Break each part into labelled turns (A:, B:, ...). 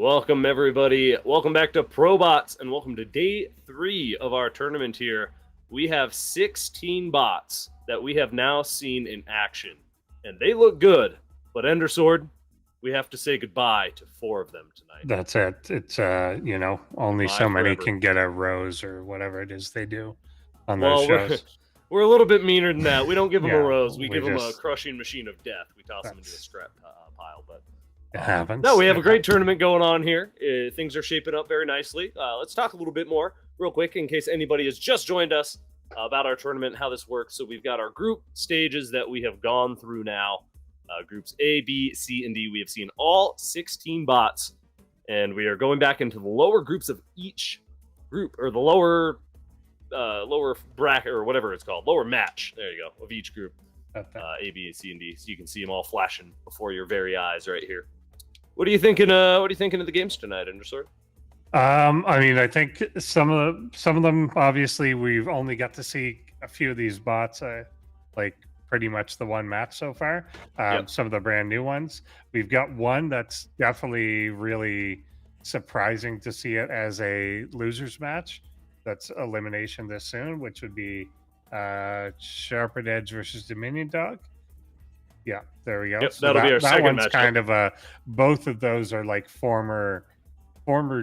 A: Welcome, everybody. Welcome back to ProBots, and welcome to day 3 of our tournament here. We have 16 bots that we have now seen in action, and they look good. But Endersword, we have to say goodbye to 4 of them tonight.
B: That's it. It's only
A: Goodbye
B: so many
A: forever.
B: can get a rose or whatever it is they do on those
A: Well,
B: shows.
A: we're a little bit meaner than that. We don't give them a
B: Yeah,
A: rose. We
B: we
A: give them a
B: just-
A: crushing machine of death. We toss them into a scrap pile. But
B: It happens.
A: no, we have a
B: It
A: great
B: happens.
A: tournament going on here. Things are shaping up very nicely. Let's talk a little bit more, real quick, in case anybody has just joined us about our tournament and how this works. So we've got our group stages that we have gone through now. Groups A, B, C, and D. We have seen all 16 bots, and we are going back into the lower groups of each group, or the lower bracket, or whatever it's called, lower match. There you go, of each group. A, B, C, and D. So you can see them all flashing before your very eyes right here. What are you thinking? What are you thinking of the games tonight, Endersword?
B: I think some of them obviously we've only got to see a few of these bots, like pretty much the one match so far.
A: Yep.
B: Some of the brand new ones. We've got one that's definitely really surprising to see it as a losers match. That's elimination this soon, which would be Sharpened Edge versus Dominion Dog. Yeah, there we go.
A: Yep, that'll be our second
B: one's
A: matchup.
B: kind of a. Both of those are like former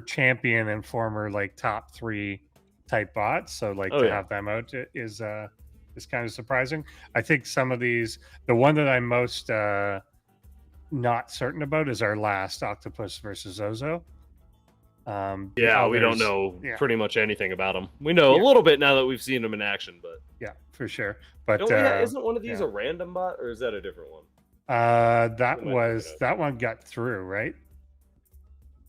B: champion and former like top 3 type bots. So like have them out is kind of surprising. I think some of these, the one that I'm most not certain about is our last Octopus versus Zozo.
A: We don't know pretty much anything about them. We know a little bit now that we've seen them in action, but
B: for sure. But
A: isn't one of these a random bot, or is that a different one?
B: That one got through, right?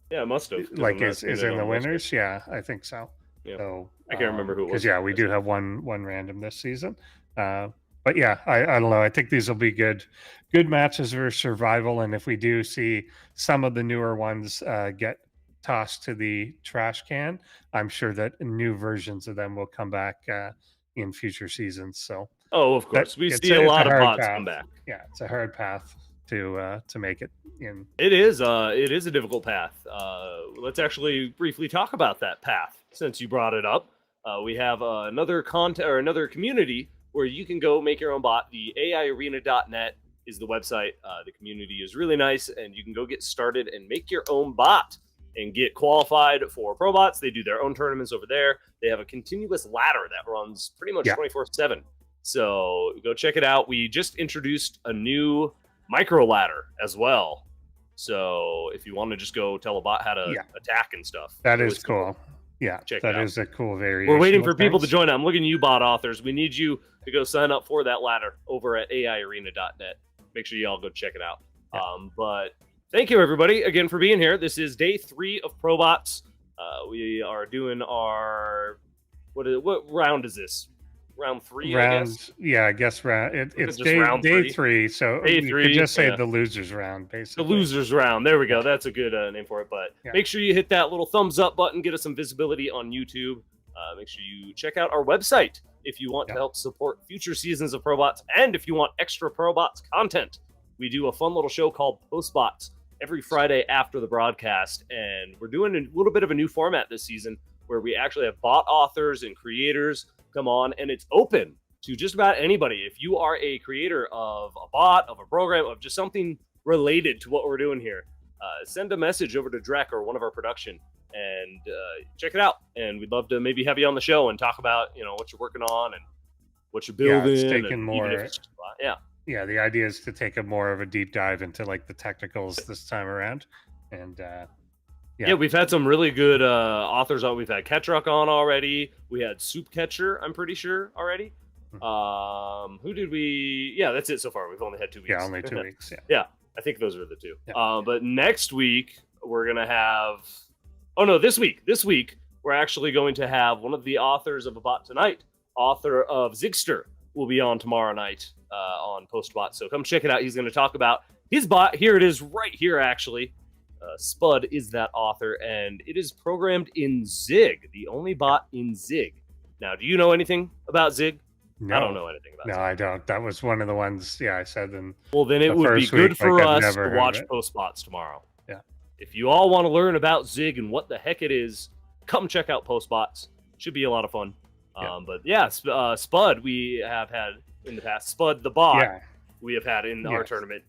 A: Yeah, it must have.
B: Like is in the winners? Yeah, I think so.
A: Yeah.
B: So
A: I can't remember who it was.
B: Because we do have one random this season. But yeah, I don't know. I think these will be good matches for survival. And if we do see some of the newer ones get tossed to the trash can, I'm sure that new versions of them will come back in future seasons. So
A: of course, we see a lot of bots come back.
B: Yeah, it's a hard path to make it in.
A: It is a difficult path. Let's actually briefly talk about that path since you brought it up. We have another community where you can go make your own bot. The AIarena.net is the website. The community is really nice, and you can go get started and make your own bot and get qualified for ProBots. They do their own tournaments over there. They have a continuous ladder that runs pretty much 24/7. So go check it out. We just introduced a new micro ladder as well. So if you want to just go tell a bot how to attack and stuff.
B: That is cool. Yeah,
A: that
B: is a cool variation.
A: We're waiting for people to join. I'm looking at you, bot authors. We need you to go sign up for that ladder over at AIarena.net. Make sure you all go check it out.
B: Yeah.
A: But thank you, everybody, again for being here. This is day 3 of ProBots. We are doing our what round is this? Round 3, I guess.
B: Yeah, I guess it's day 3. So
A: day
B: we
A: 3,
B: could just say the losers round, basically.
A: The losers round. There we go. That's a good name for it. But make sure you hit that little thumbs up button. Get us some visibility on YouTube. Make sure you check out our website if you want to help support future seasons of ProBots, and if you want extra ProBots content. We do a fun little show called PostBots every Friday after the broadcast, and we're doing a little bit of a new format this season where we actually have bot authors and creators come on, and it's open to just about anybody. If you are a creator of a bot, of a program, of just something related to what we're doing here, send a message over to Drek or one of our production and check it out. And we'd love to maybe have you on the show and talk about what you're working on and what you're building.
B: It's taking more. The idea is to take a more of a deep dive into like the technicals this time around. And
A: we've had some really good authors on. We've had Ketruck on already. We had Soup Catcher, I'm pretty sure, already. Who did we? Yeah, that's it so far. We've only had 2 weeks.
B: Yeah, only 2 weeks.
A: Yeah, I think those are the 2. But next week, we're going to have... Oh, no, this week. This week, we're actually going to have one of the authors of A Bot Tonight, author of Zigster, will be on tomorrow night on PostBot. So come check it out. He's going to talk about his bot. Here it is right here, actually. Spud is that author, and it is programmed in Zig, the only bot in Zig. Now, do you know anything about Zig?
B: No.
A: I don't know anything about Zig.
B: No, I don't. That was one of the ones, I said.
A: Well, then it would be good for us to watch PostBots tomorrow.
B: Yeah.
A: if you all want to learn about Zig and what the heck it is, come check out ProBots. Should be a lot of fun. But yeah, Spud we have had in the past. Spud the bot we have had in our tournament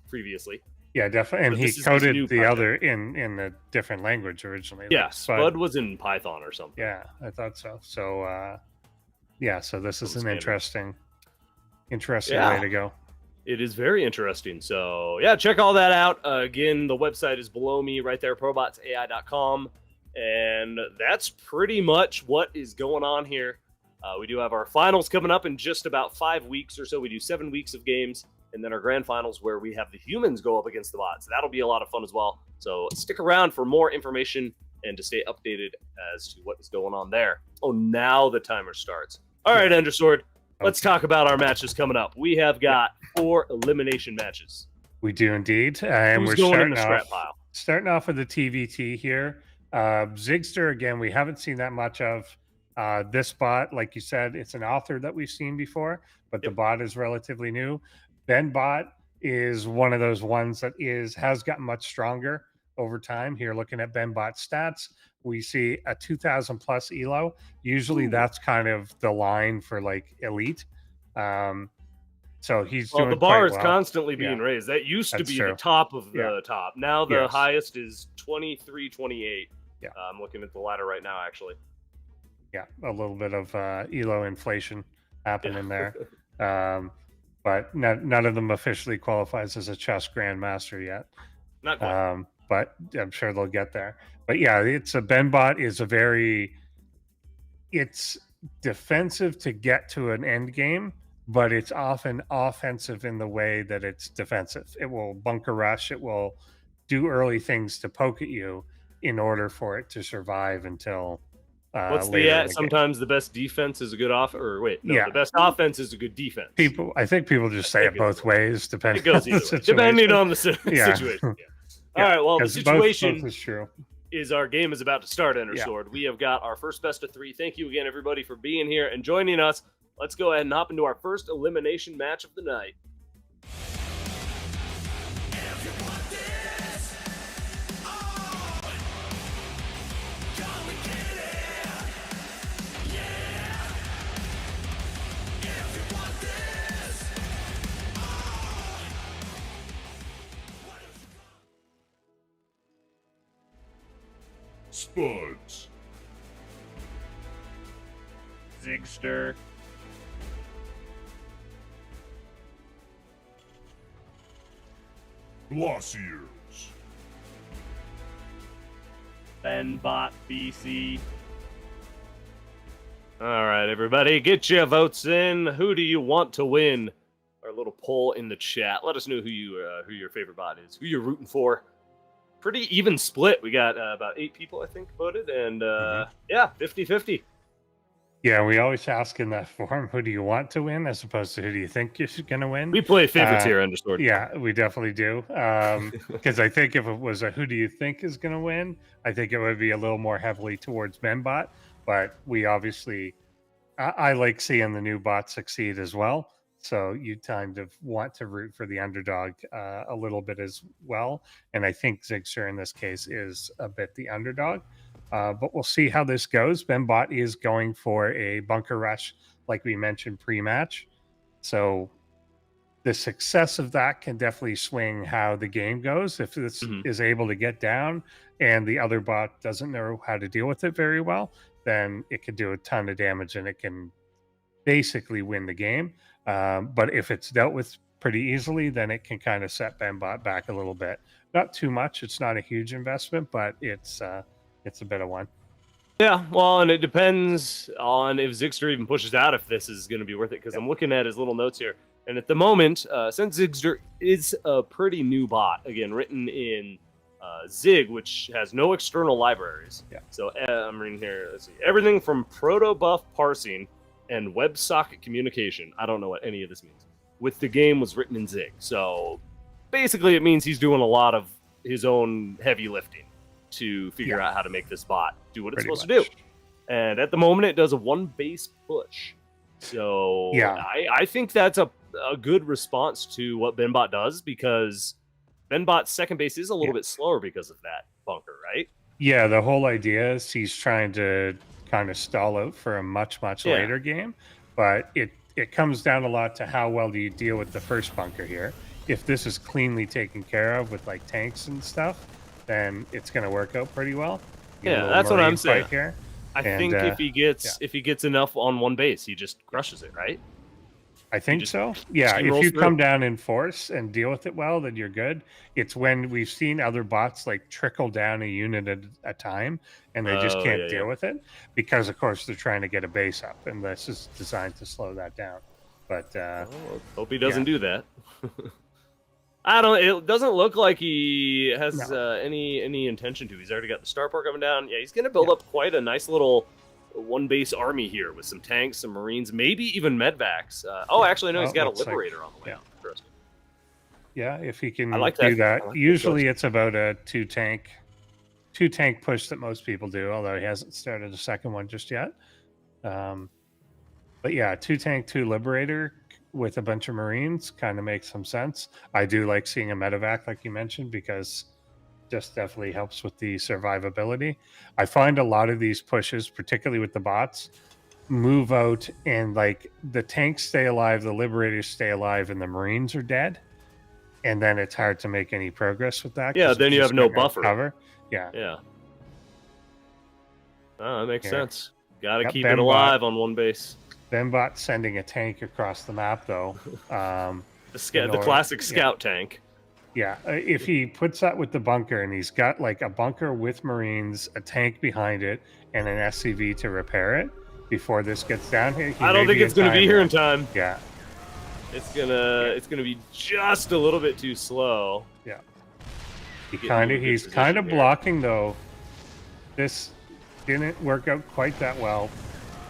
A: previously.
B: Yeah, definitely. And he coded the other in a different language originally.
A: Yeah, like Spud was in Python or something.
B: Yeah, I thought so. So so this is an interesting way to go.
A: It is very interesting. So yeah, check all that out. Again, the website is below me right there, probotsai.com. And that's pretty much what is going on here. We do have our finals coming up in just about 5 weeks or so. We do 7 weeks of games, and then our grand finals where we have the humans go up against the bots. That'll be a lot of fun as well. So stick around for more information and to stay updated as to what is going on there. Oh, now the timer starts. All right, Endersword, let's talk about our matches coming up. We have got 4 elimination matches.
B: We do indeed. And
A: we're
B: starting off with the TVT here. Zigster, again, we haven't seen that much of. This bot, like you said, it's an author that we've seen before, but the bot is relatively new. Benbot is one of those ones that has gotten much stronger over time. Here, looking at Benbot stats, we see a 2,000 plus elo. Usually that's kind of the line for like elite. So he's doing
A: the bar is constantly being raised. That used to be the top of the top. Now the highest is 2328.
B: Yeah,
A: I'm looking at the ladder right now, actually.
B: Yeah, a little bit of elo inflation happening there. But none of them officially qualifies as a chess grandmaster yet.
A: Not quite.
B: But I'm sure they'll get there. But yeah, Benbot is it's defensive to get to an end game, but it's often offensive in the way that it's defensive. It will bunker rush. It will do early things to poke at you in order for it to survive until
A: what's the sometimes the best defense is a good the best offense is a good defense.
B: I think people just say it both ways, depending on the situation.
A: Depending on the situation. All right, well, the situation
B: both is true.
A: Is our game is about to start, Endersword. We have got our first best of 3. Thank you again, everybody, for being here and joining us. Let's go ahead and hop into our first elimination match of the night.
C: Spuds.
A: Zigster.
C: Glossiers.
A: Benbot BC. All right, everybody, get your votes in. Who do you want to win? Our little poll in the chat. Let us know who your favorite bot is, who you're rooting for. Pretty even split. We got about 8 people, I think, voted, and 50-50.
B: Yeah, we always ask in that form, who do you want to win, as opposed to who do you think you're going to win?
A: We play favorites here, Undersword.
B: Yeah, we definitely do. Because I think if it was a who do you think is going to win, I think it would be a little more heavily towards Benbot. But we obviously, I like seeing the new bot succeed as well. So you kind of want to root for the underdog a little bit as well. And I think Zigster in this case is a bit the underdog. But we'll see how this goes. Benbot is going for a bunker rush, like we mentioned pre-match. So the success of that can definitely swing how the game goes. If this is able to get down and the other bot doesn't know how to deal with it very well, then it could do a ton of damage and it can basically win the game. But if it's dealt with pretty easily, then it can kind of set Benbot back a little bit. Not too much. It's not a huge investment, but it's a bit of one.
A: Yeah, well, and it depends on if Zigster even pushes out, if this is going to be worth it, because I'm looking at his little notes here. And at the moment, since Zigster is a pretty new bot, again, written in Zig, which has no external libraries.
B: Yeah.
A: So I'm reading here, let's see, everything from protobuf parsing and WebSocket communication. I don't know what any of this means. With the game was written in Zig. So basically it means he's doing a lot of his own heavy lifting to figure out how to make this bot do what it's supposed to do. And at the moment it does a 1 base push. So I think that's a good response to what Benbot does, because Benbot's second base is a little bit slower because of that bunker, right?
B: Yeah, the whole idea is he's trying to kind of stall out for a much later game, but it comes down a lot to how well do you deal with the first bunker here. If this is cleanly taken care of with like tanks and stuff, then it's going to work out pretty well.
A: Yeah, that's what I'm saying.
B: Here.
A: I think if he gets enough on one base, he just crushes it, right?
B: I think so. Yeah, if you come down in force and deal with it well, then you're good. It's when we've seen other bots like trickle down a unit at a time, and they just can't deal with it because, of course, they're trying to get a base up, and this is designed to slow that down. But
A: hope he doesn't do that. I don't. It doesn't look like he has any intention to. He's already got the starport coming down. Yeah, he's going to build up quite a nice little one base army here with some tanks, some marines, maybe even medvacs. Actually, no, he's got a liberator on the way. Interesting.
B: Yeah, if he can do that. Usually it's about a two tank push that most people do, although he hasn't started a second one just yet. But yeah, 2 tank, 2 liberator with a bunch of marines kind of makes some sense. I do like seeing a medevac, like you mentioned, because just definitely helps with the survivability. I find a lot of these pushes, particularly with the bots, move out and like the tanks stay alive, the liberators stay alive, and the marines are dead. And then it's hard to make any progress with that.
A: Yeah, then you have no buffer.
B: Cover. Yeah.
A: Yeah. Oh, that makes sense. Got to keep it alive on one base.
B: Benbot sending a tank across the map, though.
A: The classic scout tank.
B: Yeah, if he puts that with the bunker and he's got like a bunker with marines, a tank behind it, and an SCV to repair it before this gets down here.
A: I don't think it's going to be here in time.
B: Yeah,
A: it's gonna be just a little bit too slow.
B: Yeah, he's kind of blocking though. This didn't work out quite that well.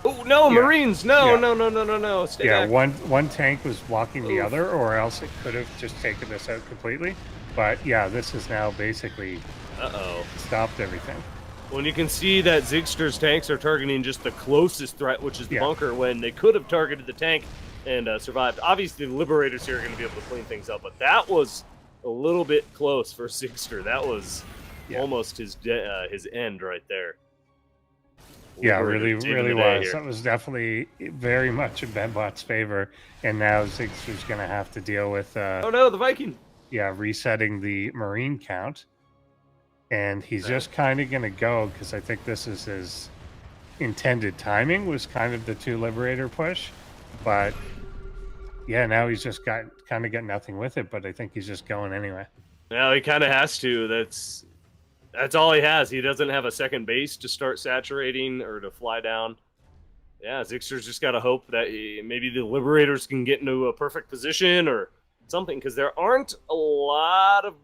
A: Oh no, Marines! No! Stay back.
B: One tank was blocking the other, or else it could have just taken this out completely. But yeah, this has now basically stopped everything.
A: When you can see that Zigster's tanks are targeting just the closest threat, which is the bunker, when they could have targeted the tank and survived. Obviously, the Liberators here are going to be able to clean things up, but that was a little bit close for Zigster. That was almost his end right there.
B: Yeah, really was. Here. That was definitely very much in Benbot's favor, and now Zigster's going to have to deal with.
A: Oh no, the Viking!
B: Yeah, resetting the Marine count, and he's just kind of going to go because I think this is his intended timing. Was kind of the 2 Liberator push, but yeah, now he's just got nothing with it. But I think he's just going anyway.
A: Now he kind of has to. That's all he has. He doesn't have a second base to start saturating or to fly down. Yeah, Zigster's just got to hope that maybe the Liberators can get into a perfect position or something, because there aren't a lot of...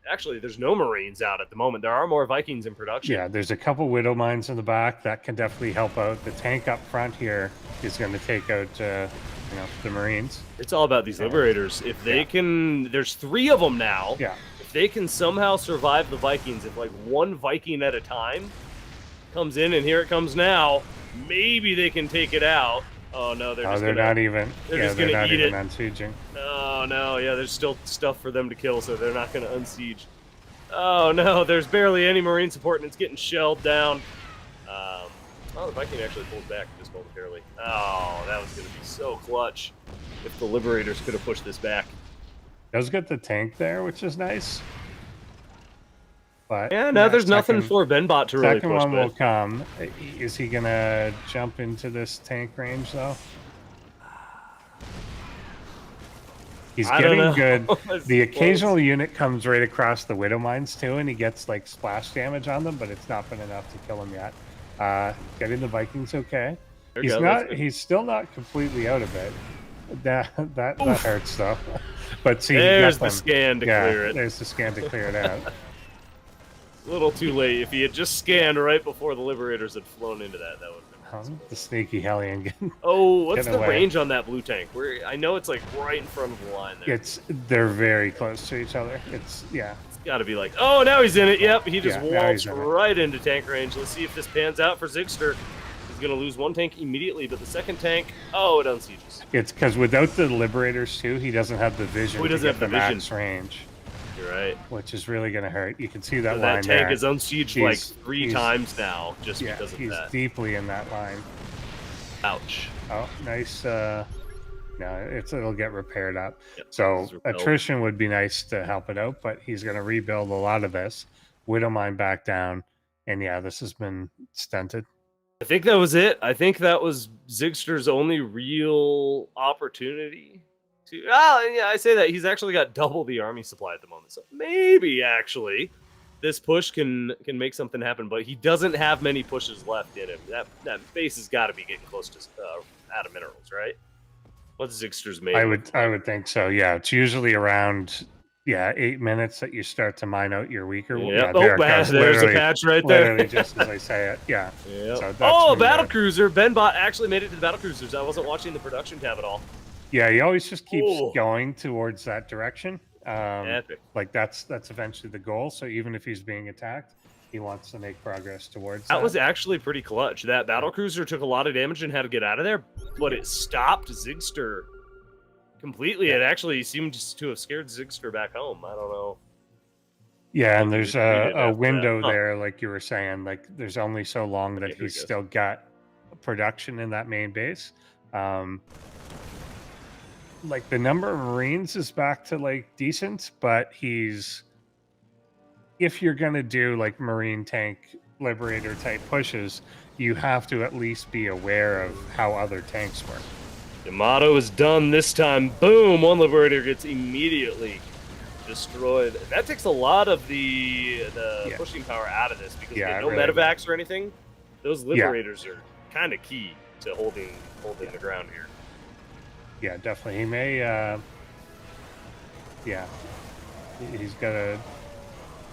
A: Actually, there's no Marines out at the moment. There are more Vikings in production.
B: Yeah, there's a couple Widow Mines in the back. That can definitely help out. The tank up front here is going to take out the Marines.
A: It's all about these Liberators. If they can... There's 3 of them now.
B: Yeah.
A: They can somehow survive the Vikings. If like one Viking at a time comes in, and here it comes now, maybe they can take it out. Oh no, they're
B: not even.
A: They're just gonna eat it.
B: Unsieging.
A: No, yeah, there's still stuff for them to kill, so they're not gonna unsiege. Oh no, there's barely any Marine support, and it's getting shelled down. The Viking actually pulled back just momentarily. Oh, that was gonna be so clutch if the Liberators could have pushed this back.
B: Does get the tank there, which is nice. But
A: there's nothing for Benbot to really push.
B: Second one will come. Is he gonna jump into this tank range though? He's getting good. The occasional unit comes right across the Widow Mines too, and he gets like splash damage on them, but it's not been enough to kill him yet. Getting the Vikings okay. He's still not completely out of it. That hurts though. But see,
A: there's the scan to clear it.
B: There's the scan to clear it out.
A: A little too late. If he had just scanned right before the Liberators had flown into that, that would have been
B: the sneaky Hellion.
A: What's the range on that blue tank? I know it's like right in front of the line there.
B: They're very close to each other. It's
A: got to be like, oh, now he's in it. Yep, he just waltzed right into tank range. Let's see if this pans out for Zigster. He's going to lose one tank immediately, but the second tank, it unsieges.
B: It's because without the Liberators too, he doesn't have the vision to get the max range.
A: You're right?
B: Which is really going to hurt. You can see that
A: so
B: line
A: that tank
B: there.
A: is unsieged like 3 times now just because of
B: he's
A: that.
B: deeply in that line.
A: Ouch.
B: Oh, nice. No, it'll get repaired up.
A: Yep,
B: so attrition would be nice to help it out, but he's going to rebuild a lot of this. Widowmine back down, and yeah, this has been stunted.
A: I think that was it. I think that was Zigster's only real opportunity to. Yeah, I say that he's actually got double the army supply at the moment, so maybe actually this push can make something happen. But he doesn't have many pushes left in him. That base has got to be getting close to out of minerals, right? What's Zigster's made?
B: I would think so. Yeah, it's usually around 8 minutes that you start to mine out your weaker.
A: Yep.
B: Yeah,
A: there's a patch right there.
B: Literally just as I say it. Yeah.
A: Yep. So battle cruiser. Benbot actually made it to the battle cruisers. I wasn't watching the production tab at all.
B: Yeah, he always just keeps going towards that direction.
A: Epic.
B: Like that's eventually the goal. So even if he's being attacked, he wants to make progress towards
A: that. That was actually pretty clutch. That battle cruiser took a lot of damage and had to get out of there, but it stopped Zigster completely. It actually seemed to have scared Zigster back home. I don't know.
B: Yeah, and there's a window there, like you were saying. Like there's only so long that he's still got production in that main base. Like the number of Marines is back to like decent, but if you're gonna do like Marine tank Liberator type pushes, you have to at least be aware of how other tanks work.
A: Yamato is done this time. Boom! One Liberator gets immediately destroyed. That takes a lot of the pushing power out of this because no medevacs or anything. Those Liberators are kind of key to holding the ground here.
B: Yeah, definitely. He may. He's got to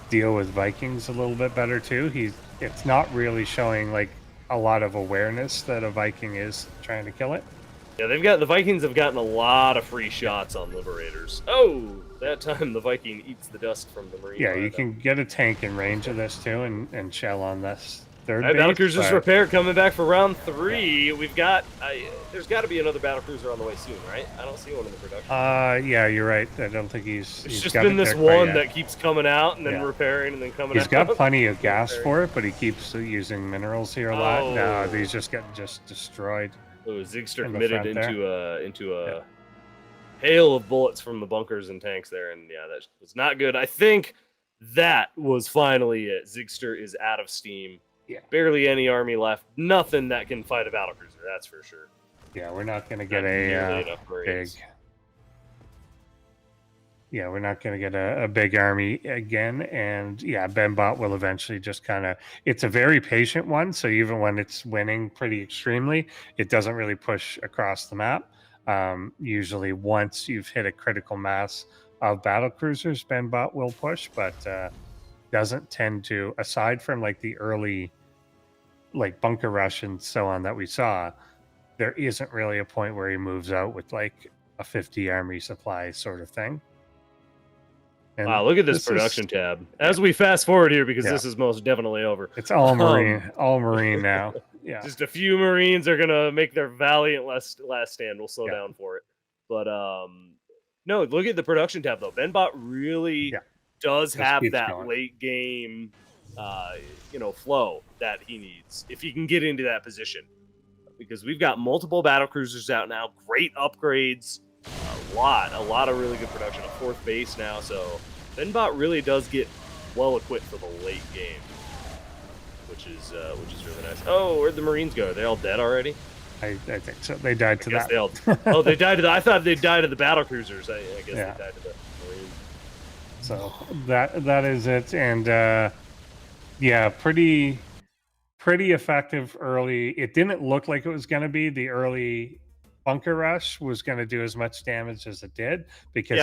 B: deal with Vikings a little bit better too. It's not really showing like a lot of awareness that a Viking is trying to kill it.
A: Yeah, the Vikings have gotten a lot of free shots on Liberators. Oh, that time the Viking eats the dust from the Marine.
B: Yeah, you can get a tank in range of this too, and shell on this third
A: base. Battlecruiser's repair coming back for round 3. Yeah. We've got there's got to be another battlecruiser on the way soon, right? I don't see one in the production.
B: Yeah, you're right. I don't think he's
A: just been this one that keeps coming out and then repairing and then coming out.
B: He's got plenty of gas for it, but he keeps using minerals here a lot. No, these just get destroyed.
A: Oh, Zigster committed into a hail of bullets from the bunkers and tanks there, and yeah, that was not good. I think that was finally it. Zigster is out of steam.
B: Yeah.
A: Barely any army left. Nothing that can fight a battlecruiser, that's for sure.
B: Yeah, we're not going to get a big... Yeah, we're not going to get a big army again. And yeah, Benbot will eventually just kind of... It's a very patient one, so even when it's winning pretty extremely, it doesn't really push across the map. Usually once you've hit a critical mass of battlecruisers, Benbot will push, but doesn't tend to, aside from like the early like bunker rush and so on that we saw, there isn't really a point where he moves out with like a 50 army supply sort of thing. And
A: wow, look at this production tab. As we fast forward here, because this is most definitely over.
B: It's all Marine now. Yeah.
A: Just a few Marines are going to make their valiant last stand. We'll slow down for it. But no, look at the production tab, though. Benbot really does have that late game flow that he needs if he can get into that position. Because we've got multiple battlecruisers out now, great upgrades, a lot of really good production, a 4th base now, so Benbot really does get well equipped for the late game, which is really nice. Oh, where'd the Marines go? Are they all dead already?
B: I think so. They died to that.
A: They died to the. I thought they died to the battlecruisers. I guess they died to the Marines.
B: So that is it, and pretty effective early. It didn't look like it was going to be. The early bunker rush was going to do as much damage as it did because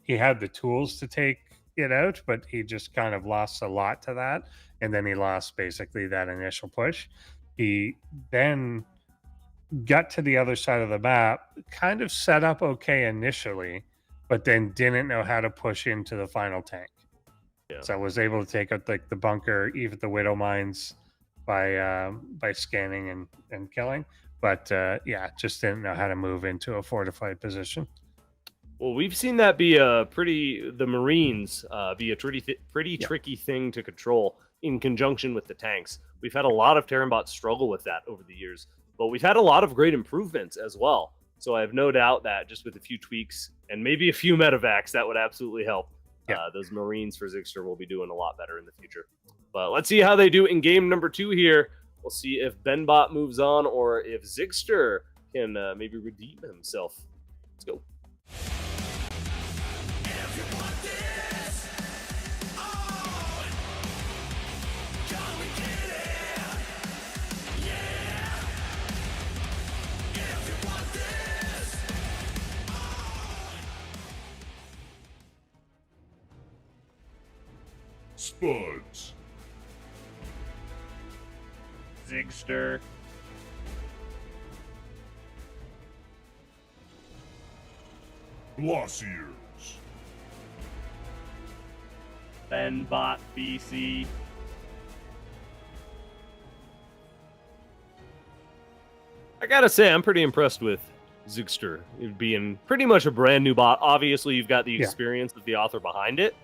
B: he had the tools to take it out, but he just kind of lost a lot to that, and then he lost basically that initial push. He then got to the other side of the map, kind of set up okay initially, but then didn't know how to push into the final tank. So I was able to take out like the bunker, even the widow mines by scanning and killing, but just didn't know how to move into a fortified position.
A: Well, we've seen that be the Marines be a pretty tricky thing to control in conjunction with the tanks. We've had a lot of Terran bots struggle with that over the years, but we've had a lot of great improvements as well. So I have no doubt that just with a few tweaks and maybe a few medevacs, that would absolutely help.
B: Yeah.
A: Those Marines for Zigster will be doing a lot better in the future. But let's see how they do in game number 2 here. We'll see if Benbot moves on or if Zigster can maybe redeem himself. Let's go.
C: Spuds.
A: Zigster.
C: Glossiers.
A: Benbot BC. I gotta say, I'm pretty impressed with Zigster. It being pretty much a brand new bot. Obviously, you've got the experience of the author behind it,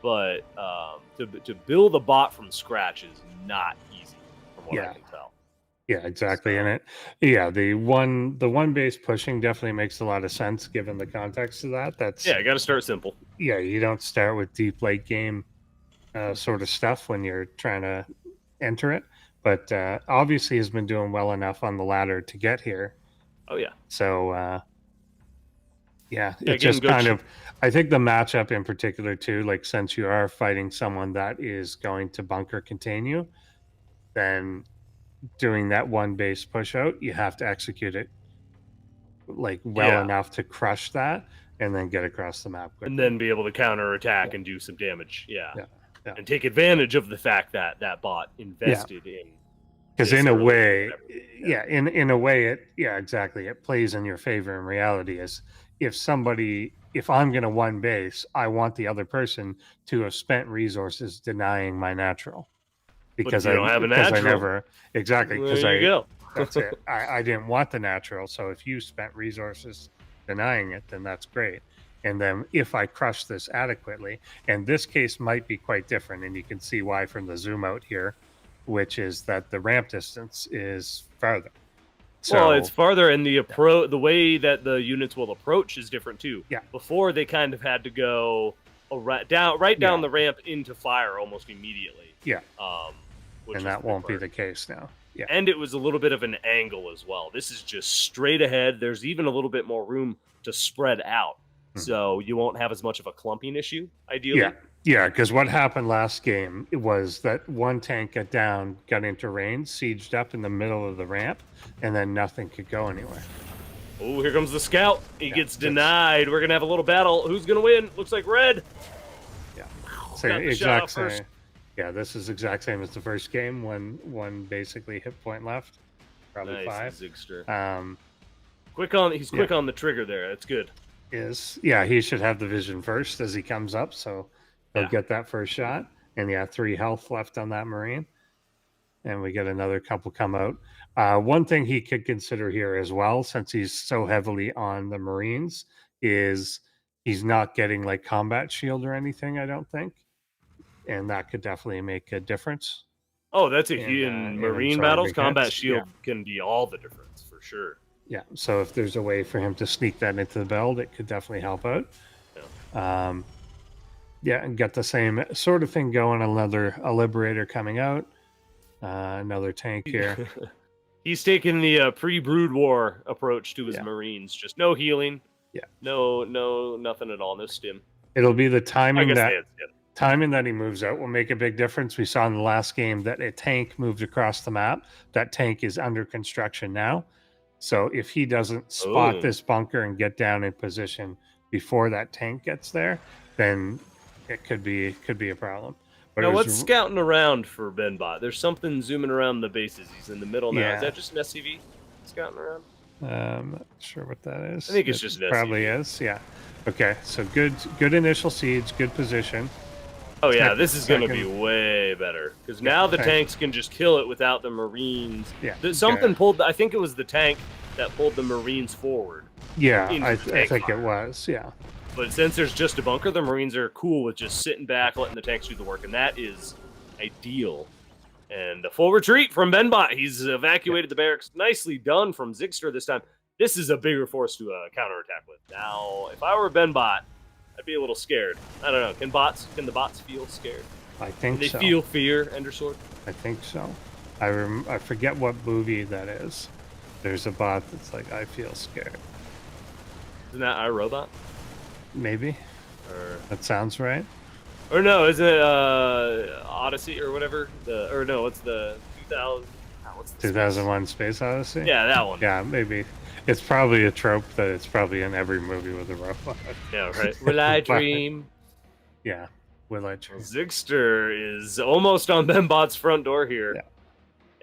A: but to build a bot from scratch is not easy, from what I can tell.
B: Yeah, exactly. And the one base pushing definitely makes a lot of sense given the context of that. That's
A: you got to start simple.
B: Yeah, you don't start with deep late game sort of stuff when you're trying to enter it. But obviously has been doing well enough on the ladder to get here.
A: Oh yeah.
B: So it's just kind of, I think the matchup in particular too, like since you are fighting someone that is going to bunker contain you, then doing that one base push out, you have to execute it like enough to crush that and then get across the map quickly.
A: And then be able to counter attack and do some damage. Yeah. And take advantage of the fact that that bot invested in.
B: Because in a way, in a way, exactly. It plays in your favor in reality. Is if I'm going to one base, I want the other person to have spent resources denying my natural. Because
A: I don't have a natural.
B: Because
A: there you go.
B: That's it. I didn't want the natural. So if you spent resources denying it, then that's great. And then if I crush this adequately, and this case might be quite different, and you can see why from the zoom out here, which is that the ramp distance is farther.
A: So, it's farther, and the way that the units will approach is different too.
B: Yeah.
A: Before they kind of had to go down the ramp into fire almost immediately.
B: Yeah.
A: And
B: that won't be the case now. Yeah.
A: And it was a little bit of an angle as well. This is just straight ahead. There's even a little bit more room to spread out. So you won't have as much of a clumping issue, ideally.
B: Yeah, because what happened last game was that one tank got into range, sieged up in the middle of the ramp, and then nothing could go anywhere.
A: Oh, here comes the scout. He gets denied. We're going to have a little battle. Who's going to win? Looks like red.
B: Yeah. Same, exact same. Yeah, this is exact same as the first game when one basically hit point left. Probably
A: nice,
B: 5.
A: Zigster. He's quick on the trigger there. That's good.
B: He should have the vision first as he comes up, so he'll get that first shot. And 3 health left on that Marine. And we get another couple come out. One thing he could consider here as well, since he's so heavily on the Marines, is he's not getting like combat shield or anything, I don't think. And that could definitely make a difference.
A: Oh, that's in Marine battles, combat shield can be all the difference for sure.
B: Yeah, so if there's a way for him to sneak that into the build, it could definitely help out. And get the same sort of thing going. A Liberator coming out. Another tank here.
A: He's taking the pre-Brood War approach to his Marines. Just no healing.
B: Yeah.
A: No, nothing at all. No stim.
B: It'll be the timing that he moves out will make a big difference. We saw in the last game that a tank moved across the map. That tank is under construction now. So if he doesn't spot this bunker and get down in position before that tank gets there, then it could be a problem. But
A: now what's scouting around for Benbot? There's something zooming around the bases. He's in the middle now. Is that just an SCV scouting around?
B: I'm not sure what that is.
A: I think it's just an SCV.
B: Probably is, yeah. Okay, so good initial siege, good position.
A: Oh yeah, this is going to be way better because now the tanks can just kill it without the Marines.
B: Yeah,
A: something pulled. I think it was the tank that pulled the Marines forward.
B: Yeah, I think it was. Yeah.
A: But since there's just a bunker, the Marines are cool with just sitting back, letting the tanks do the work, and that is ideal. And a full retreat from Benbot. He's evacuated the barracks. Nicely done from Zigster this time. This is a bigger force to counterattack with. Now, if I were Benbot, I'd be a little scared. I don't know. Can the bots feel scared?
B: I think so.
A: They feel fear, Endersword?
B: I think so. I forget what movie that is. There's a bot that's like, I feel scared.
A: Isn't that iRobot?
B: Maybe.
A: Or
B: that sounds right.
A: Or no, isn't it Odyssey or whatever? What's the 2000? What's the
B: 2001 Space Odyssey?
A: Yeah, that one.
B: Yeah, maybe. It's probably a trope that it's probably in every movie with a robot.
A: Yeah, right. Will I dream?
B: Yeah, will I dream?
A: Zigster is almost on Benbot's front door here.
B: Yeah.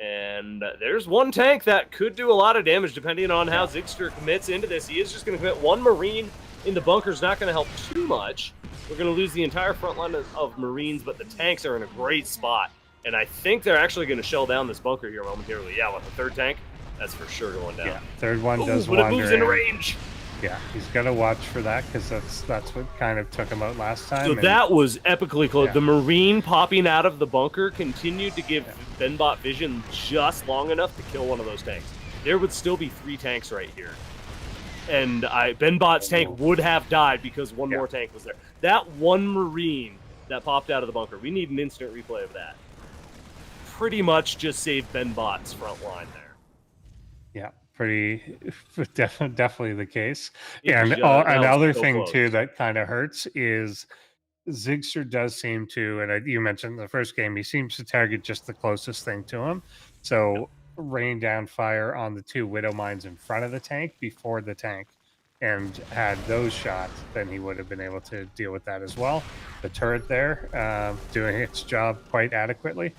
A: And there's one tank that could do a lot of damage depending on how Zigster commits into this. He is just going to commit one Marine in the bunker. Is not going to help too much. We're going to lose the entire front line of Marines, but the tanks are in a great spot. And I think they're actually going to shell down this bunker here momentarily. Yeah, with the third tank, that's for sure going down.
B: Yeah, third one does
A: but
B: wander
A: it moves into range.
B: Yeah, he's got to watch for that because that's what kind of took him out last time.
A: So that was epically close. Yeah. The Marine popping out of the bunker continued to give Benbot vision just long enough to kill one of those tanks. There would still be 3 tanks right here. And Benbot's tank would have died because one more tank was there. That one Marine that popped out of the bunker, we need an instant replay of that. Pretty much just saved Benbot's front line there.
B: Yeah, definitely the case. And another thing too that kind of hurts is Zigster does seem to, and you mentioned in the first game, he seems to target just the closest thing to him. So rain down fire on the 2 Widow mines in front of the tank before the tank, and had those shots, then he would have been able to deal with that as well. The turret there doing its job quite adequately.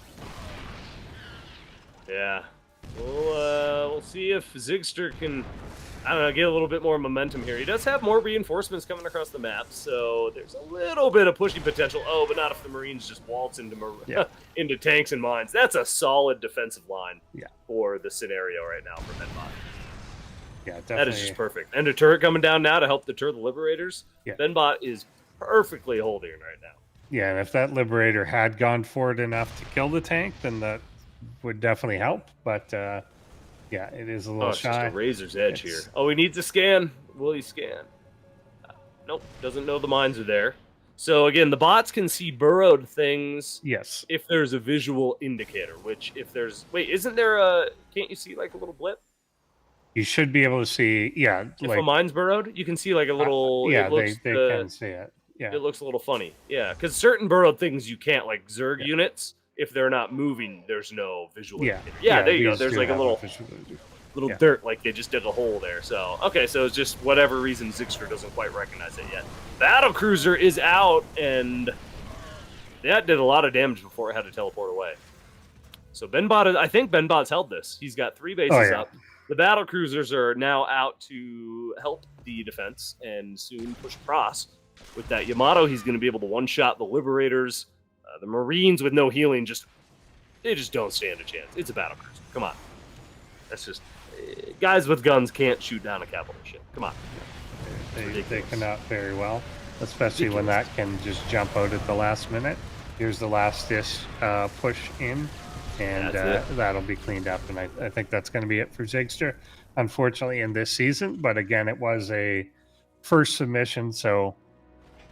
A: Yeah. We'll see if Zigster can, I don't know, get a little bit more momentum here. He does have more reinforcements coming across the map, so there's a little bit of pushing potential. Oh, but not if the Marines just waltz into into tanks and mines. That's a solid defensive line for the scenario right now for Benbot.
B: Yeah, definitely.
A: That is just perfect. And a turret coming down now to help deter the Liberators. Yeah. Benbot is perfectly holding right now.
B: Yeah, and if that Liberator had gone forward enough to kill the tank, then that would definitely help. But yeah, it is a little shy.
A: Just a razor's edge here. Oh, he needs a scan. Will he scan? Nope, doesn't know the mines are there. So again, the bots can see burrowed things.
B: Yes.
A: If there's a visual indicator, which if there's isn't there a? Can't you see like a little blip?
B: You should be able to see. Yeah.
A: If a mine's burrowed, you can see like a little.
B: Yeah, they can see it. Yeah.
A: It looks a little funny. Yeah, because certain burrowed things you can't, like Zerg units. If they're not moving, there's no visual indicator. Yeah, there you go. There's like a little dirt, like they just did a hole there. So, okay, so it's just whatever reason Zigster doesn't quite recognize it yet. Battlecruiser is out, and that did a lot of damage before it had to teleport away. So Benbot, I think Benbot's held this. He's got 3 bases up. The Battlecruisers are now out to help the defense and soon push across. With that Yamato, he's going to be able to one-shot the Liberators. The Marines with no healing they just don't stand a chance. It's a battlecruiser. Come on. That's just guys with guns can't shoot down a capital ship. Come on.
B: They cannot very well, especially when that can just jump out at the last minute. Here's the last dish push in, and that'll be cleaned up. And I think that's going to be it for Zigster, unfortunately, in this season. But again, it was a first submission, so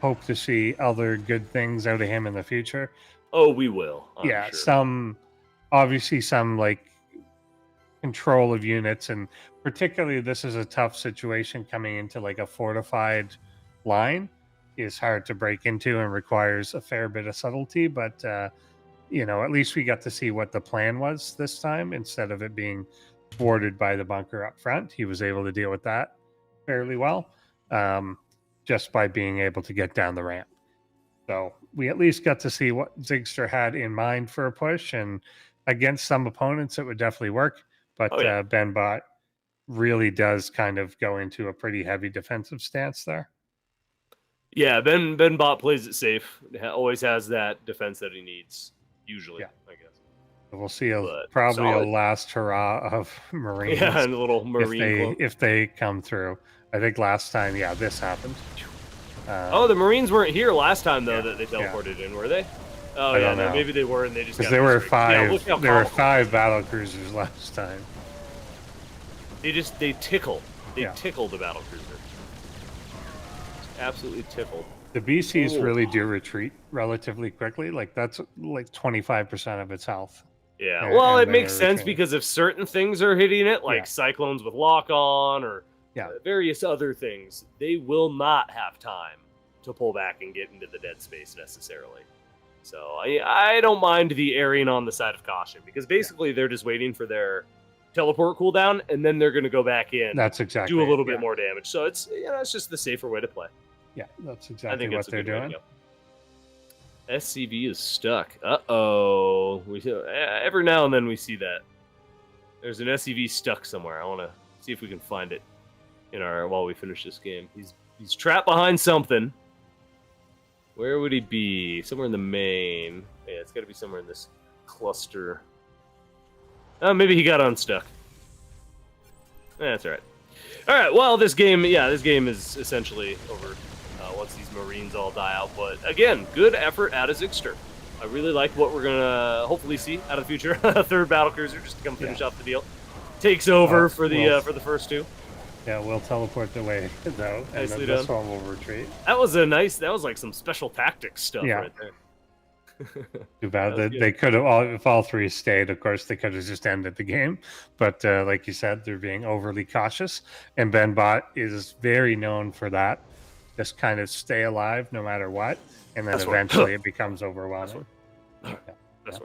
B: hope to see other good things out of him in the future.
A: Oh, we will. I'm sure.
B: Some like control of units, and particularly this is a tough situation coming into like a fortified line is hard to break into and requires a fair bit of subtlety, but at least we got to see what the plan was this time instead of it being boarded by the bunker up front. He was able to deal with that fairly well. Just by being able to get down the ramp. So we at least got to see what Zigster had in mind for a push, and against some opponents it would definitely work, but Benbot really does kind of go into a pretty heavy defensive stance there.
A: Yeah, Benbot plays it safe. Always has that defense that he needs, usually, I guess.
B: We'll see probably a last hurrah of Marines.
A: Yeah, and a little Marine
B: if they come through. I think last time, this happened.
A: Oh, the Marines weren't here last time though that they teleported in, were they? Oh yeah, no, maybe they were, and they just got
B: there were
A: five.
B: Yeah, there were 5 battle cruisers last time.
A: They tickle. They tickle the battle cruiser. Absolutely tickled.
B: The BCs really do retreat relatively quickly. Like that's like 25% of its health.
A: Yeah, well, it makes sense because if certain things are hitting it, like cyclones with lock on or various other things, they will not have time to pull back and get into the dead space necessarily. So I don't mind the erring on the side of caution because basically they're just waiting for their teleport cooldown and then they're going to go back in.
B: That's exactly
A: do a little bit more damage. So it's it's just the safer way to play.
B: Yeah, that's exactly what they're doing.
A: SCV is stuck. Uh-oh. Every now and then we see that. There's an SCV stuck somewhere. I want to see if we can find it while we finish this game. He's trapped behind something. Where would he be? Somewhere in the main. Yeah, it's got to be somewhere in this cluster. Oh, maybe he got unstuck. That's all right. All right, well, this game is essentially over once these Marines all die out. But again, good effort out of Zigster. I really like what we're gonna hopefully see out of the future. A third battle cruiser just to come finish off the deal. Takes over for the first 2.
B: Yeah, we'll teleport away though, and then this one will retreat.
A: That was like some special tactics stuff right there.
B: Too bad that they could have if all 3 stayed. Of course, they could have just ended the game. But like you said, they're being overly cautious, and Benbot is very known for that. Just kind of stay alive no matter what, and then eventually it becomes overwhelming.
A: That's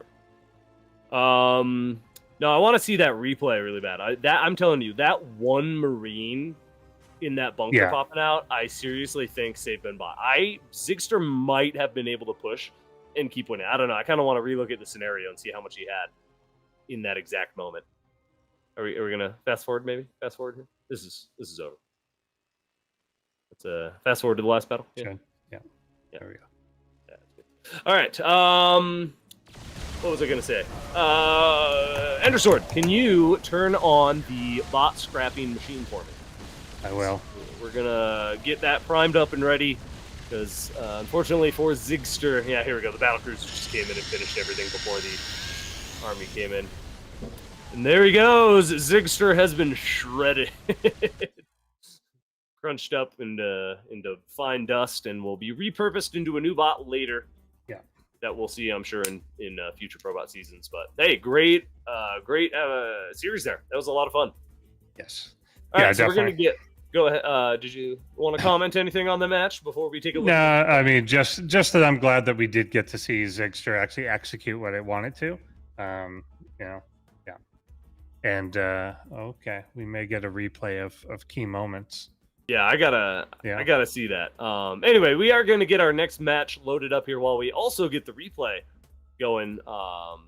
A: No, I want to see that replay really bad. I'm telling you, that one Marine in that bunker popping out, I seriously think saved Benbot. Zigster might have been able to push and keep winning. I don't know. I kind of want to relook at the scenario and see how much he had in that exact moment. Are we gonna fast forward? Maybe fast forward here. This is over. Let's fast forward to the last battle.
B: Yeah. There we go.
A: Yeah, all right. What was I gonna say? Ender Sword, can you turn on the bot scrapping machine for me?
B: I will.
A: We're gonna get that primed up and ready. Because, unfortunately for Zigster, here we go. The battle cruiser just came in and finished everything before the army came in. And there he goes. Zigster has been shredded. Crunched up into fine dust and will be repurposed into a new bot later.
B: Yeah.
A: That we'll see, I'm sure, in future ProBot seasons. But, hey, great series there. That was a lot of fun.
B: Yes.
A: All right, so we're going to get... Go ahead. Did you want to comment anything on the match before we take a look?
B: No, I mean just that I'm glad that we did get to see Zigster actually execute what it wanted to. And okay, we may get a replay of key moments.
A: Yeah, I gotta see that. Anyway, we are going to get our next match loaded up here while we also get the replay going. Hold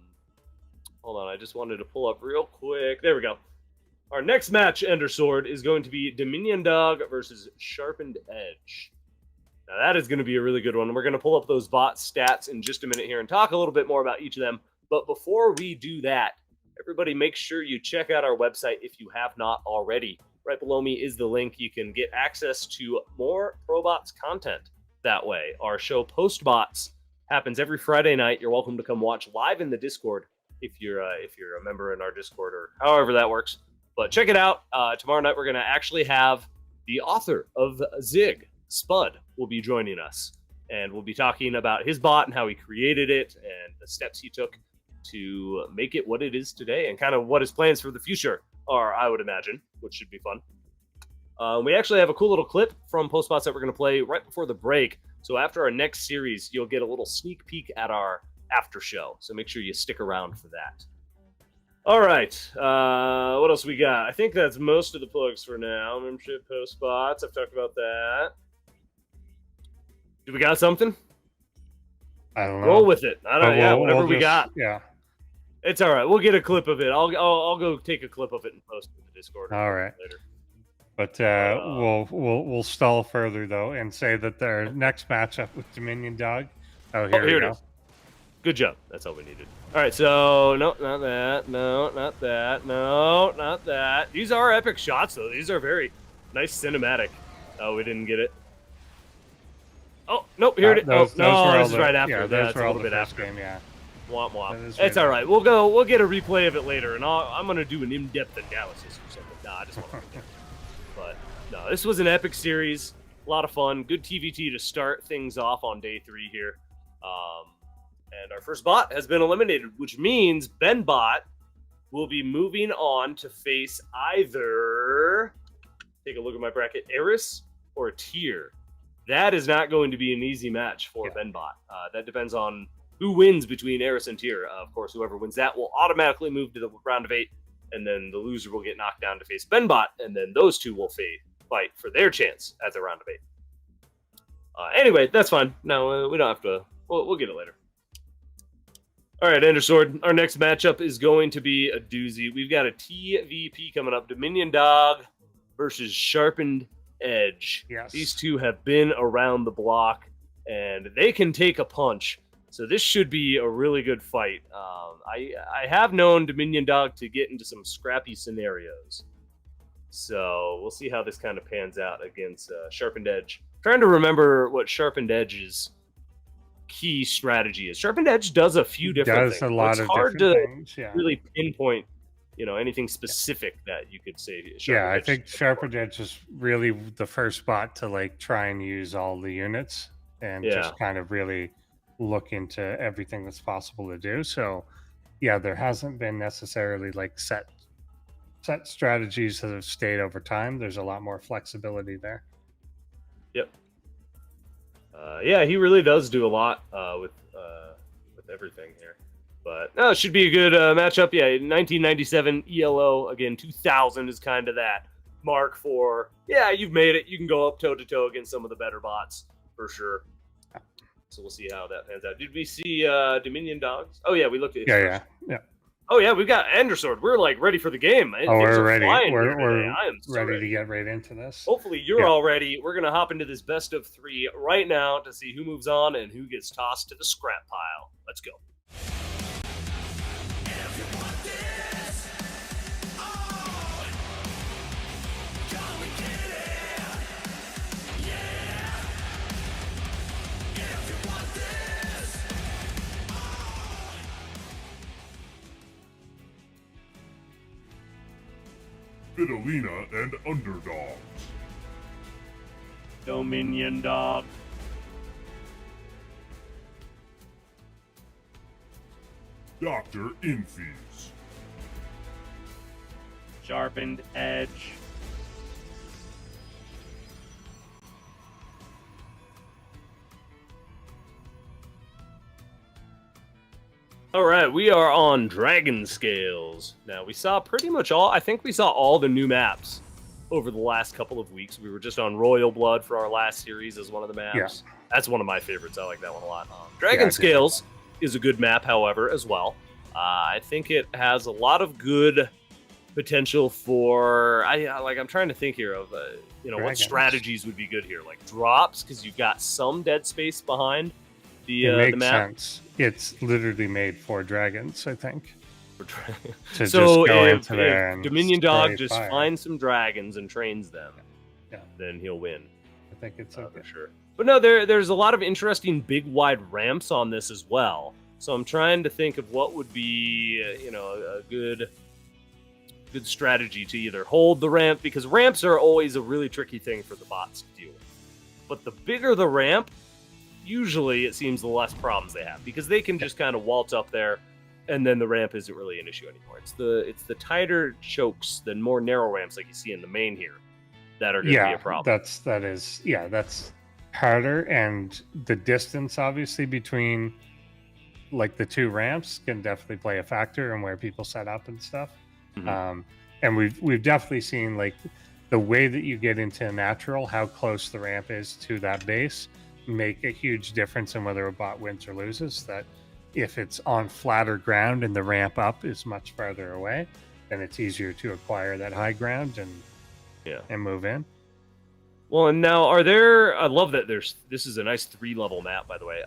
A: on, I just wanted to pull up real quick. There we go. Our next match, Ender Sword, is going to be Dominion Dog versus Sharpened Edge. Now, that is going to be a really good one. We're going to pull up those bot stats in just a minute here and talk a little bit more about each of them. But before we do that, everybody make sure you check out our website if you have not already. Right below me is the link. You can get access to more ProBots content that way. Our show PostBots happens every Friday night. You're welcome to come watch live in the Discord if you're a member in our Discord or however that works. But check it out. Tomorrow night, we're going to actually have the author of Zig, Spud, will be joining us. And we'll be talking about his bot and how he created it and the steps he took to make it what it is today and kind of what his plans for the future are, I would imagine, which should be fun. We actually have a cool little clip from PostBots that we're going to play right before the break. So after our next series, you'll get a little sneak peek at our after show. So make sure you stick around for that. All right, what else we got? I think that's most of the plugs for now. Membership, PostBots, I've talked about that. Do we got something?
B: I don't know.
A: Roll with it. I don't know. Whatever we got.
B: Yeah.
A: It's all right. We'll get a clip of it. I'll go take a clip of it and post it in the Discord.
B: All right.
A: Later.
B: But we'll stall further though and say that their next matchup with Dominion Dog. Here we go.
A: It is. Good job. That's all we needed. All right, so no, not that. No, not that. No, not that. These are epic shots, though. These are very nice cinematic. Oh, we didn't get it. Oh, nope, here it is.
B: Those
A: No,
B: were
A: this is
B: all
A: right
B: the-
A: after.
B: Yeah,
A: Yeah,
B: those
A: it's
B: were
A: a
B: all
A: little
B: the
A: bit
B: first
A: after.
B: game. Yeah.
A: Womp womp.
B: That is
A: It's
B: right
A: all right. We'll get a replay of it later, and I'm gonna do an in-depth analysis or something. Nah, I just want to. But no, this was an epic series. A lot of fun. Good TVT to start things off on day 3 here. And our first bot has been eliminated, which means Benbot will be moving on to face either. Take a look at my bracket, Eris or Tyr. That is not going to be an easy match for Benbot. That depends on who wins between Eris and Tyr. Of course, whoever wins that will automatically move to the round of 8, and then the loser will get knocked down to face Benbot, and then those two will fight for their chance at the round of 8. Anyway, that's fine. No, we don't have to. We'll get it later. All right, Endersword. Our next matchup is going to be a doozy. We've got a TVP coming up. Dominion Dog versus Sharpened Edge.
B: Yes.
A: These two have been around the block, and they can take a punch. So this should be a really good fight. I have known Dominion Dog to get into some scrappy scenarios. So we'll see how this kind of pans out against Sharpened Edge. Trying to remember what Sharpened Edge's key strategy is. Sharpened Edge does a few different things.
B: Does a lot
A: it's
B: of
A: hard
B: different
A: to
B: things. Yeah.
A: really pinpoint, anything specific that you could say.
B: I think Sharpened Edge is really the first bot to like try and use all the units and just kind of really look into everything that's possible to do. So yeah, there hasn't been necessarily like set strategies that have stayed over time. There's a lot more flexibility there.
A: Yep. He really does do a lot with everything here. But no, it should be a good matchup. Yeah, 1997 ELO again. 2000 is kind of that mark for you've made it. You can go up toe to toe against some of the better bots for sure. So we'll see how that pans out. Did we see Dominion Dogs? Oh yeah, we looked at
B: yeah.
A: Oh yeah, we've got Endersword. We're like ready for the game.
B: We're ready. We're
A: I am so
B: ready to get right into this.
A: Hopefully you're all ready. We're gonna hop into this best of 3 right now to see who moves on and who gets tossed to the scrap pile. Let's go.
C: Fidelina and Underdogs.
A: Dominion Dog.
C: Dr. Infuse.
A: Sharpened Edge. All right, we are on Dragon Scales. Now, we saw pretty much I think we saw all the new maps over the last couple of weeks. We were just on Royal Blood for our last series as one of the maps.
B: Yeah.
A: That's one of my favorites. I like that one a lot. Dragon Scales is a good map, however, as well. I think it has a lot of good potential for... I'm trying to think here of, what strategies would be good here. Like drops, because you've got some dead space behind
B: it makes
A: the map.
B: sense. It's literally made for dragons, I think.
A: So
B: just go
A: if
B: into there and
A: Dominion Dog just
B: fire.
A: finds some dragons and trains them, then he'll win.
B: I think it's okay.
A: For sure. But no, there's a lot of interesting big wide ramps on this as well. So I'm trying to think of what would be a good strategy to either hold the ramp, because ramps are always a really tricky thing for the bots to deal with. But the bigger the ramp, usually it seems the less problems they have, because they can just kind of waltz up there, and then the ramp isn't really an issue anymore. It's the tighter chokes, the more narrow ramps like you see in the main here, that are going to be a problem.
B: That's harder, and the distance obviously between like the two ramps can definitely play a factor in where people set up and stuff.
A: Mm-hmm.
B: And we've definitely seen like the way that you get into natural, how close the ramp is to that base, make a huge difference in whether a bot wins or loses. That if it's on flatter ground and the ramp up is much farther away, then it's easier to acquire that high ground and move in.
A: Well, and now I love that this is a nice 3-level map, by the way.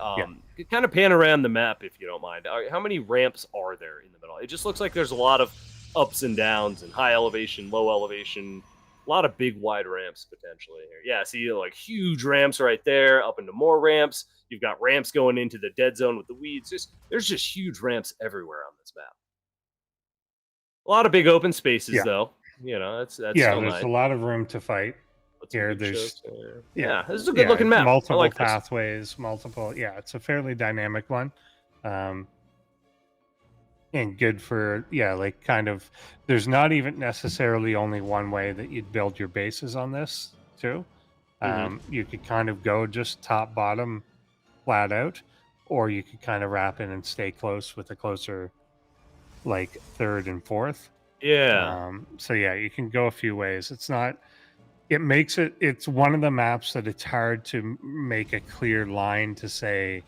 A: Kind of pan around the map if you don't mind. How many ramps are there in the middle? It just looks like there's a lot of ups and downs and high elevation, low elevation. A lot of big wide ramps potentially here. Yeah, see like huge ramps right there, up into more ramps. You've got ramps going into the dead zone with the weeds. There's just huge ramps everywhere on this map. A lot of big open spaces though. You know, that's still
B: there's
A: nice.
B: a lot of room to fight here.
A: There's this is a good looking map.
B: Multiple
A: like
B: pathways, multiple. Yeah, it's a fairly dynamic one. And good for like kind of, there's not even necessarily only one way that you'd build your bases on this too. You could kind of go just top bottom flat out, or you could kind of wrap in and stay close with a closer like third and fourth. So you can go a few ways. It's one of the maps that it's hard to make a clear line to say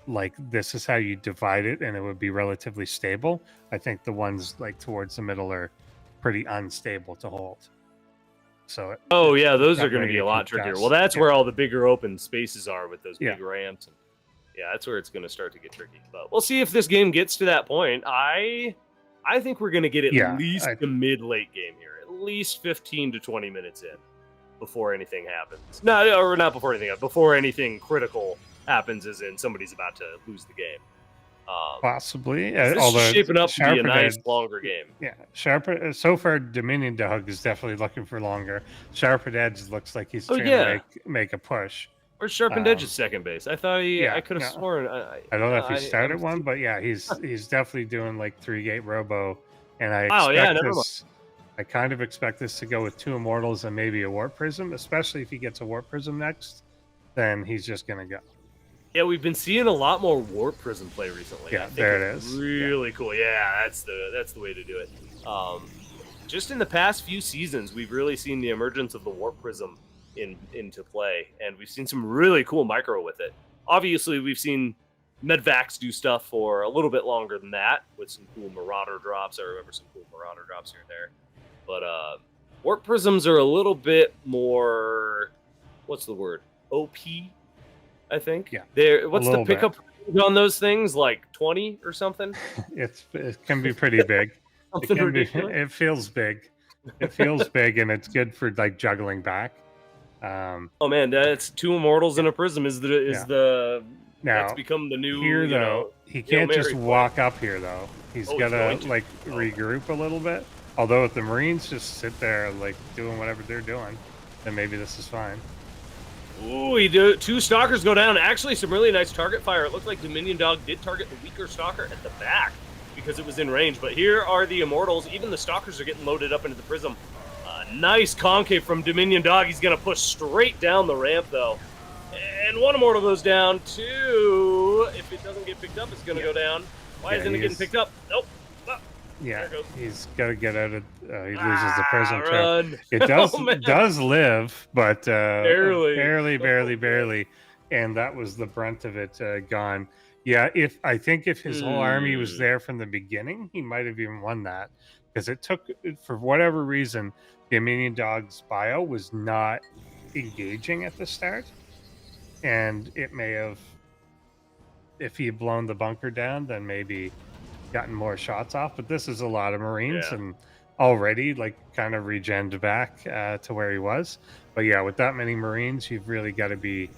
B: like this is how you divide it and it would be relatively stable. I think the ones like towards the middle are pretty unstable to hold. So
A: those are going to be a lot trickier. Well, that's where all the bigger open spaces are with those big ramps. And that's where it's going to start to get tricky. But we'll see if this game gets to that point. I think we're going to get at least the mid-late game here, at least 15 to 20 minutes in before anything happens. Not before anything happens, before anything critical happens, as in somebody's about to lose the game.
B: Possibly.
A: This is shaping up to be a nice longer game.
B: Yeah, so far Dominion Dog is definitely looking for longer. Sharpened Edge looks like he's trying to make a push.
A: Or Sharpened Edge's second base. I thought I could have sworn.
B: I don't know if he started one, but he's definitely doing like 3-gate robo, and I kind of expect this to go with 2 Immortals and maybe a Warp Prism, especially if he gets a Warp Prism next. Then he's just gonna go.
A: Yeah, we've been seeing a lot more Warp Prism play recently.
B: Yeah, there it is.
A: Really cool. Yeah, that's the way to do it. Just in the past few seasons, we've really seen the emergence of the Warp Prism into play, and we've seen some really cool micro with it. Obviously, we've seen Medvacs do stuff for a little bit longer than that with some cool Marauder drops. I remember some cool Marauder drops here and there. But Warp Prisms are a little bit more, what's the word? OP, I think.
B: Yeah.
A: What's the pickup on those things? Like 20 or something?
B: It can be pretty big. It feels big. It feels big, and it's good for like juggling back.
A: Oh man, that's 2 Immortals and a Prism now, that's become the new
B: here though. He can't just walk up here though. He's gotta like regroup a little bit. Although if the Marines just sit there like doing whatever they're doing, then maybe this is fine.
A: Ooh, 2 Stalkers go down. Actually, some really nice target fire. It looked like Dominion Dog did target the weaker Stalker at the back because it was in range. But here are the Immortals. Even the Stalkers are getting loaded up into the Prism. Nice concave from Dominion Dog. He's going to push straight down the ramp, though. And 1 Immortal goes down. 2, if it doesn't get picked up, it's going to go down. Why isn't it getting picked up? Nope.
B: Yeah, he's got to get out of. He loses the Prism.
A: Run.
B: It does live, but barely, and that was the brunt of it gone. Yeah, if his whole army was there from the beginning, he might have even won that, because it took, for whatever reason, the Dominion Dog's bio was not engaging at the start, and it may have, if he had blown the bunker down, then maybe gotten more shots off. But this is a lot of Marines and already like kind of regened back to where he was. But yeah, with that many Marines, you've really got to be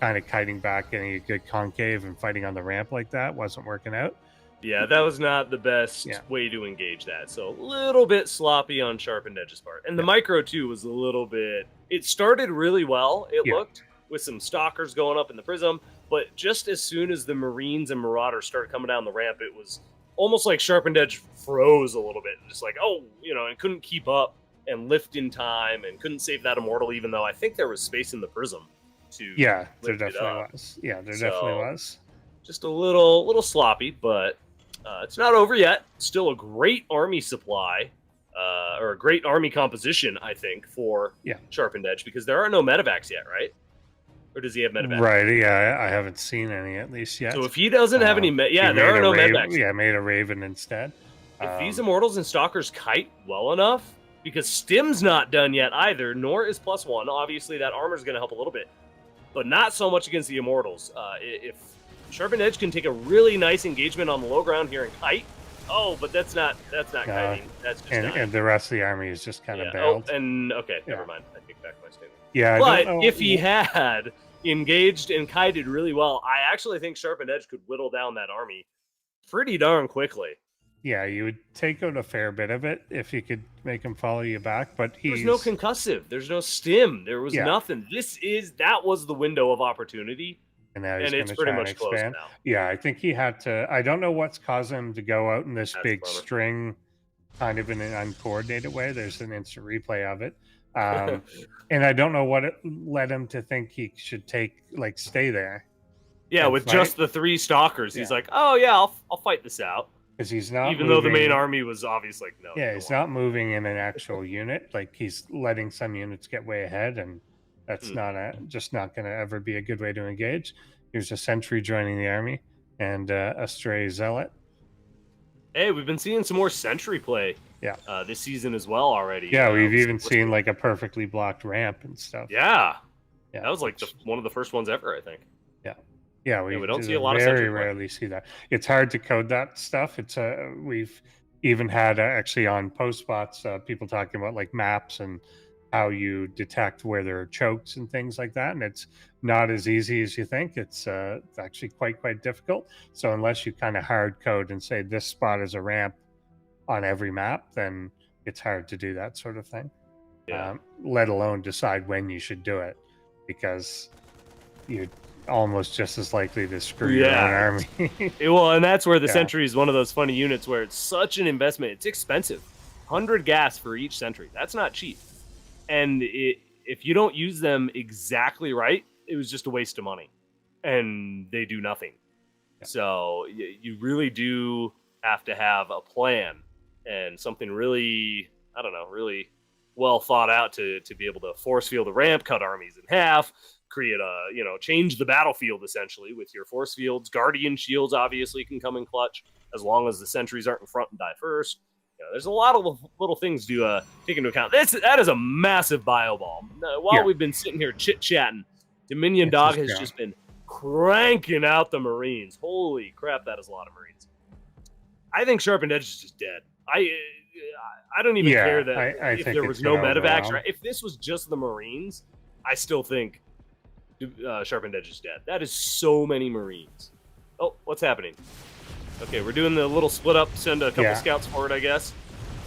B: kind of kiting back, getting a good concave, and fighting on the ramp like that wasn't working out.
A: Yeah, that was not the best way to engage that. So a little bit sloppy on Sharpened Edge's part. And the micro too was a little bit, it started really well, it looked, with some Stalkers going up in the Prism, but just as soon as the Marines and Marauders started coming down the ramp, it was almost like Sharpened Edge froze a little bit, and just like, and couldn't keep up and lift in time, and couldn't save that Immortal, even though I think there was space in the Prism to
B: there definitely was. Yeah, there definitely was.
A: Just a little sloppy, but it's not over yet. Still a great army supply, or a great army composition, I think, for Sharpened Edge, because there are no medevacs yet, right? Or does he have medevacs?
B: Right, yeah, I haven't seen any at least yet.
A: So if he doesn't have any, there are no medevacs.
B: Yeah, made a Raven instead.
A: If these Immortals and Stalkers kite well enough, because Stim's not done yet either, nor is +1. Obviously, that armor's going to help a little bit, but not so much against the Immortals. If Sharpened Edge can take a really nice engagement on the low ground here and kite, Oh, but that's not kiting. That's just
B: and the rest of the army is just kind of bailed.
A: Oh, and okay, never mind. I take back my statement.
B: Yeah,
A: but if he had engaged and kited really well, I actually think Sharpened Edge could whittle down that army pretty darn quickly.
B: Yeah, you would take out a fair bit of it if you could make him follow you back, but
A: there's no concussive, there's no stim, there was nothing. That was the window of opportunity,
B: and now
A: it's pretty much closed now.
B: Yeah, I think he had to. I don't know what's causing him to go out in this big string, kind of in an uncoordinated way. There's an instant replay of it, and I don't know what it led him to think he should stay there.
A: Yeah, with fight. Just the 3 stalkers, he's like, oh yeah, I'll fight this out.
B: Because he's not
A: even though the main army was obviously no.
B: Yeah, he's not moving in an actual unit. Like he's letting some units get way ahead, and that's just not going to ever be a good way to engage. Here's a sentry joining the army and a stray zealot.
A: Hey, we've been seeing some more sentry play.
B: Yeah,
A: this season as well already.
B: Yeah, we've even seen like a perfectly blocked ramp and stuff.
A: Yeah, that was like one of the first ones ever, I think.
B: Yeah, we
A: don't see a lot of
B: very rarely see that. It's hard to code that stuff. It's we've even had actually on ProBots people talking about like maps and how you detect where there are chokes and things like that, and it's not as easy as you think. It's actually quite difficult. So unless you kind of hard code and say this spot is a ramp on every map, then it's hard to do that sort of thing.
A: Yeah.
B: Let alone decide when you should do it, because you almost just as likely to screw your own army.
A: Well, and that's where the sentry is one of those funny units where it's such an investment. It's expensive. 100 gas for each sentry. That's not cheap. And if you don't use them exactly right, it was just a waste of money. And they do nothing. So you really do have to have a plan and something really, I don't know, really well thought out to be able to force field a ramp, cut armies in half, create change the battlefield essentially with your force fields. Guardian shields obviously can come in clutch as long as the sentries aren't in front and die first. There's a lot of little things to take into account. That is a massive bio bomb. While we've been sitting here chit-chatting, Dominion Dog has just been cranking out the Marines. Holy crap, that is a lot of Marines. I think Sharpened Edge is just dead. I don't even care that if there was no medevacs. Right? If this was just the Marines, I still think Sharpened Edge is dead. That is so many Marines. Oh, what's happening? Okay, we're doing the little split up, send a couple scouts forward, I guess.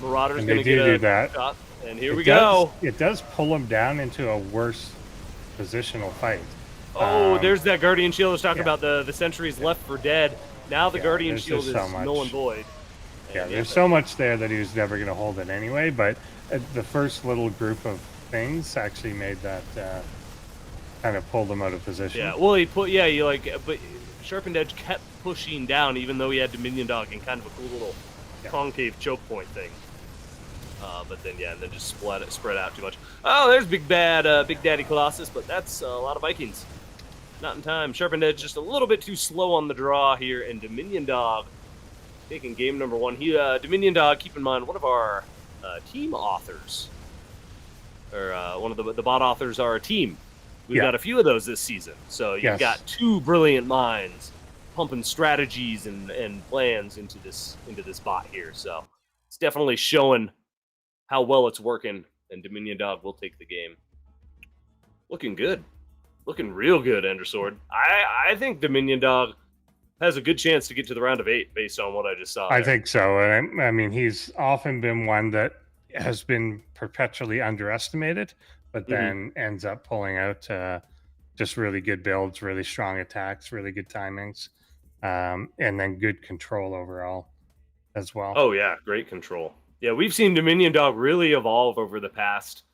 A: Marauder's going to get a shot, and here we go.
B: It does pull them down into a worse positional fight.
A: Oh, there's that Guardian Shield I was talking about. The sentries left for dead. Now the Guardian Shield is null and void.
B: Yeah, there's so much there that he was never going to hold it anyway, but the first little group of things actually made that kind of pulled him out of position.
A: Yeah, well, but Sharpened Edge kept pushing down even though he had Dominion Dog in kind of a cool little concave choke point thing. But then, and then just spread out too much. Oh, there's Big Daddy Colossus, but that's a lot of Vikings. Not in time. Sharpened Edge just a little bit too slow on the draw here, and Dominion Dog taking game number 1. Dominion Dog, keep in mind, one of our team authors, or one of the bot authors are a team. We've got a few of those this season. So you've got 2 brilliant minds pumping strategies and plans into this bot here. So it's definitely showing how well it's working, and Dominion Dog will take the game. Looking good. Looking real good, Endersword. I think Dominion Dog has a good chance to get to the round of 8 based on what I just saw.
B: I think so. And I mean, he's often been one that has been perpetually underestimated, but then ends up pulling out just really good builds, really strong attacks, really good timings, and then good control overall as well.
A: Oh, yeah. Great control. Yeah, we've seen Dominion Dog really evolve over the past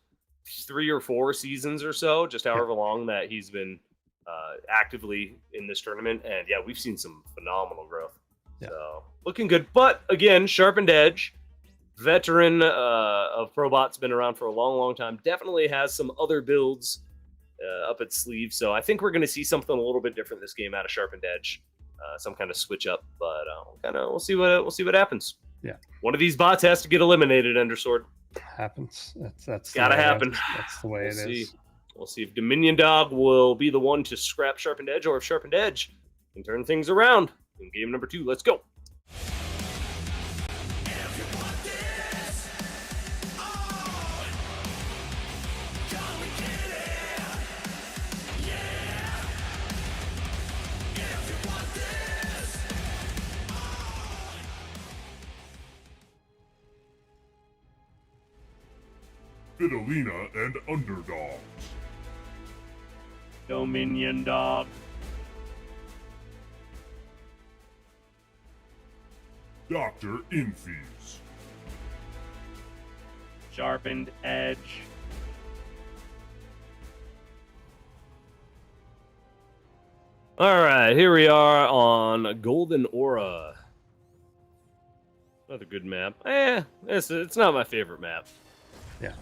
A: 3 or 4 seasons or so, just however long that he's been actively in this tournament. And, we've seen some phenomenal growth. Yeah. So, looking good. But, again, Sharpened Edge, veteran of ProBots, been around for a long time, definitely has some other builds up its sleeve. So I think we're going to see something a little bit different this game out of Sharpened Edge, some kind of switch up. But we'll see what happens.
B: Yeah,
A: one of these bots has to get eliminated. Endersword
B: happens. That's
A: gotta happen.
B: That's the way it is.
A: We'll see if Dominion Dog will be the one to scrap Sharpened Edge, or if Sharpened Edge can turn things around in game number 2. Let's go.
C: Fidelina and Underdogs.
A: Dominion Dog.
C: Dr. Infuse.
A: Sharpened Edge. All right, here we are on Golden Aura. Another good map. It's not my favorite map.
B: Yeah,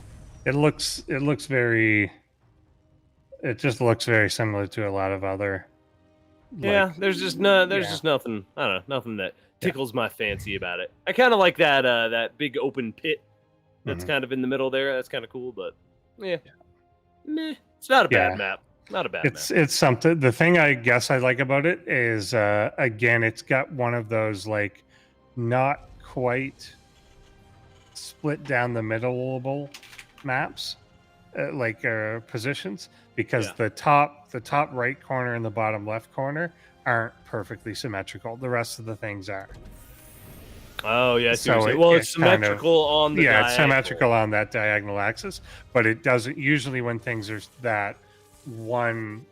B: it looks very. It just looks very similar to a lot of other.
A: There's just nothing. I don't know, nothing that tickles my fancy about it. I kind of like that big open pit that's kind of in the middle there. That's kind of cool, but meh. It's not a bad map. Not a bad map.
B: It's something. The thing I guess I like about it is again, it's got one of those like not quite split down the middle maps, positions, because the top right corner and the bottom left corner aren't perfectly symmetrical. The rest of the things are.
A: Oh yeah,
B: so
A: it's symmetrical on the diagonal.
B: It's symmetrical on that diagonal axis, but it doesn't usually when things are that one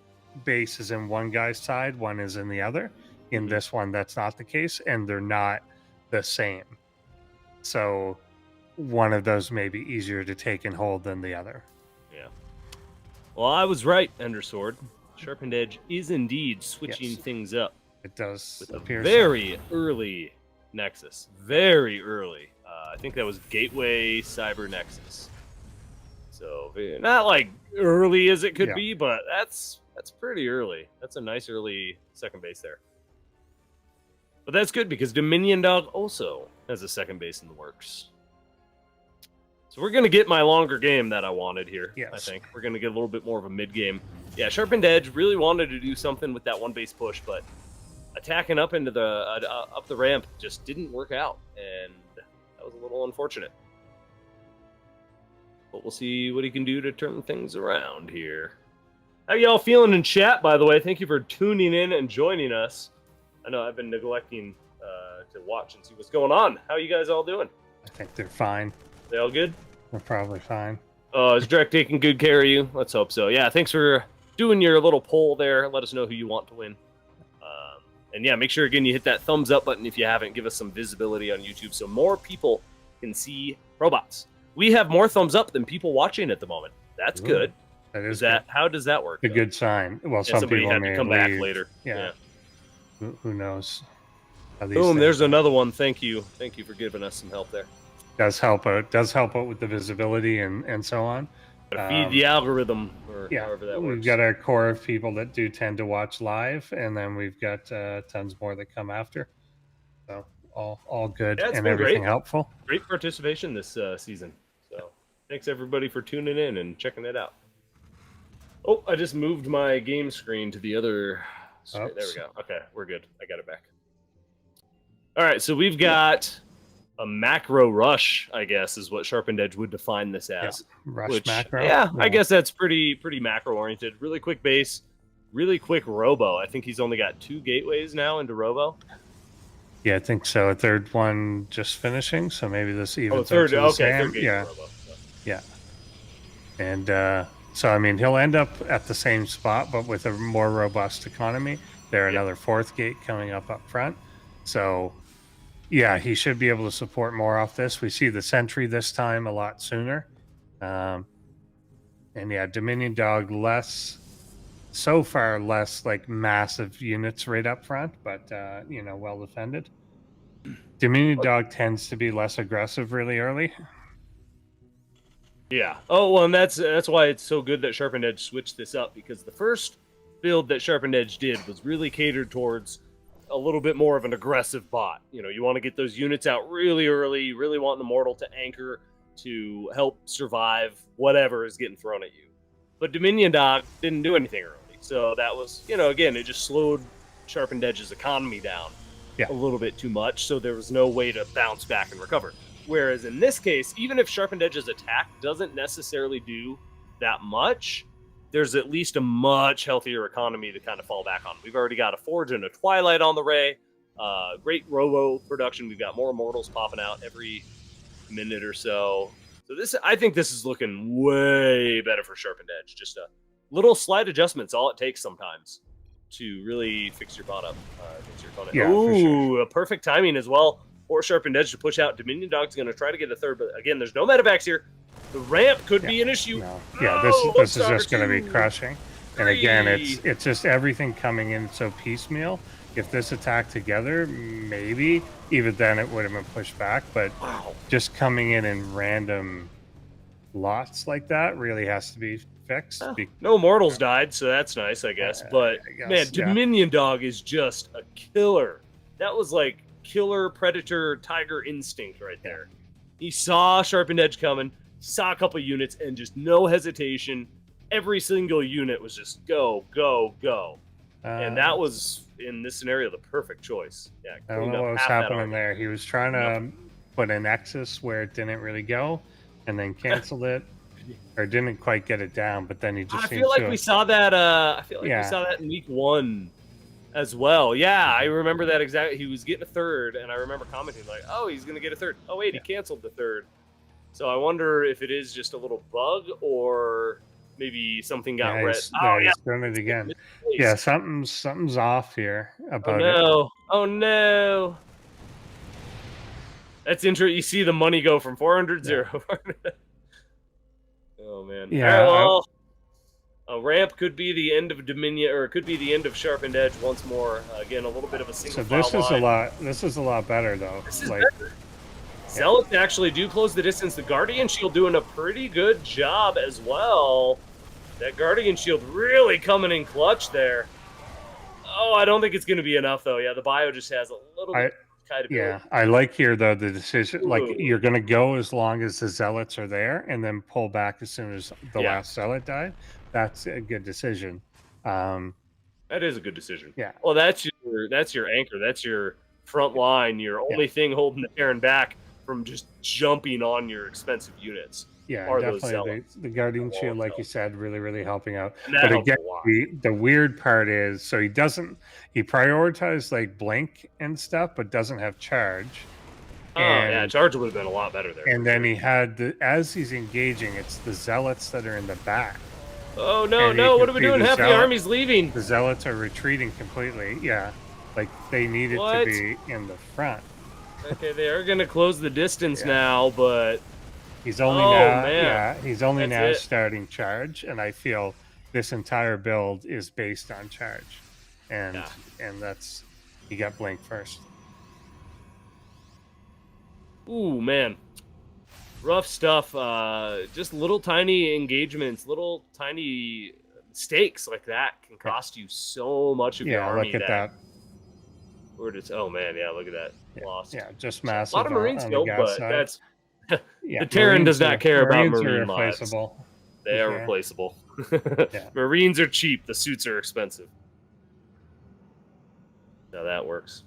B: base is in one guy's side, one is in the other. In this one, that's not the case, and they're not the same. So one of those may be easier to take and hold than the other.
A: Yeah. Well, I was right, Undersword. Sharpened Edge is indeed switching things up.
B: It does
A: with
B: appear
A: a very early Nexus. Very early. I think that was Gateway Cyber Nexus. So not like early as it could be, but that's pretty early. That's a nice early second base there. But that's good because Dominion Dog also has a second base in the works. So we're going to get my longer game that I wanted here, I think. We're going to get a little bit more of a mid-game. Yeah, Sharpened Edge really wanted to do something with that one base push, but attacking up into the up the ramp just didn't work out, and that was a little unfortunate. But we'll see what he can do to turn things around here. How y'all feeling in chat, by the way? Thank you for tuning in and joining us. I know I've been neglecting to watch and see what's going on. How you guys all doing?
B: I think they're fine.
A: They all good?
B: They're probably fine.
A: Is Drek taking good care of you? Let's hope so. Yeah, thanks for doing your little poll there. Let us know who you want to win. And yeah, make sure, again, you hit that thumbs up button if you haven't. Give us some visibility on YouTube so more people can see ProBots. We have more thumbs up than people watching at the moment. That's good.
B: That is
A: that. How does that work?
B: A good sign. Well, some
A: somebody
B: people
A: had
B: may
A: to come
B: leave.
A: back later. Yeah.
B: Who knows?
A: Boom, there's another one. Thank you. Thank you for giving us some help there.
B: Does help out. Does help out with the visibility and so on.
A: Feed the algorithm, or however that works.
B: We've got our core of people that do tend to watch live, and then we've got tons more that come after. So all good and everything helpful.
A: Great participation this season. So thanks everybody for tuning in and checking it out. Oh, I just moved my game screen to the other screen. There we go. Okay, we're good. I got it back. All right, so we've got a macro rush, I guess, is what Sharpened Edge would define this as.
B: Rush macro.
A: Yeah, I guess that's pretty macro oriented. Really quick base, really quick robo. I think he's only got 2 gateways now into robo.
B: Yeah, I think so. A third one just finishing, so maybe this evens
A: third.
B: out to the
A: Okay,
B: same. Yeah. And so I mean, he'll end up at the same spot, but with a more robust economy. There, another 4th gate coming up front. So. Yeah, he should be able to support more off this. We see the Sentry this time a lot sooner. And yeah, Dominion Dog so far less like massive units right up front, but well defended. Dominion Dog tends to be less aggressive really early.
A: Yeah. Oh, well, and that's why it's so good that Sharpened Edge switched this up, because the first build that Sharpened Edge did was really catered towards a little bit more of an aggressive bot. You want to get those units out really early. You really want an Immortal to anchor to help survive whatever is getting thrown at you. But Dominion Dog didn't do anything early. So that was, again, it just slowed Sharpened Edge's economy down a little bit too much. So there was no way to bounce back and recover. Whereas in this case, even if Sharpened Edge's attack doesn't necessarily do that much, there's at least a much healthier economy to kind of fall back on. We've already got a Forge and a Twilight on the Ray. Great robo production. We've got more Immortals popping out every minute or so. So I think this is looking way better for Sharpened Edge. Just a little slight adjustments, all it takes sometimes to really fix your bot up against your opponent.
B: Yeah,
A: Ooh,
B: for sure.
A: A perfect timing as well for Sharpened Edge to push out. Dominion Dog's going to try to get a third, but again, there's no medevacs here. The ramp could be an issue.
B: No. Yeah, this is just going to be crushing. And again, it's just everything coming in so piecemeal. If this attacked together, maybe even then it would have been pushed back. But just coming in random lots like that really has to be fixed.
A: No mortals died, so that's nice, I guess. But man, Dominion Dog is just a killer. That was like killer predator tiger instinct right there. He saw Sharpened Edge coming, saw a couple units, and just no hesitation. Every single unit was just go, go, go. And that was, in this scenario, the perfect choice. Yeah,
B: I don't know what was happening there. He was trying to put a nexus where it didn't really go, and then canceled it, or didn't quite get it down. But then he just.
A: I feel like we saw that. We saw that in week 1 as well. Yeah, I remember that exactly. He was getting a third, and I remember commenting like, "Oh, he's going to get a third. Oh wait, he canceled the third." So I wonder if it is just a little bug or. Maybe something got red.
B: He's doing it again. Yeah, something's off here about
A: it. Oh no! That's interesting. You see the money go from 400-0. Oh man.
B: Yeah.
A: Right, well, a ramp could be the end of Dominion, or it could be the end of Sharpened Edge once more. Again, a little bit of a single.
B: So this is a lot better though.
A: This is better. Zealots actually do close the distance. The Guardian Shield doing a pretty good job as well. That Guardian Shield really coming in clutch there. Oh, I don't think it's going to be enough, though. Yeah, the bio just has a little bit kind of...
B: Yeah, I like here, though, the decision. Like, you're going to go as long as the Zealots are there and then pull back as soon as the last Zealot died. That's a good decision.
A: That is a good decision.
B: Yeah.
A: Well, that's your anchor. That's your front line. Your only thing holding the Terran back from just jumping on your expensive units.
B: Yeah, definitely. The Guardian Shield, like you said, really, really helping out. But again, the weird part is, so he prioritized like blink and stuff, but doesn't have charge.
A: Charge would have been a lot better there.
B: And then he had, as he's engaging, it's the Zealots that are in the back.
A: Oh, no, what are we doing? Half the army's leaving.
B: The Zealots are retreating completely. Yeah, like they needed to be in the front.
A: Okay, they are going to close the distance now, but...
B: He's only now starting charge, and I feel this entire build is based on charge, and that's he got blink first.
A: Ooh man, rough stuff. Just little tiny engagements, little tiny mistakes like that can cost you so much of your army.
B: Yeah, look at that.
A: Oh man, yeah, look at that loss.
B: Yeah, just massive.
A: A lot of Marines killed, but
B: side.
A: That's. The Terran does not care about Marine lives. They are replaceable. Marines are cheap. The suits are expensive. Now that works.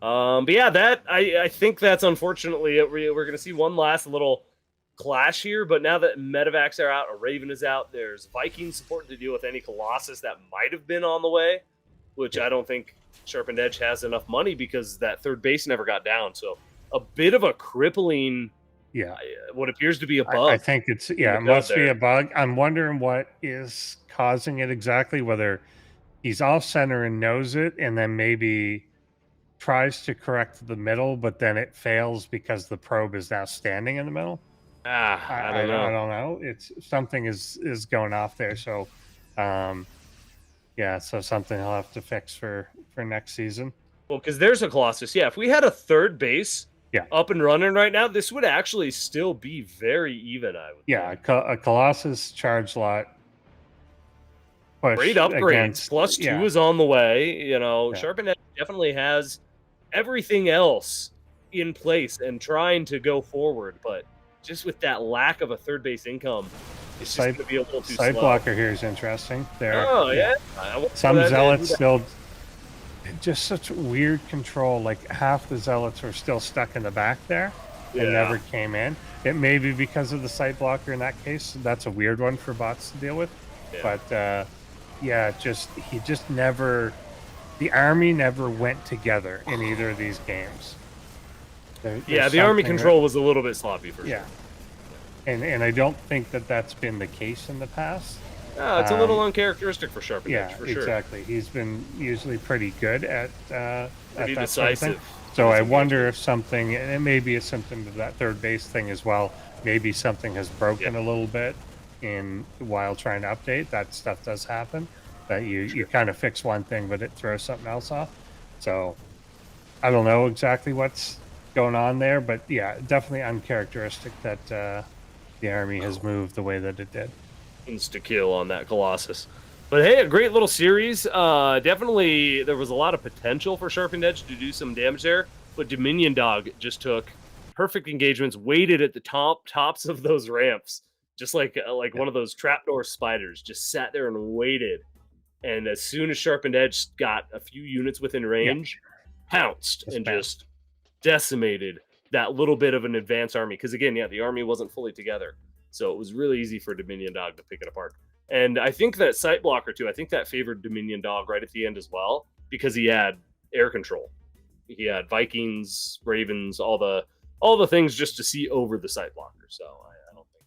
A: But yeah, I think that's unfortunately it. We're going to see one last little clash here. But now that medevacs are out, a Raven is out, there's Viking support to deal with any Colossus that might have been on the way, which I don't think Sharpened Edge has enough money because that third base never got down. So a bit of a crippling, what appears to be a bug.
B: I think it must be a bug. I'm wondering what is causing it exactly, whether he's off center and knows it, and then maybe tries to correct the middle, but then it fails because the probe is now standing in the middle.
A: I don't know.
B: I don't know. It's something is going off there. So, so something he'll have to fix for next season.
A: Well, because there's a Colossus. Yeah, if we had a third base up and running right now, this would actually still be very even, I would think.
B: A Colossus charge lot.
A: Great upgrades. +2 is on the way. Sharpened Edge definitely has everything else in place and trying to go forward, but just with that lack of a third base income, it's just going to be a little too slow.
B: Side blocker here is interesting. There.
A: Oh, yeah.
B: Some Zealots still... Just such weird control. Like half the Zealots are still stuck in the back there and never came in. It may be because of the sight blocker in that case. That's a weird one for bots to deal with. But he just never. The army never went together in either of these games.
A: The army control was a little bit sloppy for sure.
B: and I don't think that that's been the case in the past.
A: It's a little uncharacteristic for Sharpened
B: yeah,
A: Edge, for sure.
B: exactly. He's been usually pretty good at that
A: decisive.
B: sort of thing. So I wonder if something, and it may be a symptom of that third base thing as well. Maybe something has broken a little bit while trying to update. That stuff does happen. That you kind of fix one thing, but it throws something else off. So I don't know exactly what's going on there, but yeah, definitely uncharacteristic that the army has moved the way that it did.
A: Insta kill on that Colossus. But hey, a great little series. Definitely, there was a lot of potential for Sharpened Edge to do some damage there, but Dominion Dog just took perfect engagements, waited at the tops of those ramps, just like one of those trapdoor spiders, just sat there and waited. And as soon as Sharpened Edge got a few units within range, pounced and just decimated that little bit of an advanced army. Because again, the army wasn't fully together. So it was really easy for Dominion Dog to pick it apart. And I think that Sight Blocker, too, I think that favored Dominion Dog right at the end as well, because he had air control. He had Vikings, Ravens, all the things just to see over the Sight Blocker. So I don't think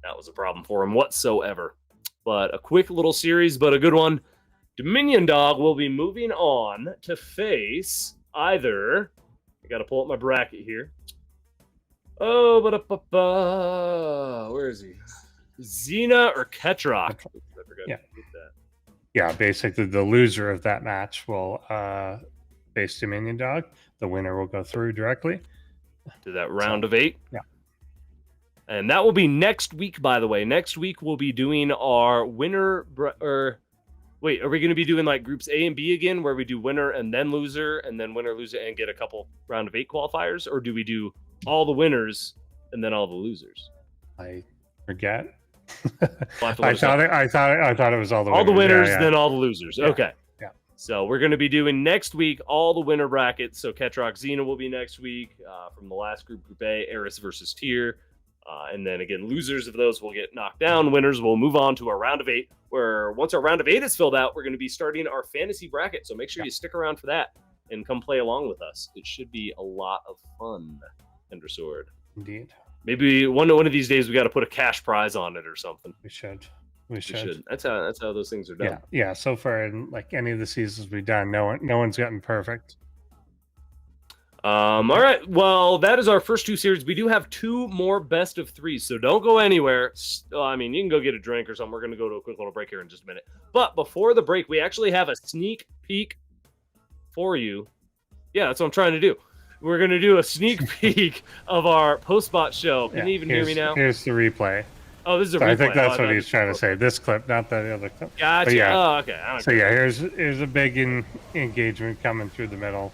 A: that was a problem for him whatsoever. But a quick little series, but a good one. Dominion Dog will be moving on to face either... I got to pull up my bracket here. Oh, where is he? Xena or Ketrock? I forgot to get that.
B: Yeah, basically the loser of that match will face Dominion Dog. The winner will go through directly
A: to that round of 8.
B: Yeah.
A: And that will be next week, by the way. Next week we'll be doing our winner wait, are we going to be doing like groups A and B again, where we do winner and then loser, and then winner, loser, and get a couple round of 8 qualifiers? Or do we do all the winners and then all the losers?
B: I forget.
A: I
B: thought it was all the winners.
A: All the winners, then all the losers.
B: Yeah.
A: Okay.
B: Yeah.
A: So we're going to be doing next week all the winner brackets. So Ketrock Xena will be next week from the last group A, Eris versus Tyr. And then again, losers of those will get knocked down. Winners will move on to our round of 8, where once our round of 8 is filled out, we're going to be starting our fantasy bracket. So make sure you stick around for that and come play along with us. It should be a lot of fun, Ender Sword.
B: Indeed.
A: Maybe one of these days we got to put a cash prize on it or something.
B: We should.
A: That's how those things are done.
B: Yeah. So far, in like any of the seasons we've done, no one's gotten perfect.
A: All right. Well, that is our first 2 series. We do have 2 more best of 3s, so don't go anywhere. I mean, you can go get a drink or something. We're going to go to a quick little break here in just a minute. But before the break, we actually have a sneak peek for you. Yeah, that's what I'm trying to do. We're going to do a sneak peek of our post-bot show. Can you even hear me now?
B: Here's the replay.
A: Oh, this is a replay.
B: I think that's what he's trying to say. This clip, not the other clip.
A: Gotcha.
B: Yeah.
A: Oh, okay.
B: Here's a big engagement coming through the middle.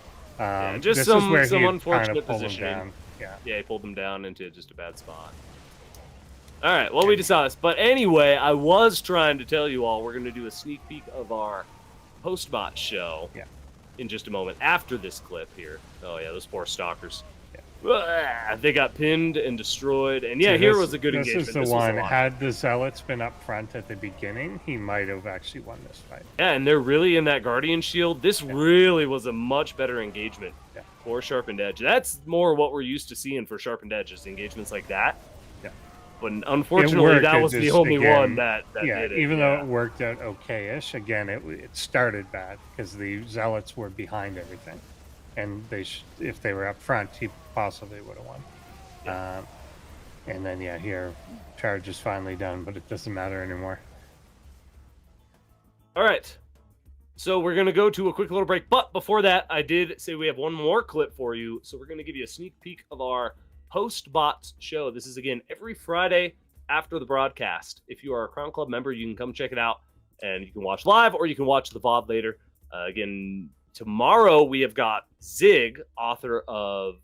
A: Just some unfortunate positioning.
B: Yeah,
A: he pulled them down into just a bad spot. All right, well, we just saw this. But anyway, I was trying to tell you all we're going to do a sneak peek of our post-bot show in just a moment after this clip here. Oh, yeah, those poor stalkers. Yeah. They got pinned and destroyed. And, here was a good engagement.
B: This is the one. Had the Zealots been up front at the beginning, he might have actually won this fight.
A: Yeah, and they're really in that Guardian Shield. This really was a much better engagement for Sharpened Edge. That's more what we're used to seeing for Sharpened Edge, is engagements like that.
B: Yeah.
A: But unfortunately, that was the only one that did it.
B: Even though it worked out okay-ish, again, it started bad because the Zealots were behind everything. And if they were up front, he possibly would have won. Yeah. And then, here, charge is finally done, but it doesn't matter anymore.
A: All right. So we're going to go to a quick little break. But before that, I did say we have one more clip for you. So we're going to give you a sneak peek of our post-bots show. This is, again, every Friday after the broadcast. If you are a Crown Club member, you can come check it out. And you can watch live, or you can watch the VOD later. Again, tomorrow we have got Zig, author of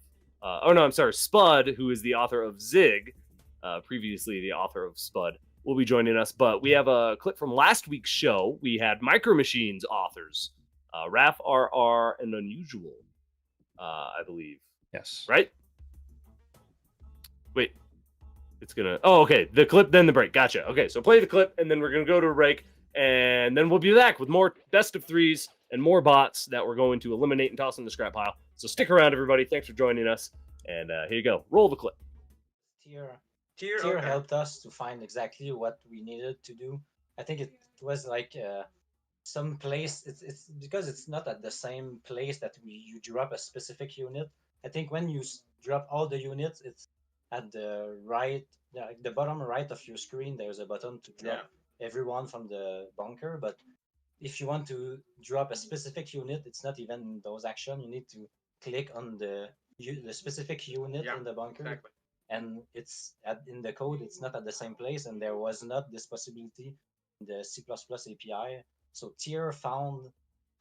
A: Spud, who is the author of Zig, previously the author of Spud, will be joining us. But we have a clip from last week's show. We had Micro Machines authors, Raph RR and Unusual, I believe.
B: Yes.
A: Right? Wait. It's gonna... Oh, okay. The clip, then the break. Gotcha. Okay, so play the clip, and then we're gonna go to a break, and then we'll be back with more best of 3s and more bots that we're going to eliminate and toss in the scrap pile. So stick around, everybody. Thanks for joining us. And here you go. Roll the clip.
D: Tier helped us to find exactly what we needed to do. I think it was like some place. It's because it's not at the same place that you drop a specific unit. I think when you drop all the units, it's at the right, like the bottom right of your screen. There's a button to drop everyone from the bunker. But if you want to drop a specific unit, it's not even those actions. You need to click on the specific unit in the bunker.
E: Exactly.
D: And it's in the code, it's not at the same place, and there was not this possibility in the C++ API. So Tier found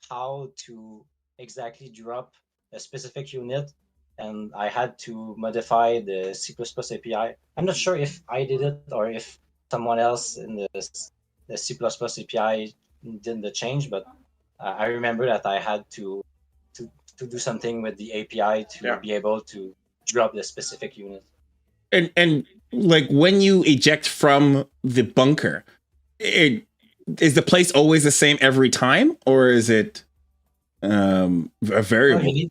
D: how to exactly drop a specific unit, and I had to modify the C++ API. I'm not sure if I did it or if someone else in the C++ API did the change, but I remember that I had to do something with the API to be able to drop the specific unit.
F: And like when you eject from the bunker, is the place always the same every time, or is it a variable?
D: You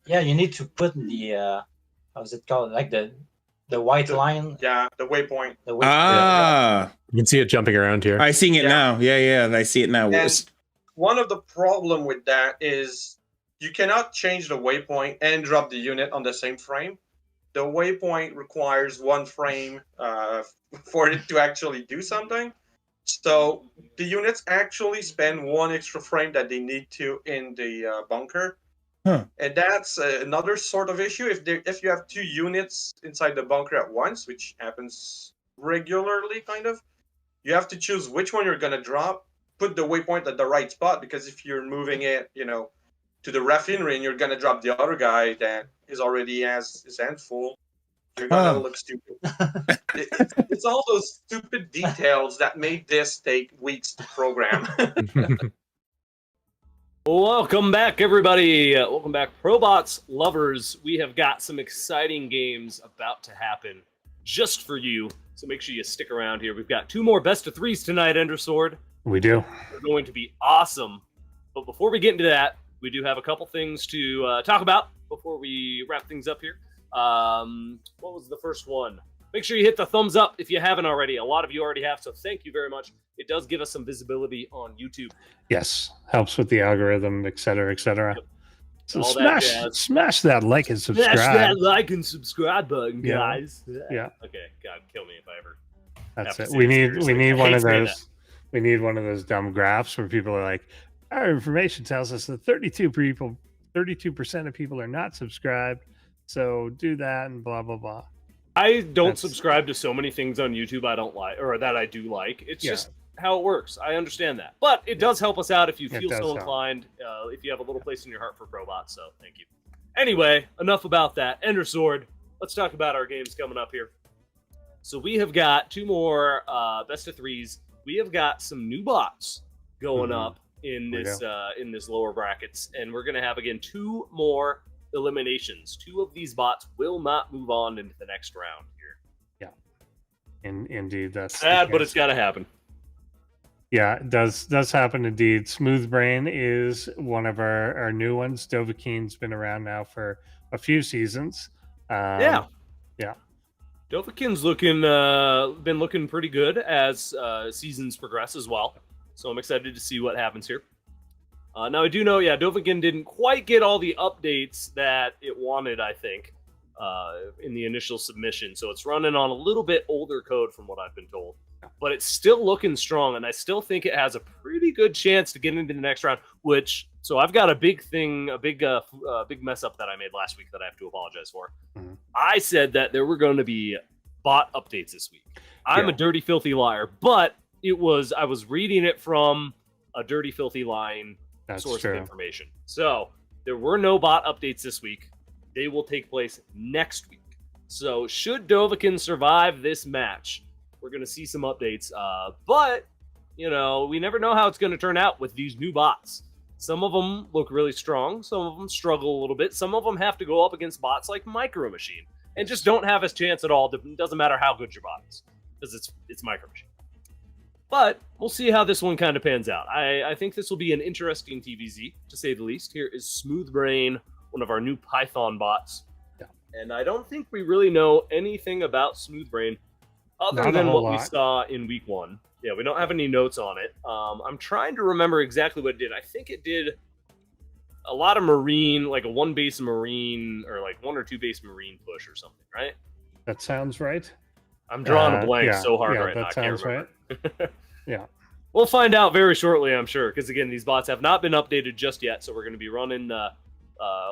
D: need to put the how's it called, like the white line.
E: Yeah, the waypoint.
G: You can see it jumping around here.
F: I see it now. Yeah, I see it now.
E: And one of the problem with that is you cannot change the waypoint and drop the unit on the same frame. The waypoint requires one frame for it to actually do something. So the units actually spend one extra frame that they need to in the bunker. And that's another sort of issue. If you have 2 units inside the bunker at once, which happens regularly, kind of, you have to choose which one you're going to drop, put the waypoint at the right spot, because if you're moving it, to the refinery and you're going to drop the other guy that is already has his hand full, you're going to look stupid. It's all those stupid details that made this take weeks to program.
A: Welcome back, everybody. Welcome back, ProBots lovers. We have got some exciting games about to happen just for you, so make sure you stick around here. We've got 2 more best of 3s tonight, Endersword.
B: We do.
A: They're going to be awesome. But before we get into that, we do have a couple things to talk about before we wrap things up here. What was the first one? Make sure you hit the thumbs up if you haven't already. A lot of you already have, so thank you very much. It does give us some visibility on YouTube.
B: Yes, helps with the algorithm, et cetera, et cetera.
A: Yep.
B: So smash that like and subscribe.
A: Smash that like and subscribe button, guys.
B: Yeah.
A: Okay, God, kill me if I ever.
B: That's it. We need one of those. We need one of those dumb graphs where people are like, our information tells us that 32% of people are not subscribed. So do that and blah blah blah.
A: I don't subscribe to so many things on YouTube I don't like, or that I do like. It's just how it works. I understand that. But it does help us out if you feel so inclined, if you have a little place in your heart for ProBots, so thank you. Anyway, enough about that. Endersword, let's talk about our games coming up here. So we have got 2 more best of 3s. We have got some new bots going up in this lower brackets, and we're going to have, again, 2 more eliminations. 2 of these bots will not move on into the next round here.
B: Yeah, indeed, that's
A: sad, but it's got to happen.
B: Yeah, it does happen indeed. Smooth Brain is one of our new ones. Dovakin's been around now for a few seasons.
A: Yeah. Dovakin's been looking pretty good as seasons progress as well. So I'm excited to see what happens here. Now, I do know, Dovakin didn't quite get all the updates that it wanted, I think, in the initial submission. So it's running on a little bit older code from what I've been told. But it's still looking strong, and I still think it has a pretty good chance to get into the next round, so I've got a big mess up that I made last week that I have to apologize for. Mm-hmm. I said that there were going to be bot updates this week. I'm a dirty, filthy liar, but I was reading it from a dirty, filthy lying source of information. So there were no bot updates this week. They will take place next week. So should Dovakin survive this match, we're going to see some updates. But, we never know how it's going to turn out with these new bots. Some of them look really strong. Some of them struggle a little bit. Some of them have to go up against bots like Micro Machine and just don't have a chance at all. It doesn't matter how good your bot is because it's Micro Machine. But we'll see how this one kind of pans out. I think this will be an interesting TVZ, to say the least. Here is Smooth Brain, one of our new Python bots. Yeah. And I don't think we really know anything about Smooth Brain other than what we saw in week 1. Yeah, we don't have any notes on it. I'm trying to remember exactly what it did. I think it did a lot of marine, like a 1 base marine, or like 1 or 2 base marine push or something, right?
B: That sounds right.
A: I'm drawing a blank so hard right now.
B: That sounds right. Yeah.
A: We'll find out very shortly, I'm sure, because again, these bots have not been updated just yet, so we're going to be running a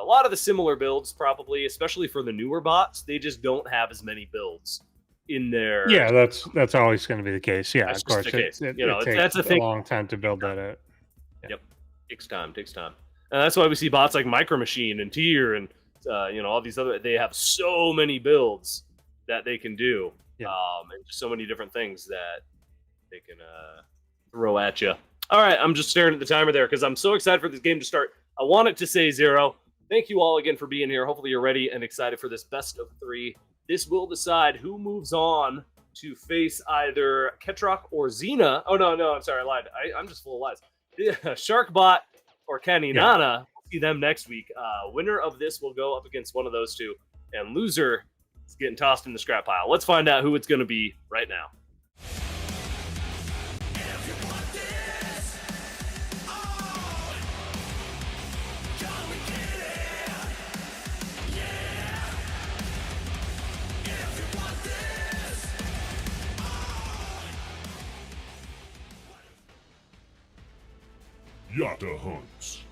A: lot of the similar builds, probably, especially for the newer bots. They just don't have as many builds in there.
B: Yeah, that's always going to be the case. Yeah,
A: that's
B: of course.
A: The case.
B: It
A: takes
B: that's a long time to build that out.
A: Yeah. Yep, takes time. And that's why we see bots like Micro Machine and Tier and all these other. They have so many builds that they can do, and just so many different things that they can throw at you. All right, I'm just staring at the timer there because I'm so excited for this game to start. I want it to say 0. Thank you all again for being here. Hopefully you're ready and excited for this best of 3. This will decide who moves on to face either Ketrock or Xena. Oh, no, I'm sorry, I lied. I'm just full of lies. Sharkbot or Kaninana. We'll see them next week. Winner of this will go up against one of those two, and loser is getting tossed in the scrap pile. Let's find out who it's going to be right now.
C: Yatta hunts.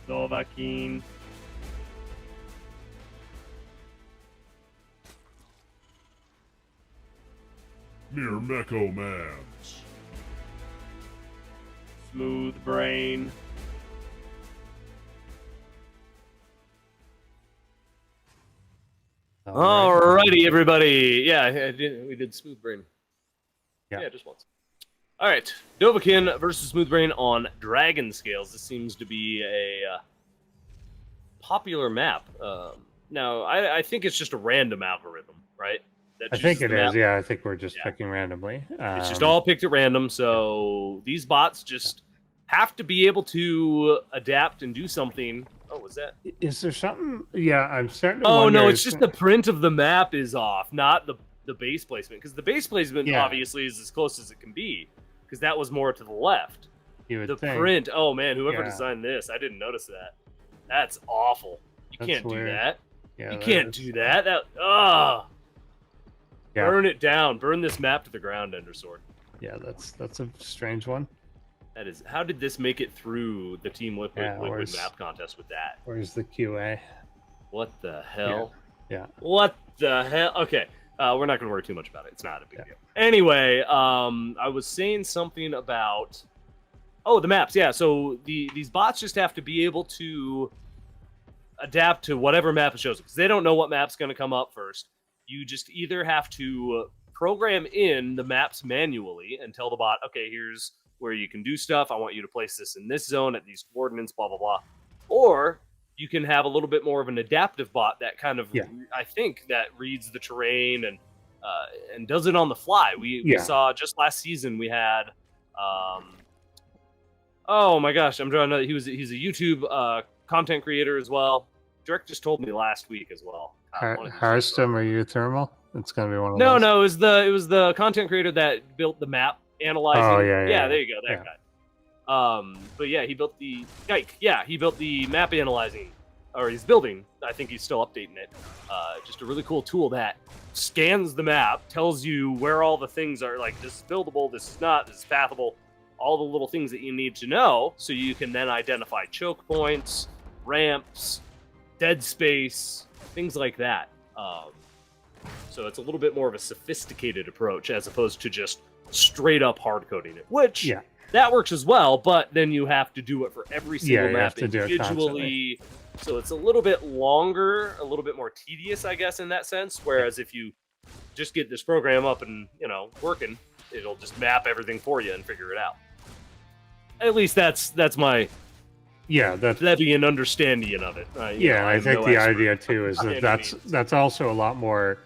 A: Dovakin.
C: Mirmeco Mans.
A: Smooth Brain. Alrighty, everybody. Yeah, we did Smooth Brain. Yeah, just once. All right, Dovakin versus Smooth Brain on Dragon Scales. This seems to be a popular map. Now, I think it's just a random algorithm, right?
B: I think it is. Yeah, I think we're just picking randomly.
A: It's just all picked at random. So these bots just have to be able to adapt and do something. Oh, was that?
B: Is there something? Yeah, I'm starting to wonder.
A: No, it's just the print of the map is off, not the base placement. Because the base placement obviously is as close as it can be. Because that was more to the left. The print. Oh man, whoever designed this, I didn't notice that. That's awful. You can't do that. Yeah, you can't do that. Burn it down. Burn this map to the ground, Endersword.
B: Yeah, that's a strange one.
A: That is. How did this make it through the Team Liquid map contest with that?
B: Where's the QA?
A: What the hell?
B: Yeah.
A: What the hell? Okay. We're not going to worry too much about it. It's not a big deal. Anyway, I was saying something about... Oh, the maps. Yeah, so these bots just have to be able to adapt to whatever map it shows. Because they don't know what map's going to come up first. You just either have to program in the maps manually and tell the bot, okay, here's where you can do stuff. I want you to place this in this zone at these coordinates, blah, blah, blah. Or... you can have a little bit more of an adaptive bot that kind of, I think, that reads the terrain and does it on the fly. We saw just last season we had, oh my gosh, I'm drawing another. He's a YouTube content creator as well. Dirk just told me last week as well.
B: Harstem or Uthermal? It's gonna be one of those.
A: No, it was the content creator that built the map analyzing.
B: Oh
A: yeah, there you go, that guy. But yeah, he built the map analyzing, or he's building. I think he's still updating it. Just a really cool tool that scans the map, tells you where all the things are. Like, this is buildable, this is not, this is pathable. All the little things that you need to know, so you can then identify choke points, ramps, dead space, things like that. So it's a little bit more of a sophisticated approach as opposed to just straight up hard coding it, which that works as well, but then you have to do it for every single map individually. So it's a little bit longer, a little bit more tedious, I guess, in that sense. Whereas if you just get this program up and, working, it'll just map everything for you and figure it out. At least that's my that'd be an understanding of it.
B: I think the idea too is that that's also a lot more.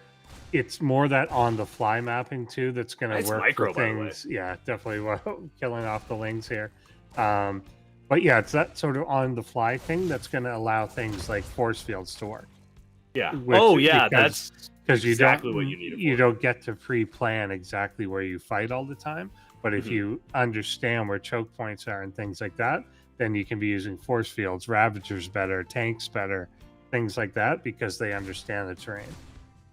B: It's more that on the fly mapping too that's going to work for things. Yeah, definitely killing off the lings here. But yeah, it's that sort of on the fly thing that's going to allow things like force fields to work.
A: Yeah.
B: Because because
A: exactly what you need.
B: You don't get to pre-plan exactly where you fight all the time. But if you understand where choke points are and things like that, then you can be using force fields, Ravagers better, tanks better, things like that, because they understand the terrain.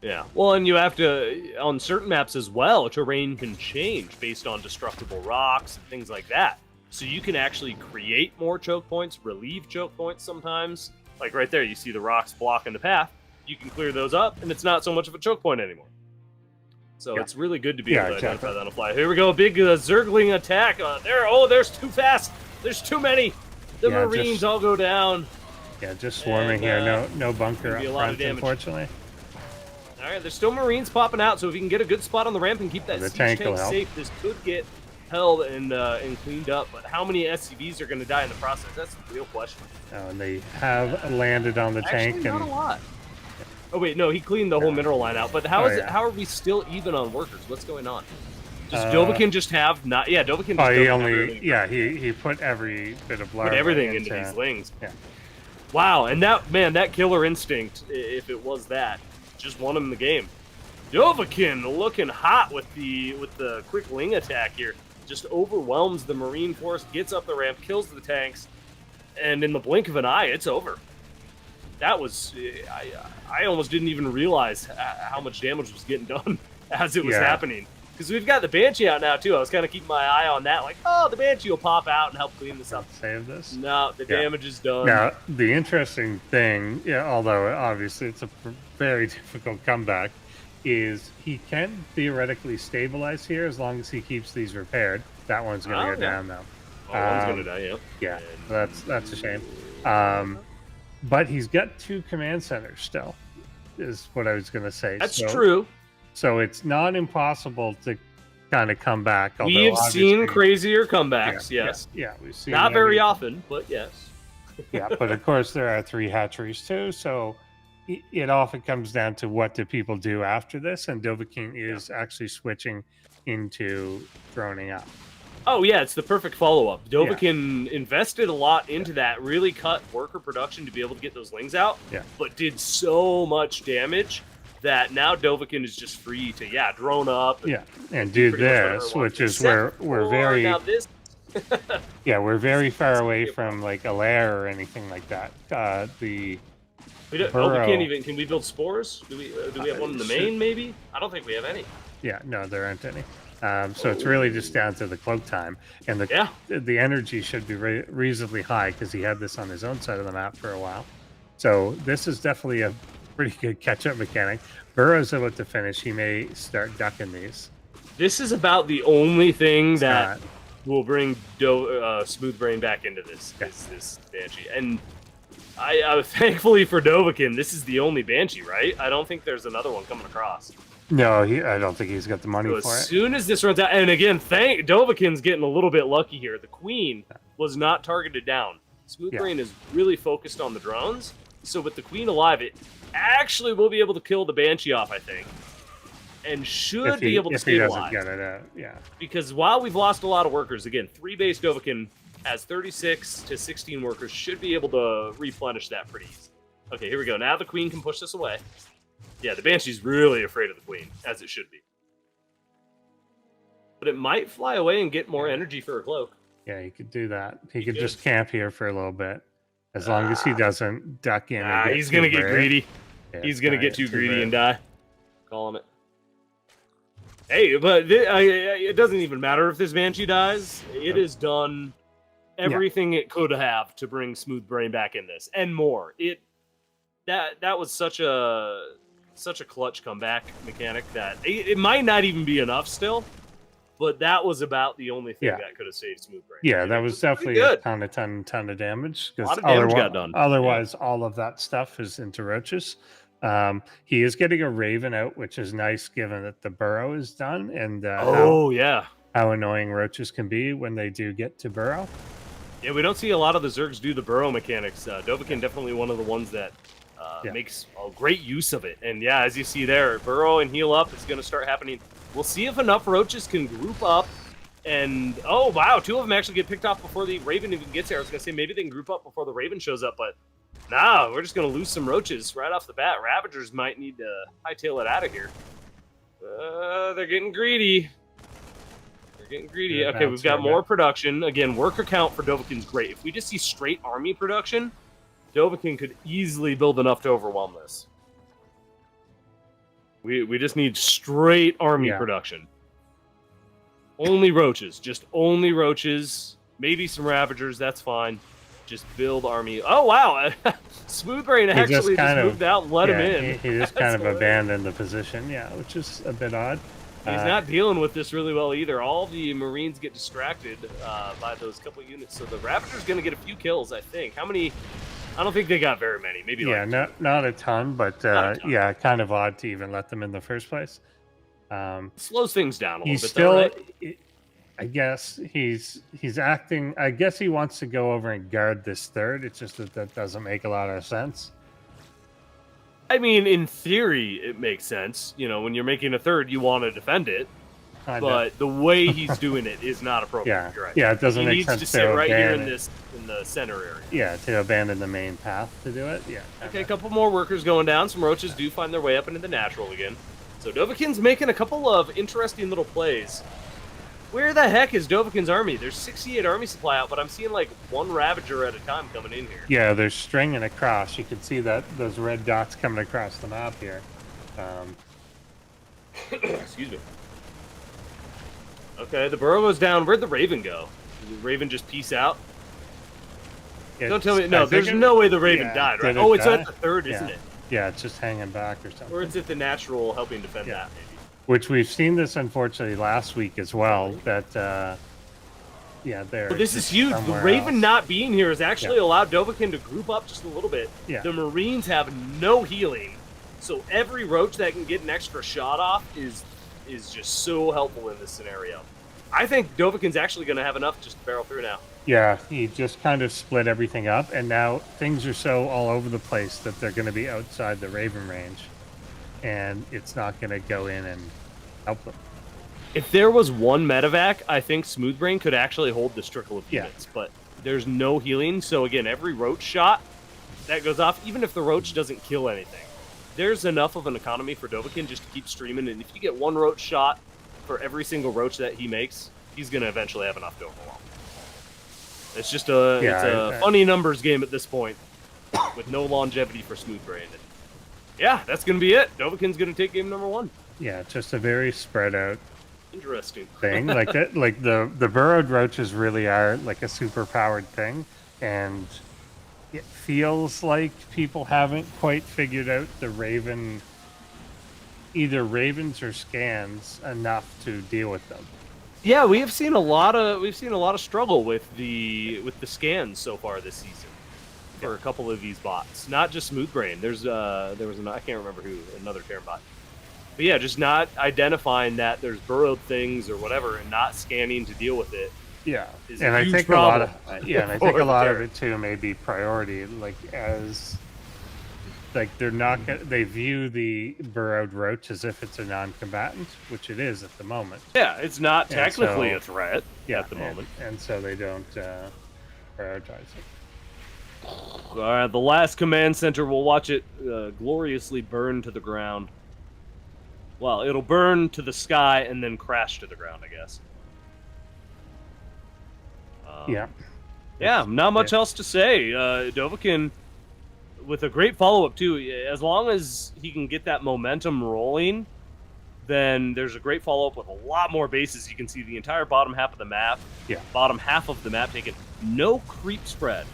A: Yeah. Well, and you have to, on certain maps as well, terrain can change based on destructible rocks and things like that. So you can actually create more choke points, relieve choke points sometimes. Like right there, you see the rocks blocking the path. You can clear those up, and it's not so much of a choke point anymore. So it's really good to be able to identify that on the fly. Here we go, a big Zergling attack. There's too fast. There's too many. The Marines all go down.
B: Yeah, just swarming here. No bunker up front, unfortunately.
A: All right, there's still Marines popping out, so if you can get a good spot on the ramp and keep that siege tank safe, this could get held and cleaned up. But how many SCVs are going to die in the process? That's the real question.
B: Oh, and they have landed on the tank.
A: Not a lot. Oh wait, no, he cleaned the whole mineral line out. But how are we still even on workers? What's going on? Does Dovakin just have not? Yeah, Dovakin.
B: He put every bit of
A: put everything into these lings. Yeah. Wow, and that killer instinct, if it was that, just won him the game. Dovakin looking hot with the quick ling attack here. Just overwhelms the Marine force, gets up the ramp, kills the tanks, and in the blink of an eye, it's over. That was I almost didn't even realize how much damage was getting done as it was happening. Because we've got the Banshee out now, too. I was kind of keeping my eye on that. Like, oh, the Banshee will pop out and help clean this up.
B: Save this?
A: No, the damage is done.
B: Now, the interesting thing, although obviously it's a very difficult comeback, is he can theoretically stabilize here as long as he keeps these repaired. That one's going to go down, though.
A: Oh, one's going to die,
B: yeah. That's a shame. But he's got 2 command centers still, is what I was going to say.
A: That's true.
B: So it's not impossible to kind of come back.
A: We have seen crazier comebacks, yes.
B: Yeah, we've seen
A: not very often, but yes.
B: Yeah, but of course there are 3 hatcheries too, so it often comes down to what do people do after this, and Dovakin is actually switching into droning up.
A: Oh yeah, it's the perfect follow-up. Dovakin invested a lot into that, really cut worker production to be able to get those lings out, but did so much damage that now Dovakin is just free to drone up
B: and do this, which is where we're very we're very far away from like a lair or anything like that. We
A: can't even. Can we build spores? Do we have one in the main? Maybe. I don't think we have any.
B: Yeah, no, there aren't any. So it's really just down to the cloak time, and the energy should be reasonably high because he had this on his own side of the map for a while. So this is definitely a pretty good catch-up mechanic. Burrow's about to finish. He may start ducking these.
A: This is about the only thing that will bring Smooth Brain back into this. Is this Banshee, and I thankfully for Dovakin, this is the only Banshee, right? I don't think there's another one coming across.
B: No, I don't think he's got the money for it.
A: As soon as this runs out, and again, Dovakin's getting a little bit lucky here. The Queen was not targeted down. Smooth Brain is really focused on the drones, so with the Queen alive, it actually will be able to kill the Banshee off, I think, and should be able to stabilize.
B: If he doesn't get it out,
A: Because while we've lost a lot of workers, again, 3-base Dovakin has 36 to 16 workers, should be able to replenish that pretty easy. Okay, here we go. Now the Queen can push this away. Yeah, the Banshee's really afraid of the Queen, as it should be. But it might fly away and get more energy for a cloak.
B: Yeah, he could do that. He could just camp here for a little bit. As long as he doesn't duck in.
A: He's going to get greedy. Yeah, he's going to get too greedy and die. Calling it. Hey, but it doesn't even matter if this Banshee dies. It has done everything it could have to bring Smooth Brain back in this, and more. That was such a clutch comeback mechanic that it might not even be enough still, but that was about the only thing that could have saved Smooth Brain.
B: Yeah, that was definitely a ton of damage.
A: A lot of damage got done.
B: Otherwise, all of that stuff is into roaches. He is getting a Raven out, which is nice given that the burrow is done, and how annoying roaches can be when they do get to burrow.
A: Yeah, we don't see a lot of the Zergs do the burrow mechanics. Dovakin definitely one of the ones that makes a great use of it. And as you see there, burrow and heal up is going to start happening. We'll see if enough roaches can group up. And, oh, wow, 2 of them actually get picked off before the Raven even gets here. I was going to say maybe they can group up before the Raven shows up, but Nah, we're just going to lose some roaches right off the bat. Ravagers might need to hightail it out of here. They're getting greedy. They're getting greedy.
B: Yeah,
A: Okay, we've got
B: right
A: more
B: now.
A: production. Again, worker count for Dovakin's great. If we just see straight army production, Dovakin could easily build enough to overwhelm this. We just need straight army production. Only roaches. Just only roaches. Maybe some Ravagers. That's fine. Just build army. Oh, wow. Smoothbrain actually just moved out and let him in.
B: He just kind of abandoned the position, which is a bit odd.
A: He's not dealing with this really well either. All the Marines get distracted by those couple units. So the Ravager's going to get a few kills, I think. How many? I don't think they got very many. Maybe like
B: not a ton, but kind of odd to even let them in the first place.
A: Slows things down a little bit.
B: Still,
A: though, right?
B: I guess he's acting. I guess he wants to go over and guard this third. It's just that doesn't make a lot of sense.
A: I mean, in theory, it makes sense. You know, when you're making a third, you want to defend it. But the way he's doing it is not appropriate. You're right.
B: Yeah, it doesn't
A: he
B: make
A: needs
B: sense
A: to sit right here in the center area.
B: Yeah, to abandon the main path to do it. Yeah.
A: Okay, a couple more workers going down. Some roaches do find their way up into the natural again. So Dovakin's making a couple of interesting little plays. Where the heck is Dovakin's army? There's 68 army supply out, but I'm seeing like one Ravager at a time coming in here.
B: Yeah, they're stringing across. You can see that those red dots coming across the map here.
A: Excuse me. Okay, the burrow goes down. Where'd the Raven go? Did the Raven just peace out? Don't tell me. No, there's no way the Raven died, right? Oh, it's at the third, isn't it?
B: Yeah, it's just hanging back or something.
A: Or it's at the natural helping defend that, maybe.
B: Which we've seen this, unfortunately, last week as well. That, there.
A: But this is huge. The Raven not being here has actually allowed Dovakin to group up just a little bit.
B: Yeah.
A: The Marines have no healing, so every roach that can get an extra shot off is just so helpful in this scenario. I think Dovakin's actually going to have enough just to barrel through now.
B: Yeah, he just kind of split everything up, and now things are so all over the place that they're going to be outside the Raven range, and it's not going to go in and help them.
A: If there was one medevac, I think Smoothbrain could actually hold this trickle of units, but there's no healing, so again, every roach shot that goes off, even if the roach doesn't kill anything, there's enough of an economy for Dovakin just to keep streaming, and if you get one roach shot for every single roach that he makes, he's going to eventually have enough to overwhelm. It's just a funny numbers game at this point, with no longevity for Smoothbrain. Yeah, that's going to be it. Dovakin's going to take game number 1.
B: Yeah, just a very spread out
A: interesting
B: thing. Like that, like the burrowed roaches really are like a super powered thing, and it feels like people haven't quite figured out the Raven, either Ravens or scans enough to deal with them.
A: Yeah, we've seen a lot of struggle with the scans so far this season for a couple of these bots. Not just Smoothbrain. There was I can't remember who, another Terran bot. But yeah, just not identifying that there's burrowed things or whatever and not scanning to deal with it.
B: Yeah, and I think a lot of it too may be priority, they're not gonna, they view the burrowed roach as if it's a non-combatant, which it is at the moment.
A: Yeah, it's not technically a threat at the moment,
B: and so they don't prioritize it.
A: All right, the last command center, we'll watch it gloriously burn to the ground. Well, it'll burn to the sky and then crash to the ground, I guess. Yeah, not much else to say. Dovakin, with a great follow-up, too. As long as he can get that momentum rolling, then there's a great follow-up with a lot more bases. You can see the entire bottom half of the map.
B: Yeah.
A: Bottom half of the map taken. No creep spread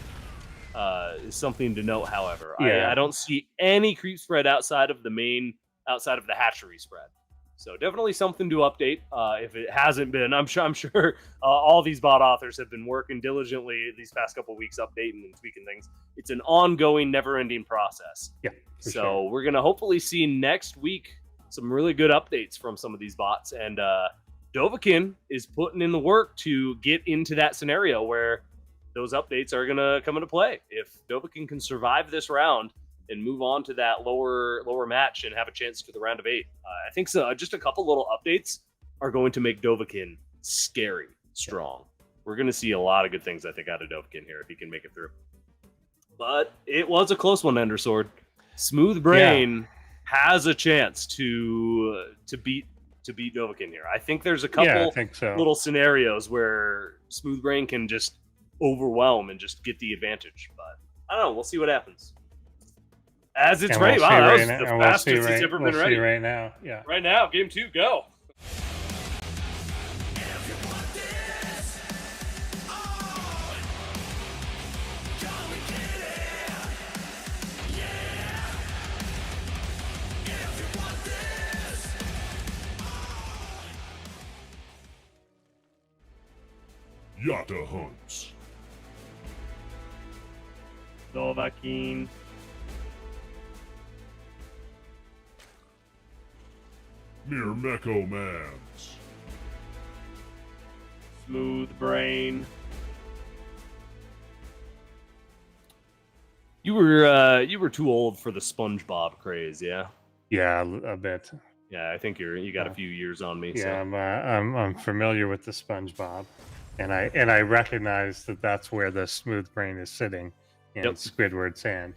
A: is something to note, however.
B: Yeah.
A: I don't see any creep spread outside of the hatchery spread. So definitely something to update. If it hasn't been, I'm sure all these bot authors have been working diligently these past couple of weeks, updating and tweaking things. It's an ongoing, never-ending process.
B: Yeah.
A: So we're gonna hopefully see next week some really good updates from some of these bots, and Dovakin is putting in the work to get into that scenario where those updates are gonna come into play. If Dovakin can survive this round and move on to that lower match and have a chance to the round of 8. I think so. Just a couple little updates are going to make Dovakin scary strong. We're going to see a lot of good things, I think, out of Dovakin here if he can make it through. But it was a close one, Endersword. Smooth Brain has a chance to beat Dovakin here. I think there's a couple little scenarios where Smooth Brain can just overwhelm and just get the advantage. But I don't know. We'll see what happens. As it's ready. Wow, that was the fastest it's ever been ready.
B: Right now. Yeah.
A: Right now, game 2, go.
C: Yatta hunts.
A: Dovakin.
C: Mirmeko Mans.
A: Smooth Brain. You were too old for the SpongeBob craze, yeah?
B: Yeah, a bit.
A: Yeah, I think you got a few years on me.
B: Yeah,
A: so.
B: I'm familiar with the SpongeBob, and I recognize that that's where the Smooth Brain is sitting in Squidward's hand.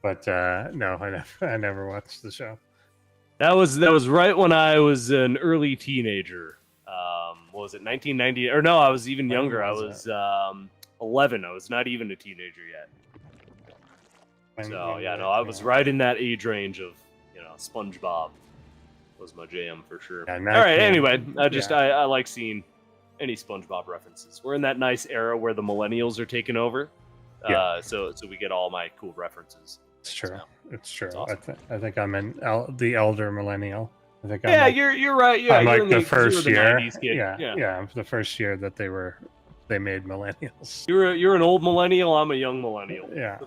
B: But no, I never watched the show.
A: That was right when I was an early teenager. What was it, 1990? Or no, I was even younger. I was 11. I was not even a teenager yet. I was right in that age range of, SpongeBob was my jam for sure.
B: Yeah,
A: all right, anyway, I like seeing any SpongeBob references. We're in that nice era where the millennials are taking over. So we get all my cool references.
B: It's true.
A: So,
B: it's true.
A: Awesome.
B: I think I'm the elder millennial. I think
A: you're right. Yeah,
B: I'm like the first year.
A: Yeah.
B: I'm the first year that they made millennials.
A: You're an old millennial. I'm a young millennial.
B: Yeah.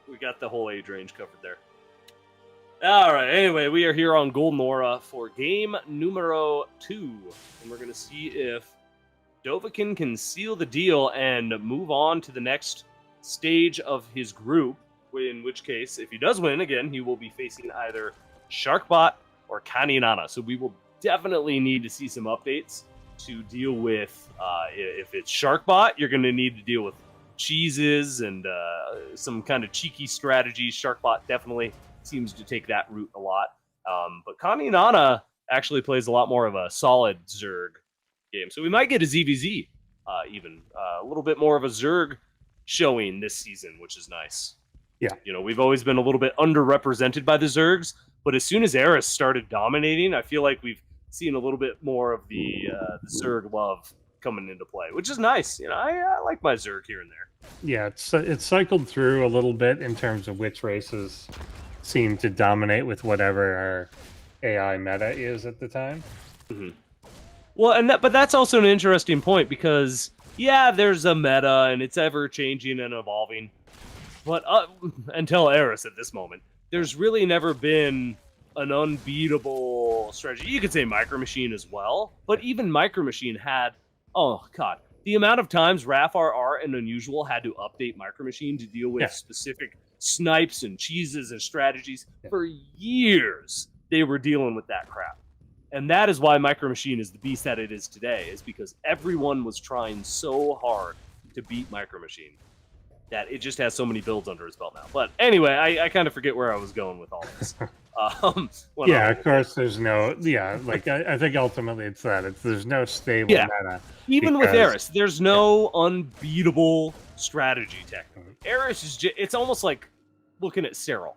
A: We got the whole age range covered there. All right. Anyway, we are here on Golden Aura for game numero 2, and we're gonna see if Dovakin can seal the deal and move on to the next stage of his group. In which case, if he does win again, he will be facing either Sharkbot or Kaninana. So we will definitely need to see some updates to deal with. If it's Sharkbot, you're going to need to deal with cheeses and some kind of cheeky strategies. Sharkbot definitely seems to take that route a lot. But Kaninana actually plays a lot more of a solid Zerg game. So we might get a ZVZ even. A little bit more of a Zerg showing this season, which is nice.
B: Yeah.
A: We've always been a little bit underrepresented by the Zergs, but as soon as Eris started dominating, I feel like we've seen a little bit more of the Zerg love coming into play, which is nice. I like my Zerg here and there.
B: Yeah, it's cycled through a little bit in terms of which races seem to dominate with whatever our AI meta is at the time.
A: Mm-hmm. Well, but that's also an interesting point because, there's a meta and it's ever changing and evolving. But until Eris at this moment, there's really never been an unbeatable strategy. You could say Micro Machine as well, but even Micro Machine had, the amount of times RAF-RR and Unusual had to update Micro Machine to deal with specific snipes and cheeses and strategies. For years, they were dealing with that crap. And that is why Micro Machine is the beast that it is today, is because everyone was trying so hard to beat Micro Machine that it just has so many builds under his belt now. But anyway, I kind of forget where I was going with all this.
B: Of course, there's no... I think ultimately it's that. There's no stable meta.
A: Even with Eris, there's no unbeatable strategy technically. Eris is it's almost like looking at Cyril.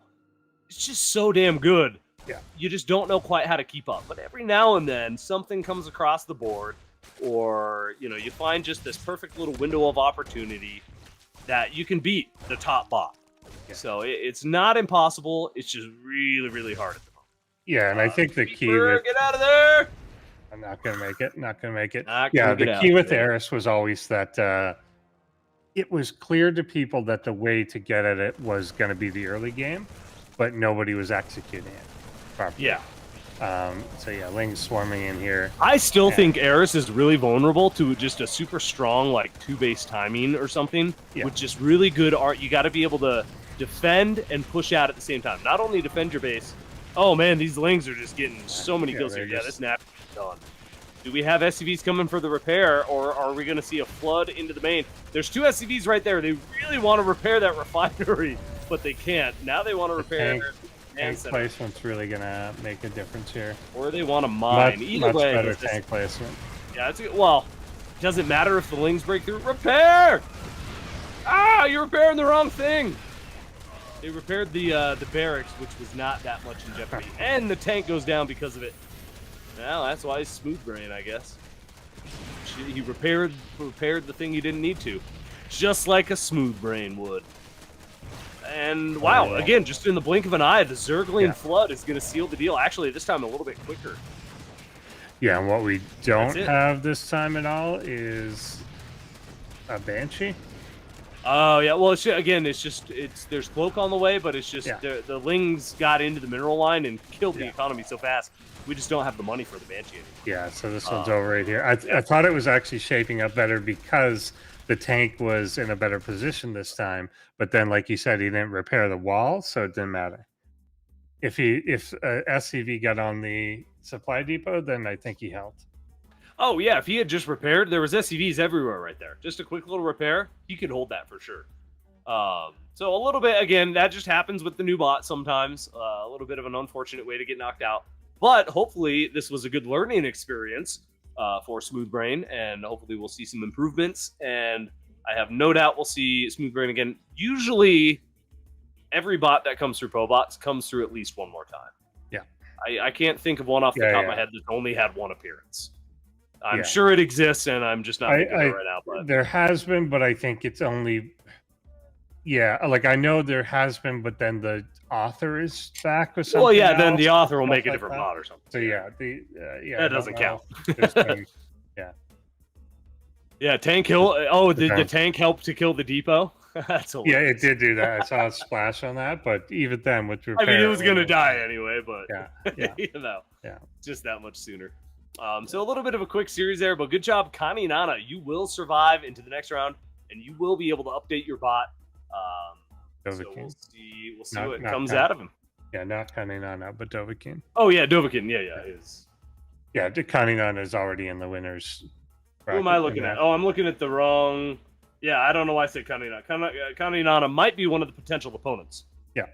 A: It's just so damn good.
B: Yeah.
A: You just don't know quite how to keep up. But every now and then, something comes across the board, or, you find just this perfect little window of opportunity that you can beat the top bot. Yeah. So it's not impossible. It's just really, really hard at the moment.
B: Yeah, and I think the key
A: get out of there.
B: I'm not gonna make it.
A: The
B: key with Eris was always that it was clear to people that the way to get at it was going to be the early game, but nobody was executing it properly.
A: Yeah.
B: Ling's swarming in here.
A: I still think Eris is really vulnerable to just a super strong, 2-base timing or something with just really good art. You got to be able to defend and push out at the same time. Not only defend your base. Oh man, these Lings are just getting so many kills here. This nap is done. Do we have SCVs coming for the repair, or are we going to see a flood into the main? There's 2 SCVs right there. They really want to repair that refinery, but they can't. Now they want to repair.
B: Tank placement's really going to make a difference here.
A: Or they want to mine. Either way,
B: better tank placement.
A: Yeah, it's well. Doesn't matter if the Lings break through. Repair! Ah, you're repairing the wrong thing. They repaired the barracks, which was not that much in jeopardy, and the tank goes down because of it. Well, that's why he's smooth brain, I guess. He repaired the thing he didn't need to, just like a smooth brain would. And wow, again, just in the blink of an eye, the Zergling flood is going to seal the deal. Actually, this time a little bit quicker.
B: Yeah, and what we don't have this time at all is a Banshee.
A: Oh yeah, well there's cloak on the way, but it's just the Lings got into the mineral line and killed the economy so fast. We just don't have the money for the Banshee anymore.
B: Yeah, so this one's over right here. I thought it was actually shaping up better because the tank was in a better position this time. But then, like you said, he didn't repair the wall, so it didn't matter. If SCV got on the supply depot, then I think he helped.
A: Oh yeah, if he had just repaired, there was SCVs everywhere right there. Just a quick little repair, he could hold that for sure. So a little bit, again, that just happens with the new bot sometimes. A little bit of an unfortunate way to get knocked out. But hopefully this was a good learning experience for Smooth Brain, and hopefully we'll see some improvements. And I have no doubt we'll see Smooth Brain again. Usually, every bot that comes through ProBots comes through at least one more time.
B: Yeah.
A: I can't think of one off the top of my head that's only had one appearance. I'm sure it exists, and I'm just not thinking of it right now. But
B: there has been, but I think it's only... Yeah, like I know there has been, but then the author is back with something.
A: Well, yeah,
B: else,
A: then the author will make a different bot or something.
B: So yeah,
A: that doesn't count.
B: Been,
A: yeah, tank kill. Oh, did the tank help to kill the depot? That's hilarious.
B: Yeah, it did do that. I saw a splash on that, but even then, with repair,
A: I mean, it was gonna die anyway, but
B: yeah,
A: just that much sooner. So a little bit of a quick series there, but good job, Connie Nana. You will survive into the next round, and you will be able to update your bot. So we'll see what comes out of him.
B: Yeah, not Connie Nana, but Dovakin.
A: Oh yeah, Dovakin. Yeah, is.
B: Yeah, Connie Nana is already in the winners.
A: Who am I looking at? Oh, I'm looking at the wrong. Yeah, I don't know why I said Connie Nana. Connie Nana might be one of the potential opponents.
B: Yeah.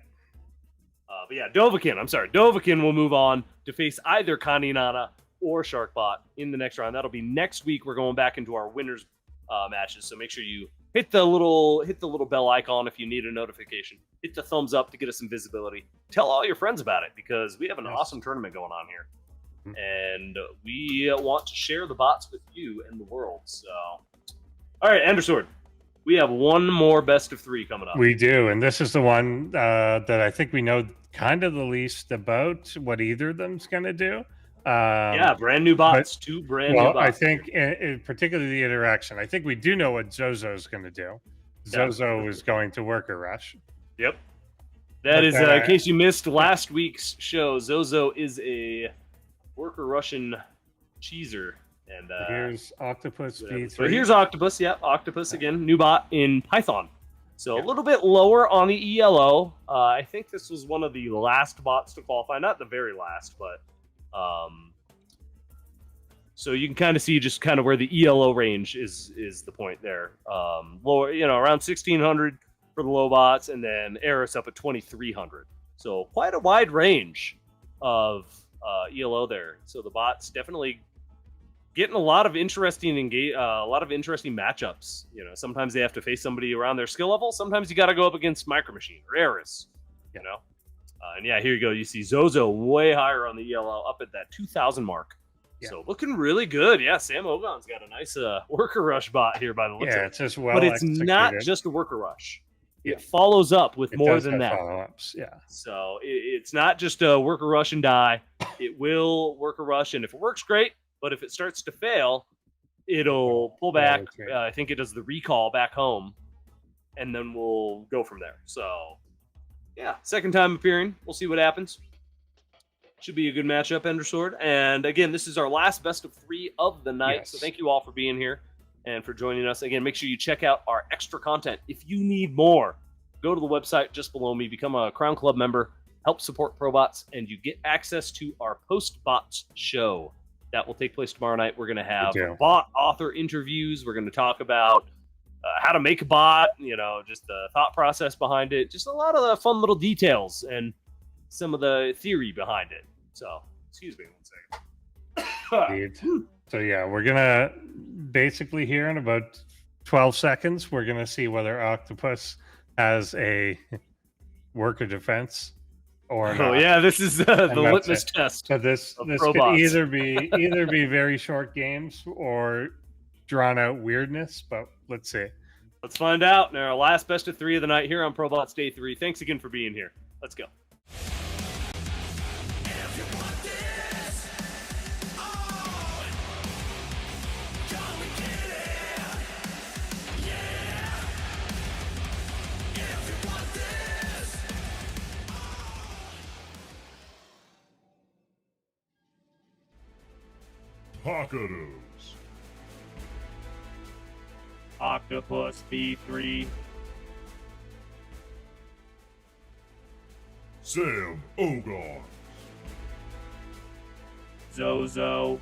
A: But yeah, Dovakin. I'm sorry, Dovakin will move on to face either Connie Nana or Sharkbot in the next round. That'll be next week. We're going back into our winners matches, so make sure you hit the little bell icon if you need a notification. Hit the thumbs up to get us some visibility. Tell all your friends about it because we have an awesome tournament going on here, and we want to share the bots with you and the world. So, all right, Endersword, we have one more best of 3 coming up.
B: We do, and this is the one that I think we know kind of the least about what either of them's going to do.
A: Brand new bots. 2 brand new bots.
B: I think, in particularly the interaction, I think we do know what Zozo is going to do. Zozo is going to worker rush.
A: Yep. That is, in case you missed last week's show, Zozo is a worker Russian cheeser. And
B: here's Octopus V3.
A: So here's Octopus. Yeah, Octopus again, new bot in Python. So a little bit lower on the ELO. I think this was one of the last bots to qualify. Not the very last, but... so you can kind of see just kind of where the ELO range is the point there. Lower, around 1600 for the low bots, and then Eris up at 2300. So quite a wide range of ELO there. So the bots definitely getting a lot of interesting matchups. Sometimes they have to face somebody around their skill level. Sometimes you got to go up against Micro Machine or Eris. And yeah, here you go. You see Zozo way higher on the ELO, up at that 2000 mark. Yeah. So looking really good. Yeah, Sam Ogon's got a nice worker rush bot here by the looks of it.
B: It's just well
A: but it's not just a worker rush. It follows up with more than that.
B: Follow-ups. Yeah.
A: So it's not just a worker rush and die. It will worker rush, and if it works, great. But if it starts to fail, it'll pull back. I think it does the recall back home, and then we'll go from there. So, yeah, second time appearing. We'll see what happens. Should be a good matchup, Endersword. And again, this is our last best of 3 of the night. Yes. So thank you all for being here and for joining us. Again, make sure you check out our extra content. If you need more, go to the website just below me, become a Crown Club member, help support ProBots, and you get access to our post-bots show. That will take place tomorrow night. We're going to have bot author interviews. We're going to talk about how to make a bot, just the thought process behind it, just a lot of the fun little details and some of the theory behind it. So, excuse me 1 second.
B: So yeah, we're gonna basically here in about 12 seconds, we're gonna see whether Octopus has a worker defense or not.
A: Oh yeah, this is the litmus test.
B: So this could either be very short games or drawn out weirdness, but let's see.
A: Let's find out in our last best of 3 of the night here on ProBots Day 3. Thanks again for being here. Let's go.
C: Pocketos.
A: Octopus B3.
C: Sam Ogar.
A: Zozo.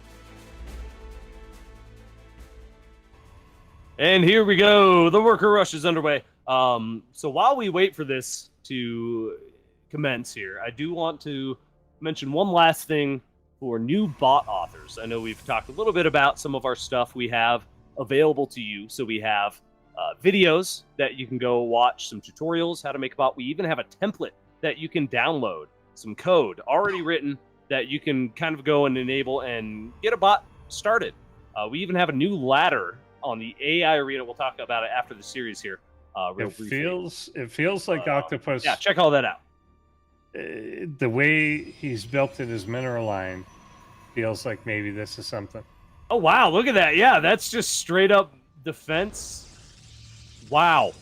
A: And here we go. The worker rush is underway. So while we wait for this to commence here, I do want to mention one last thing for new bot authors. I know we've talked a little bit about some of our stuff we have available to you. So we have videos that you can go watch, some tutorials, how to make a bot. We even have a template that you can download, some code already written that you can kind of go and enable and get a bot started. We even have a new ladder on the AI arena. We'll talk about it after the series here. Real briefly.
B: It feels like Octopus.
A: Yeah, check all that out.
B: The way he's built in his mineral line feels like maybe this is something.
A: Oh wow, look at that. Yeah, that's just straight up defense. Wow.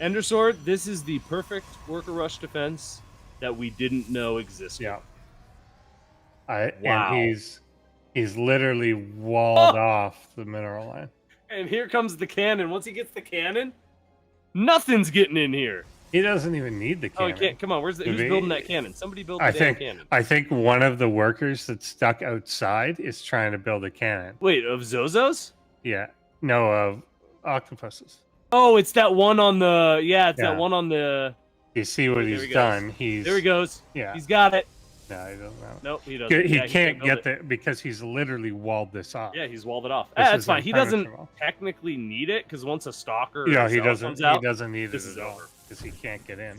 A: Ender Sword, this is the perfect worker rush defense that we didn't know existed.
B: Yeah.
A: Wow.
B: And he's literally walled off the mineral line.
A: And here comes the cannon. Once he gets the cannon, nothing's getting in here.
B: He doesn't even need the cannon.
A: Oh, he can't. Come on, who's building that cannon? Somebody build the damn cannon.
B: I think one of the workers that's stuck outside is trying to build a cannon.
A: Wait, of Zozo's?
B: Yeah. No, of Octopus's.
A: Oh, it's that one on the... Yeah, it's that one on the...
B: You see what he's done.
A: There he goes.
B: Yeah.
A: He's got it.
B: No, he doesn't know.
A: Nope, he doesn't.
B: He can't get there because he's literally walled this off.
A: Yeah, he's walled it off. That's fine. He doesn't technically need it because once a stalker comes out,
B: he doesn't need it at all because he can't get in.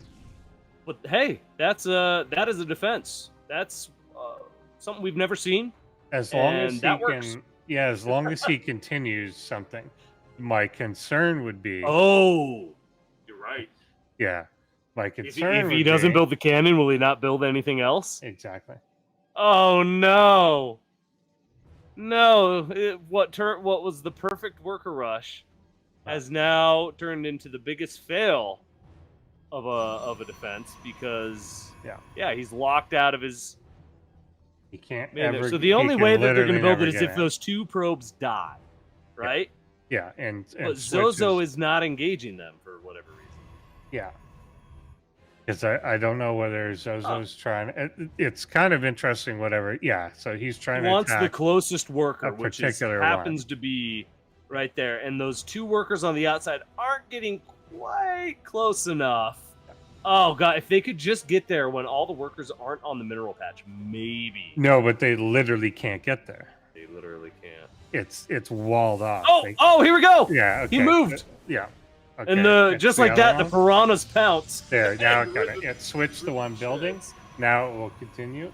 A: But hey, that is a defense. That's something we've never seen.
B: As long as he can, as long as he continues something. My concern would be.
A: Oh, you're right.
B: Yeah. My concern
A: if he doesn't build the cannon, will he not build anything else?
B: Exactly.
A: Oh no! No, what was the perfect worker rush has now turned into the biggest fail of a defense because he's locked out of his.
B: He can't.
A: So the only way that they're going to build it is if those 2 probes die, right?
B: Yeah, and
A: but Zozo is not engaging them for whatever reason.
B: Yeah. Because I don't know whether Zozo's trying. It's kind of interesting, whatever. Yeah, so he's trying to
A: wants the closest worker, which happens
B: one.
A: to be right there. And those 2 workers on the outside aren't getting quite close enough. Oh, God, if they could just get there when all the workers aren't on the mineral patch, maybe.
B: No, but they literally can't get there.
A: They literally can't.
B: It's walled off.
A: Oh, here we go.
B: Yeah, okay.
A: He moved.
B: Yeah. Okay.
A: And just like that, the piranhas pounce.
B: There, now it switched the one building. Now it will continue.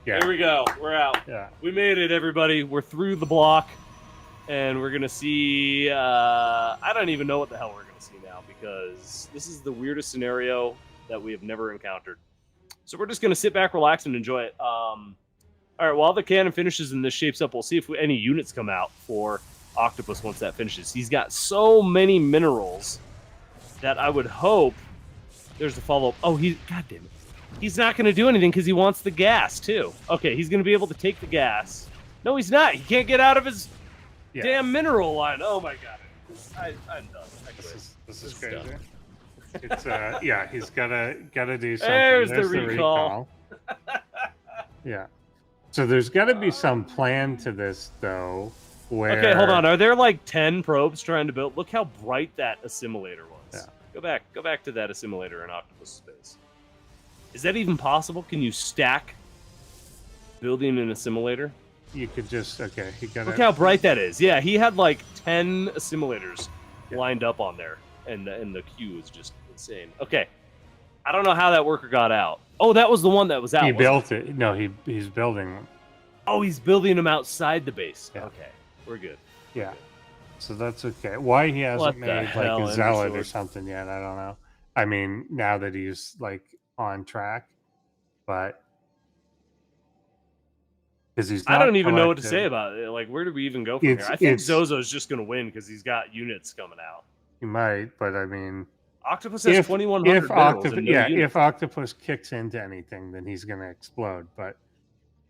A: Here we go. We're out.
B: Yeah.
A: We made it, everybody. We're through the block. And we're going to see... I don't even know what the hell we're going to see now because this is the weirdest scenario that we have never encountered. So we're just going to sit back, relax, and enjoy it. All right, while the cannon finishes and this shapes up, we'll see if any units come out for Octopus once that finishes. He's got so many minerals that I would hope there's a follow-up. Oh, God damn it. He's not going to do anything because he wants the gas, too. Okay, he's going to be able to take the gas. No, he's not. He can't get out of his damn mineral line. Oh, my God. I'm done.
B: This is crazy. It's, he's got to do something.
A: There's the recall.
B: Yeah. So there's got to be some plan to this, though. Where...
A: Okay, hold on. Are there like 10 probes trying to build? Look how bright that assimilator was.
B: Yeah.
A: Go back to that assimilator in Octopus space. Is that even possible? Can you stack building an assimilator?
B: You could just he got.
A: Look how bright that is. Yeah, he had like 10 assimilators lined up on there, and the queue is just insane. Okay, I don't know how that worker got out. Oh, that was the one that was out.
B: He built it. No, he's building one.
A: Oh, he's building them outside the base.
B: Yeah.
A: Okay, we're good.
B: Yeah, so that's okay. Why he hasn't made like a zealot or something yet, I don't know. I mean, now that he's like on track, but because he's
A: I don't even know what to say about it. Like, where do we even go from here? I think Zozo's just going to win because he's got units coming out.
B: He might, but I mean,
A: Octopus has 2,100 minerals and no units.
B: If Octopus kicks into anything, then he's going to explode. But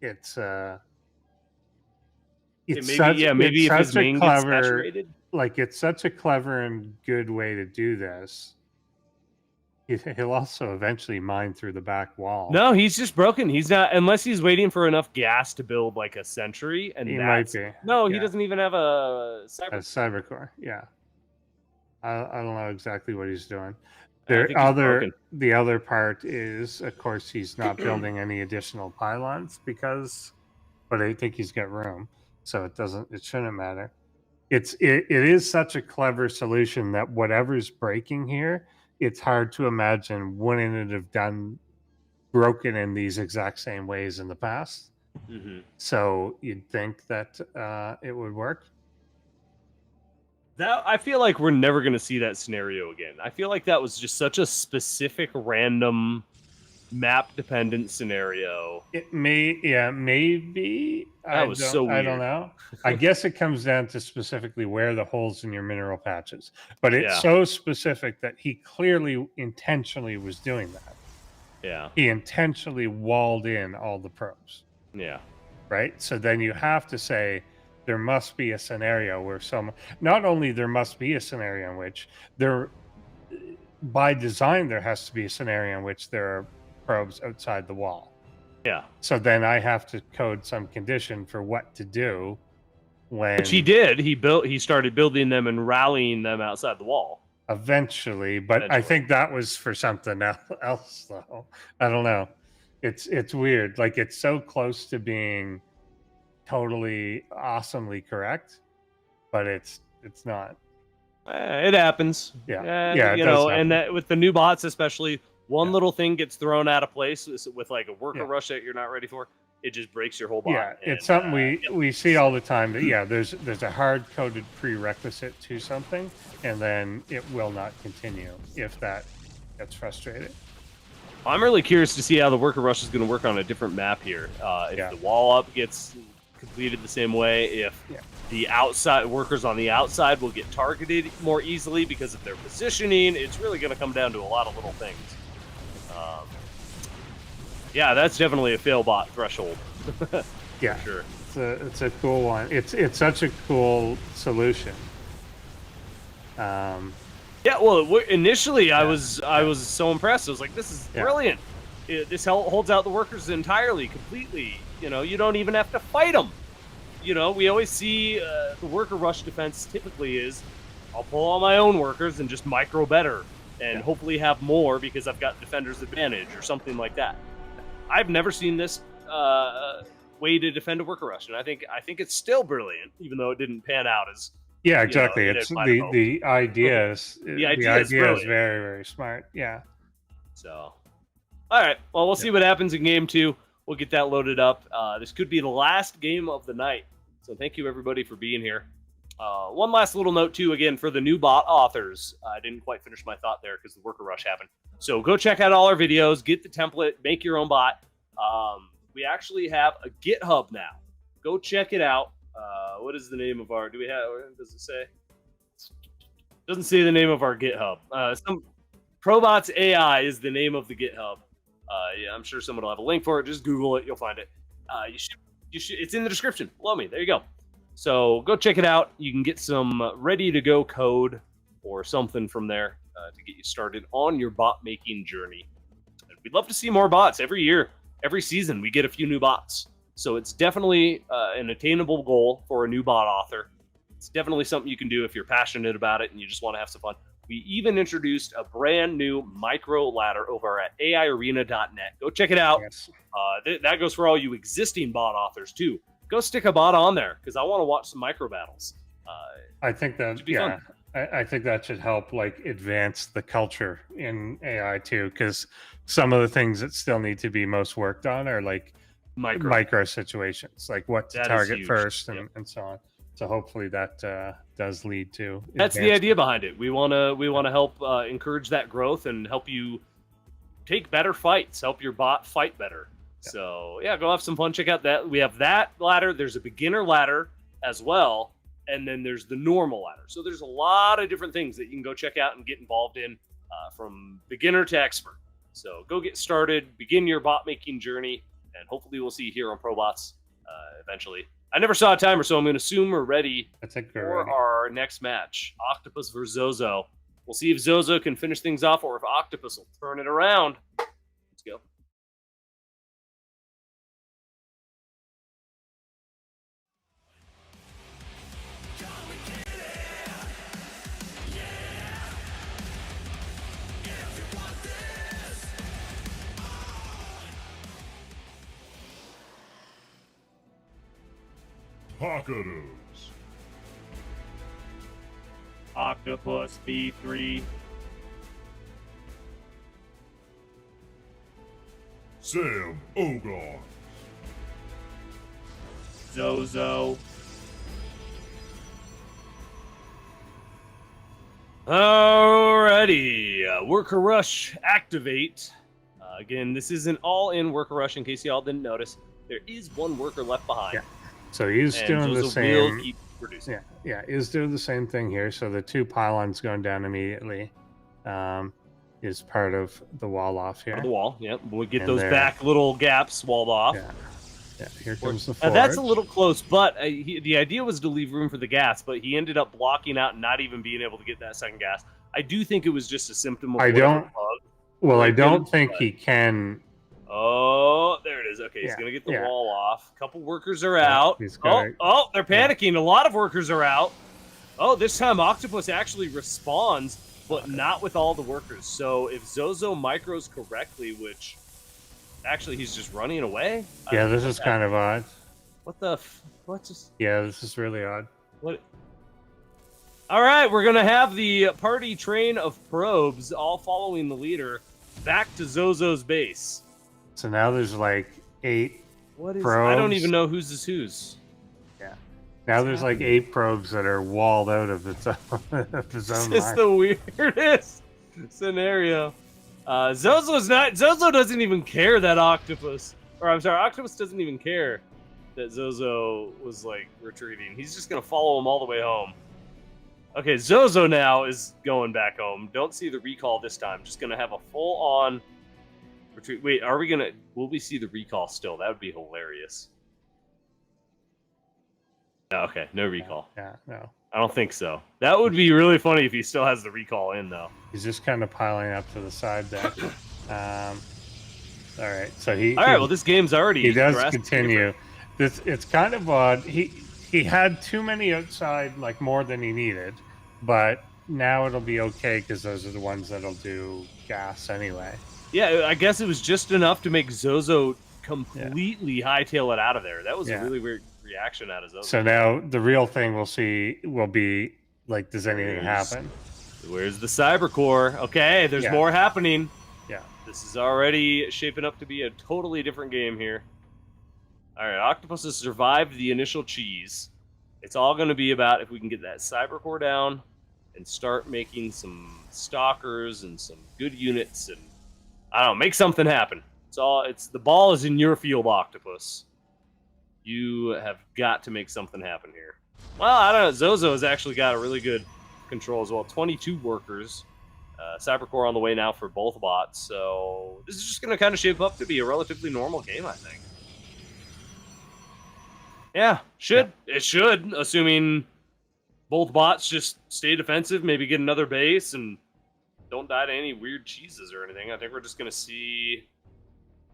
B: it's
A: maybe if his main gets saturated.
B: Like, it's such a clever and good way to do this. He'll also eventually mine through the back wall.
A: No, he's just broken. He's not, unless he's waiting for enough gas to build like a sentry. And
B: he might be.
A: No, he doesn't even have a
B: cyber core. Yeah, I don't know exactly what he's doing. The other part is, of course, he's not building any additional pylons but I think he's got room, so it shouldn't matter. It is such a clever solution that whatever's breaking here, it's hard to imagine wouldn't it have broken in these exact same ways in the past.
A: Mm-hmm.
B: So you'd think that it would work.
A: I feel like we're never going to see that scenario again. I feel like that was just such a specific, random, map-dependent scenario.
B: It maybe.
A: That was so weird.
B: I don't know. I guess it comes down to specifically where the holes in your mineral patches. But it's so specific that he clearly intentionally was doing that.
A: Yeah.
B: He intentionally walled in all the probes.
A: Yeah.
B: Right? So then you have to say there must be a scenario where not only there must be a scenario in which by design, there has to be a scenario in which there are probes outside the wall.
A: Yeah.
B: So then I have to code some condition for what to do when.
A: Which he did. He started building them and rallying them outside the wall.
B: Eventually, but I think that was for something else, though. I don't know. It's weird. Like, it's so close to being totally awesomely correct, but it's not.
A: It happens.
B: Yeah.
A: You know, and that with the new bots, especially, one little thing gets thrown out of place with like a worker rush that you're not ready for. It just breaks your whole bot.
B: Yeah, it's something we see all the time. That there's a hard coded prerequisite to something, and then it will not continue if that gets frustrated.
A: I'm really curious to see how the worker rush is going to work on a different map here. If the wall up gets completed the same way, if the outside workers on the outside will get targeted more easily because of their positioning, it's really going to come down to a lot of little things. Yeah, that's definitely a fail bot threshold.
B: Yeah,
A: sure.
B: It's a cool one. It's such a cool solution.
A: Yeah, well, initially I was so impressed. I was like, this is brilliant. This holds out the workers entirely, completely. You know, you don't even have to fight them. You know, we always see the worker rush defense typically is, I'll pull all my own workers and just micro better, and hopefully have more because I've got defender's advantage or something like that. I've never seen this way to defend a worker rush, and I think it's still brilliant, even though it didn't pan out as.
B: Yeah, exactly. It's the idea is very, very smart. Yeah.
A: So, all right. Well, we'll see what happens in game 2. We'll get that loaded up. This could be the last game of the night. So thank you everybody for being here. One last little note too, again, for the new bot authors. I didn't quite finish my thought there because the worker rush happened. So go check out all our videos, get the template, make your own bot. We actually have a GitHub now. Go check it out. What is the name of our, does it say? Doesn't say the name of our GitHub. Some ProBots AI is the name of the GitHub. Yeah, I'm sure someone will have a link for it. Just Google it. You'll find it. You should. It's in the description below me. There you go. So go check it out. You can get some ready-to-go code or something from there to get you started on your bot-making journey. And we'd love to see more bots every year. Every season, we get a few new bots. So it's definitely an attainable goal for a new bot author. It's definitely something you can do if you're passionate about it and you just want to have some fun. We even introduced a brand new micro ladder over at AIarena.net. Go check it out.
B: Yes.
A: That goes for all you existing bot authors too. Go stick a bot on there because I want to watch some micro battles.
B: I think that I think that should help like advance the culture in AI too, because some of the things that still need to be most worked on are like micro situations, like what to target first and so on. So hopefully that does lead to.
A: That's the idea behind it. We want to help encourage that growth and help you take better fights, help your bot fight better. Yeah. So yeah, go have some fun. Check out that we have that ladder. There's a beginner ladder as well, and then there's the normal ladder. So there's a lot of different things that you can go check out and get involved in, from beginner to expert. So go get started, begin your bot making journey, and hopefully we'll see you here on ProBots eventually. I never saw a timer, so I'm going to assume we're ready for our next match. Octopus versus Zozo. We'll see if Zozo can finish things off or if Octopus will turn it around. Let's go.
C: Pakados.
A: Octopus B3.
C: Sam Ogon.
A: Zozo. Alrighty, worker rush activate. Again, this is an all-in worker rush. In case y'all didn't notice, there is one worker left behind.
B: Yeah. So he's doing the same.
A: Yeah,
B: yeah, he's doing the same thing here. So the two pylons going down immediately is part of the wall off here.
A: The wall, yeah. We get those back little gaps walled off.
B: Yeah, here comes the forge.
A: That's a little close, but the idea was to leave room for the gas, but he ended up blocking out and not even being able to get that second gas. I do think it was just a symptom of
B: I don't think he can.
A: Oh, there it is. Okay, he's going to get the wall off. A couple workers are out. They're panicking. A lot of workers are out. Oh, this time Octopus actually responds, but not with all the workers. So if Zozo micros correctly, which actually he's just running away.
B: Yeah, this is kind of odd.
A: What just?
B: Yeah, this is really odd.
A: What? All right, we're going to have the party train of probes all following the leader back to Zozo's base.
B: So now there's like 8 probes.
A: I don't even know whose is whose.
B: Yeah. Now there's like 8 probes that are walled out of its own
A: It's the weirdest scenario. Zozo doesn't even care that Octopus, Octopus doesn't even care that Zozo was like retreating. He's just gonna follow him all the way home. Okay, Zozo now is going back home. Don't see the recall this time. Just gonna have a full-on retreat. Wait, will we see the recall still? That would be hilarious. No, okay, no recall.
B: Yeah, no.
A: I don't think so. That would be really funny if he still has the recall in, though.
B: He's just kind of piling up to the side there. All right, so well,
A: this game's already.
B: He does continue. It's kind of odd. He had too many outside, like more than he needed, but now it'll be okay because those are the ones that'll do gas anyway.
A: Yeah, I guess it was just enough to make Zozo completely hightail it out of there. That was a really weird reaction out of Zozo.
B: So now the real thing we'll see will be, like, does anything happen?
A: Where's the Cyber Core? Okay, there's more happening.
B: Yeah.
A: This is already shaping up to be a totally different game here. All right, Octopus has survived the initial cheese. It's all going to be about if we can get that Cyber Core down and start making some stalkers and some good units and I don't know, make something happen. The ball is in your field, Octopus. You have got to make something happen here. Well, I don't know. Zozo has actually got a really good control as well. 22 workers. Cybercore on the way now for both bots. So this is just going to kind of shape up to be a relatively normal game, I think. Yeah, it should, assuming both bots just stay defensive, maybe get another base, and don't die to any weird cheeses or anything. I think we're just going to see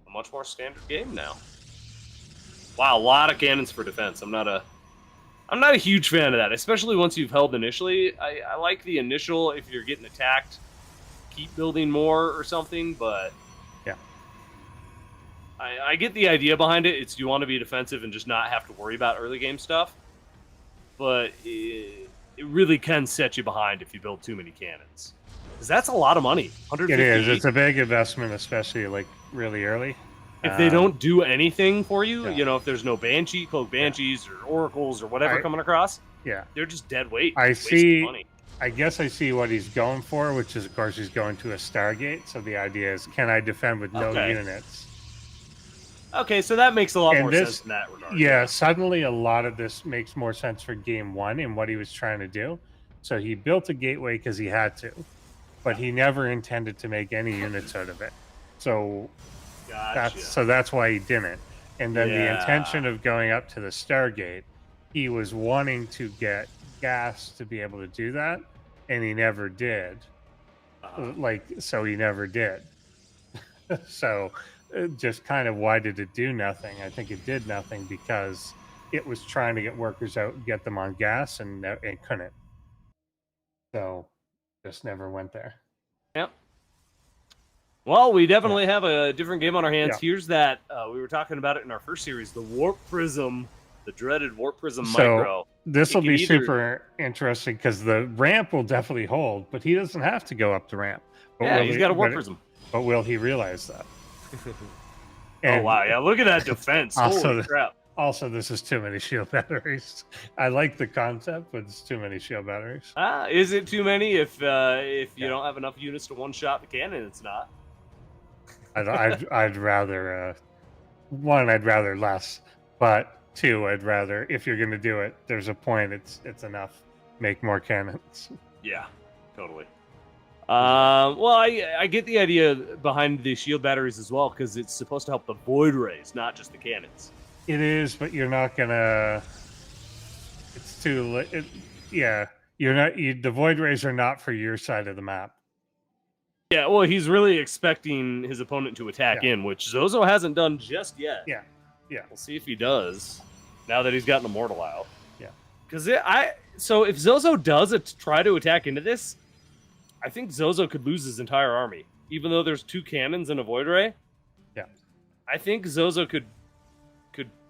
A: a much more standard game now. Wow, a lot of cannons for defense. I'm not a huge fan of that, especially once you've held initially. I like the initial if you're getting attacked, keep building more or something, but
B: yeah,
A: I get the idea behind it. It's you want to be defensive and just not have to worry about early game stuff, but it really can set you behind if you build too many cannons. Because that's a lot of money. 150.
B: It is. It's a big investment, especially like really early.
A: If they don't do anything for you,
B: yeah.
A: if there's no cloak banshees or oracles or whatever coming across, they're just dead weight.
B: I see.
A: Money.
B: I guess I see what he's going for, which is, of course, he's going to a Stargate. So the idea is, can I defend with no units?
A: Okay, so that makes a lot more sense in that regard.
B: Yeah, suddenly a lot of this makes more sense for game one and what he was trying to do. So he built a gateway because he had to, but he never intended to make any units out of it. So that's why he didn't. And then the intention of going up to the Stargate, he was wanting to get gas to be able to do that, and he never did. So he never did. So just kind of, why did it do nothing? I think it did nothing because it was trying to get workers out and get them on gas, and it couldn't. So just never went there.
A: Yep. Well, we definitely have a different game on our hands. Here's that. We were talking about it in our first series, the Warp Prism, the dreaded Warp Prism Micro.
B: This will be super interesting because the ramp will definitely hold, but he doesn't have to go up the ramp. But
A: he's got a Warp Prism.
B: But will he realize that?
A: Oh, wow. Yeah, look at that defense. Holy crap.
B: Also, this is too many shield batteries. I like the concept, but it's too many shield batteries.
A: Is it too many? If you don't have enough units to one-shot the cannon, it's not.
B: I'd rather one. I'd rather less, but two. I'd rather, if you're going to do it, there's a point. It's enough. Make more cannons.
A: Yeah, totally. Well, I get the idea behind the shield batteries as well because it's supposed to help the void rays, not just the cannons.
B: It is, but you're not gonna. It's too. You're not. The void rays are not for your side of the map.
A: Yeah, well, he's really expecting his opponent to attack in, which Zozo hasn't done just yet.
B: Yeah.
A: We'll see if he does now that he's gotten Immortal out.
B: Yeah.
A: Because so if Zozo does try to attack into this, I think Zozo could lose his entire army, even though there's 2 cannons and a void ray.
B: Yeah.
A: I think Zozo could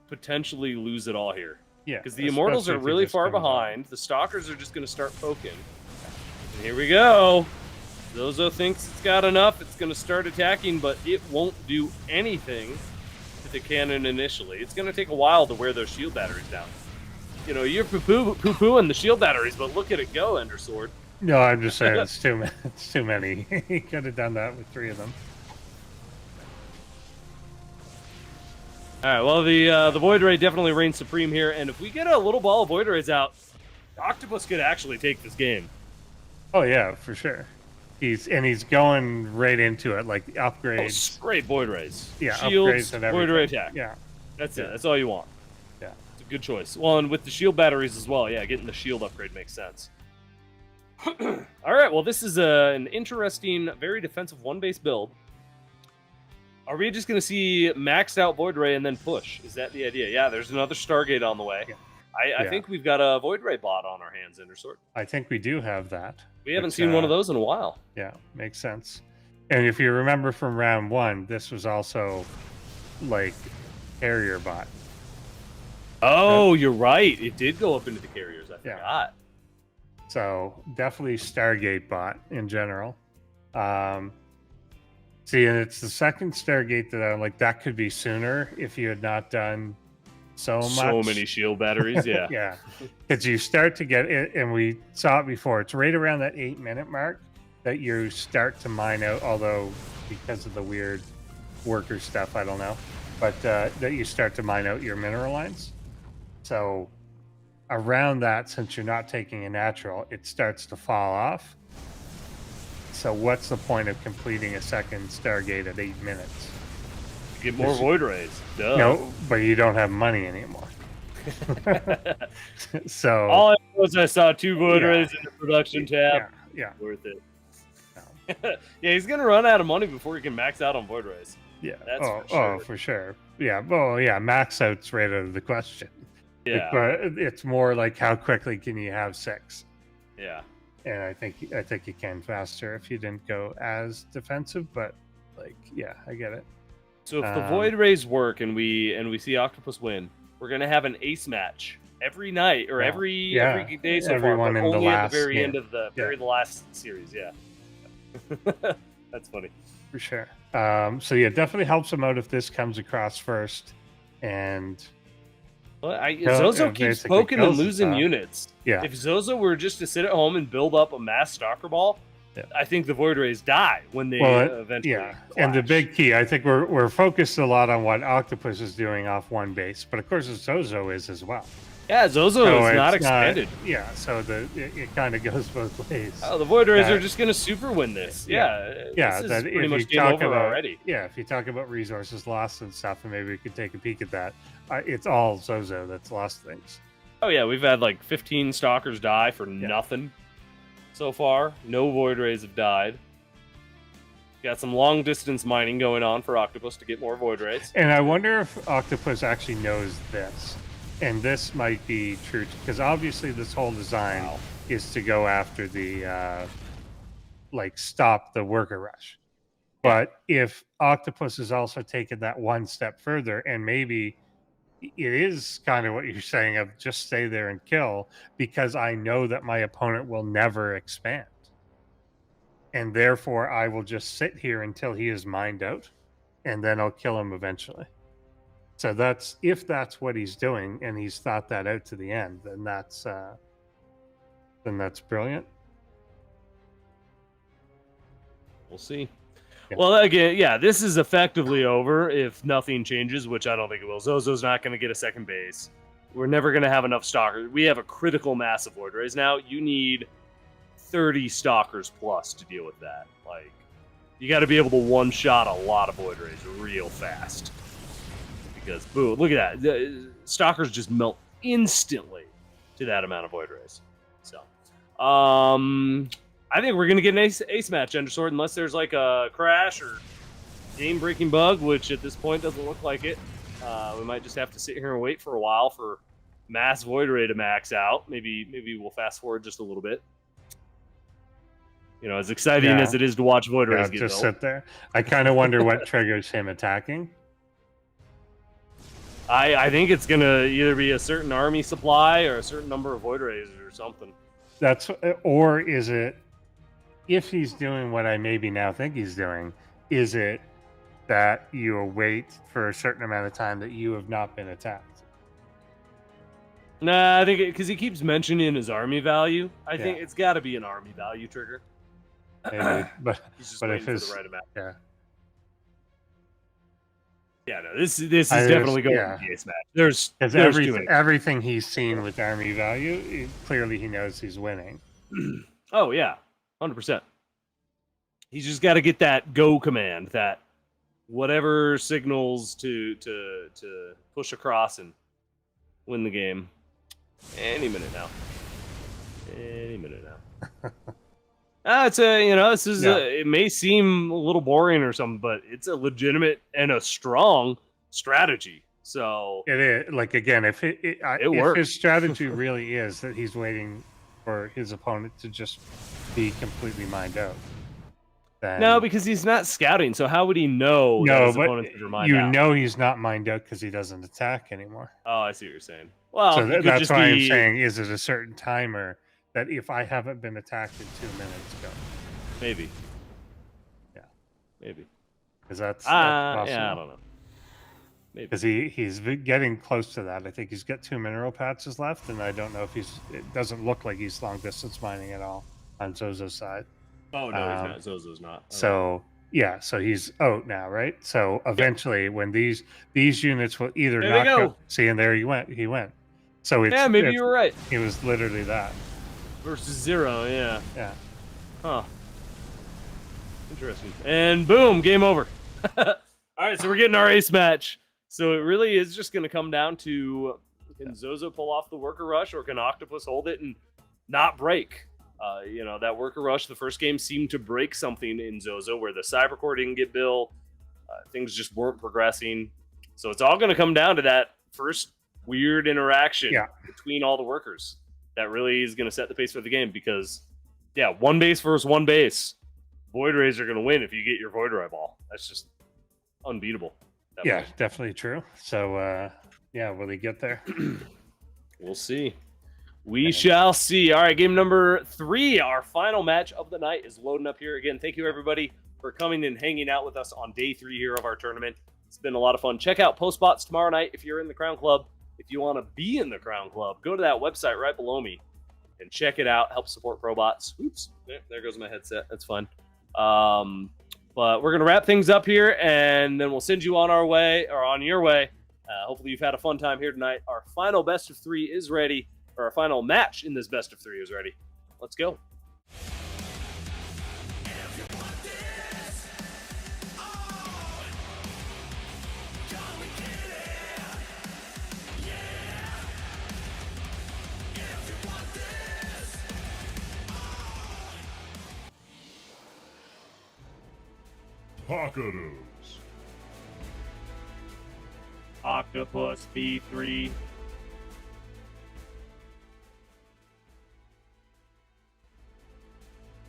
A: potentially lose it all here.
B: Yeah.
A: Because the Immortals are really far behind. The Stalkers are just going to start poking. And here we go. Zozo thinks it's got enough. It's going to start attacking, but it won't do anything to the cannon initially. It's going to take a while to wear those shield batteries down. You're poo-pooing the shield batteries, but look at it go, Ender Sword.
B: No, I'm just saying it's too many. He could have done that with 3 of them.
A: All right, well, the Void Ray definitely reigns supreme here, and if we get a little ball of Void Rays out, Octopus could actually take this game.
B: Oh, yeah, for sure. He's going right into it, like upgrades.
A: Straight Void Rays.
B: Yeah,
A: Shields,
B: upgrades and everything.
A: Void Ray attack.
B: Yeah.
A: That's it. That's all you want.
B: Yeah.
A: It's a good choice. Well, and with the shield batteries as well, getting the shield upgrade makes sense. All right, well, this is an interesting, very defensive one-base build. Are we just going to see maxed out Void Ray and then push? Is that the idea? Yeah, there's another Stargate on the way. Yeah. I think we've got a Void Ray bot on our hands, Endersword.
B: I think we do have that.
A: We haven't seen one of those in a while.
B: Yeah, makes sense. And if you remember from round 1, this was also like carrier bot.
A: Oh, you're right. It did go up into the carriers. I forgot.
B: So definitely Stargate bot in general. See, and it's the second Stargate that I'm like, that could be sooner if you had not done so
A: many shield batteries. Yeah.
B: Yeah. Because you start to get it, and we saw it before. It's right around that 8-minute mark that you start to mine out, although because of the weird worker stuff, I don't know. But that you start to mine out your mineral lines. So around that, since you're not taking a natural, it starts to fall off. So what's the point of completing a second Stargate at 8 minutes?
A: Get more Void Rays. Duh.
B: No, but you don't have money anymore. So
A: all I know is I saw 2 Void Rays in the production tab.
B: Yeah.
A: Worth it. No. Yeah, he's gonna run out of money before he can max out on Void Rays.
B: Yeah.
A: That's for sure.
B: For sure. max out's right out of the question.
A: Yeah.
B: But it's more like how quickly can you have 6?
A: Yeah.
B: And I think you can faster if you didn't go as defensive, but like, yeah, I get it.
A: So if the Void Rays work and we see Octopus win, we're gonna have an ace match every night or every day so
B: Everyone
A: far, but
B: in the
A: only at
B: last
A: the very
B: game.
A: end of the the last series. Yeah. That's funny.
B: For sure. So yeah, definitely helps him out if this comes across first. And
A: Well, Zozo keeps
B: basically
A: poking and
B: kills the
A: losing
B: top.
A: units.
B: Yeah.
A: If Zozo were just to sit at home and build up a mass Stalker Ball, I think the Void Rays die when they eventually
B: And the
A: clash.
B: big key, I think we're focused a lot on what Octopus is doing off one base, but of course Zozo is as well.
A: Yeah, Zozo
B: So
A: is not
B: it's
A: expanded.
B: So it kind of goes both ways.
A: Oh, the Void Rays are just going to super win this. This is
B: that
A: pretty
B: if
A: much
B: you
A: game
B: talk
A: over
B: about
A: already.
B: Yeah, if you talk about resources lost and stuff, and maybe we could take a peek at that. It's all Zozo that's lost things.
A: Oh yeah, we've had like 15 Stalkers die for nothing so far. No Void Rays have died. Got some long distance mining going on for Octopus to get more Void Rays.
B: And I wonder if Octopus actually knows this. And this might be true, because obviously this whole design is to go after the, stop the worker rush. But if Octopus is also taking that one step further, and maybe it is kind of what you're saying of just stay there and kill, because I know that my opponent will never expand. And therefore, I will just sit here until he is mined out, and then I'll kill him eventually. So if that's what he's doing, and he's thought that out to the end, then that's brilliant.
A: We'll see.
B: Yeah.
A: Well, again, this is effectively over if nothing changes, which I don't think it will. Zozo's not going to get a second base. We're never going to have enough Stalkers. We have a critical mass of Void Rays now. You need 30 Stalkers plus to deal with that. Like, you got to be able to one-shot a lot of Void Rays real fast. Because, boom, look at that. The Stalkers just melt instantly to that amount of Void Rays. So, I think we're going to get an ace match, Endersword, unless there's like a crash or game-breaking bug, which at this point doesn't look like it. We might just have to sit here and wait for a while for mass Void Ray to max out. Maybe we'll fast forward just a little bit. You know, as exciting as it is to watch Void Rays get
B: just
A: built.
B: sit there. I kind of wonder what triggers him attacking.
A: I think it's going to either be a certain army supply or a certain number of Void Rays or something.
B: Or is it, if he's doing what I maybe now think he's doing, is it that you wait for a certain amount of time that you have not been attacked?
A: Nah, I think because he keeps mentioning his army value. I think it's got to be an army value trigger.
B: Maybe, but
A: He's just
B: but
A: waiting
B: if
A: for
B: his
A: the right amount.
B: yeah,
A: no, this is definitely going to be a ace match. There's
B: everything he's seen with army value, clearly he knows he's winning.
A: Oh yeah, 100%. He's just got to get that go command, that whatever signals to push across and win the game. Any minute now. It may seem a little boring or something, but it's a legitimate and a strong strategy. So
B: it is, like, again, if if his strategy really is that he's waiting for his opponent to just be completely mined out. Then...
A: No, because he's not scouting. So how would he know that his opponents are mined out?
B: You know he's not mined out because he doesn't attack anymore.
A: Oh, I see what you're saying. Well,
B: so that's why I'm saying, is it a certain timer that if I haven't been attacked in 2 minutes, go?
A: Maybe.
B: Yeah.
A: Maybe.
B: Because that's possible.
A: Yeah, I don't know. Maybe.
B: Because he's getting close to that. I think he's got 2 mineral patches left, and I don't know if it doesn't look like he's long distance mining at all on Zozo's side.
A: Oh, no, he's not. Zozo's not.
B: So he's out now, right? So eventually, when these units will either
A: there
B: not
A: go.
B: See, and there he went. So
A: maybe you were right.
B: It was literally that.
A: Versus 0, yeah.
B: Yeah.
A: Huh. Interesting. And boom, game over. All right, so we're getting our ace match. So it really is just going to come down to, can Zozo pull off the worker rush, or can Octopus hold it and not break? That worker rush, the first game seemed to break something in Zozo where the Cybercore didn't get built. Things just weren't progressing. So it's all going to come down to that first weird interaction between all the workers. That really is going to set the pace for the game because, one base versus one base. Void Rays are going to win if you get your Void Ray ball. That's just unbeatable.
B: Definitely true. So, will he get there?
A: We'll see. We shall see. All right, game number 3, our final match of the night is loading up here. Again, thank you, everybody, for coming and hanging out with us on day 3 here of our tournament. It's been a lot of fun. Check out ProBots tomorrow night if you're in the Crown Club. If you want to be in the Crown Club, go to that website right below me and check it out. Help support ProBots. Oops, there goes my headset. That's fun. But we're going to wrap things up here, and then we'll send you on our way, or on your way. Hopefully you've had a fun time here tonight. Our final best of 3 is ready, or our final match in this best of 3 is ready. Let's go.
C: Packados.
A: Octopus B3.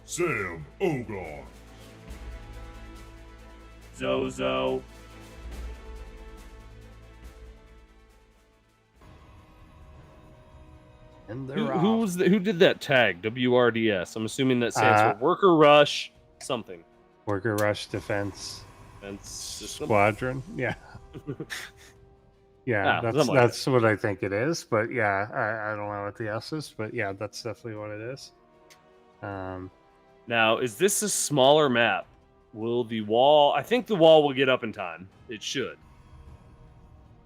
C: Sam Ogon.
A: Zozo.
B: And
A: who did that tag? WRDS. I'm assuming that stands for Worker Rush something.
B: Worker Rush Defense Squadron. Yeah. That's what I think it is. But I don't know what the S is, but that's definitely what it is.
A: Now, is this a smaller map? Will the wall... I think the wall will get up in time. It should.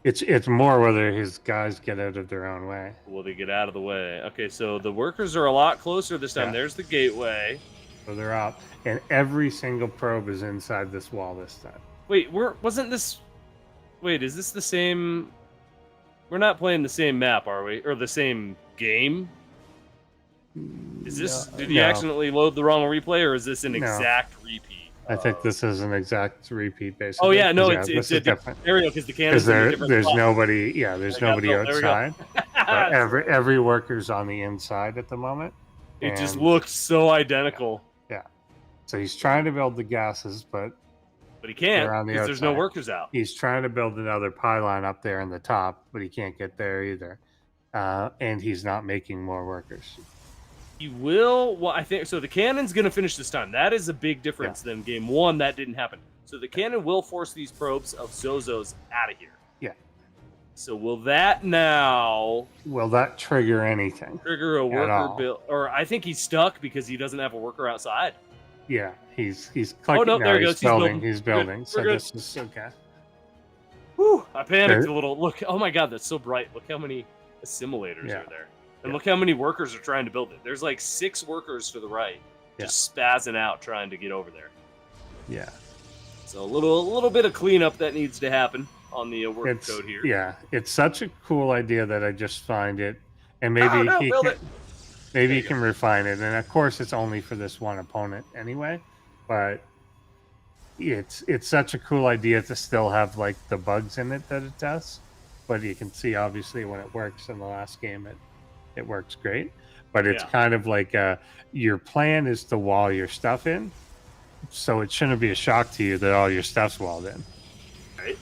B: It's more whether his guys get out of their own way.
A: Will they get out of the way? Okay, so the workers are a lot closer this time. There's the gateway.
B: So they're out. And every single probe is inside this wall this time.
A: Wait, is this the same... We're not playing the same map, are we? Or the same game? Is this... Did you accidentally load the wrong replay, or is this an exact repeat?
B: I think this is an exact repeat, basically.
A: Oh, yeah, no, it's a different area, because the cannon's in a different
B: there's
A: spot.
B: nobody outside. Every worker's on the inside at the moment.
A: It just looks so identical.
B: Yeah. So he's trying to build the gases, but
A: he can't because there's no workers out.
B: He's trying to build another pylon up there in the top, but he can't get there either. And he's not making more workers.
A: He will. Well, I think so. The cannon's going to finish this time. That is a big difference than game 1. That didn't happen. So the cannon will force these probes of Zozos out of here.
B: Yeah.
A: So will that
B: trigger anything?
A: Trigger a worker build? Or I think he's stuck because he doesn't have a worker outside.
B: Yeah, he's clicking.
A: Oh no, there he goes.
B: He's building. So
A: good.
B: This is okay.
A: Whew, I panicked a little. Look, oh my god, that's so bright. Look how many assimilators are there. And look how many workers are trying to build it. There's like 6 workers to the right, just spazzing out trying to get over there.
B: Yeah.
A: So a little bit of cleanup that needs to happen on the worker code here.
B: Yeah, it's such a cool idea that I just find it, and maybe he can refine it. And of course, it's only for this one opponent anyway. But it's such a cool idea to still have like the bugs in it that it does. But you can see obviously when it works in the last game, it works great. But it's kind of like your plan is to wall your stuff in, so it shouldn't be a shock to you that all your stuff's walled in.
A: Right.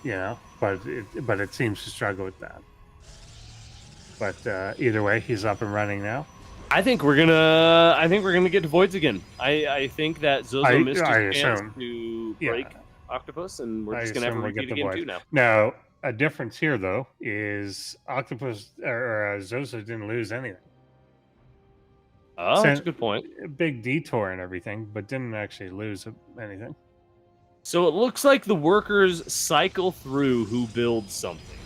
B: You know, but it seems to struggle with that. But either way, he's up and running now.
A: I think we're gonna get to voids again. I think that Zozo missed his chance to break Octopus, and we're just gonna have to repeat again too now.
B: Now, a difference here though is Octopus or Zozo didn't lose anything.
A: Oh, that's a good point.
B: Big detour and everything, but didn't actually lose anything.
A: So it looks like the workers cycle through who builds something.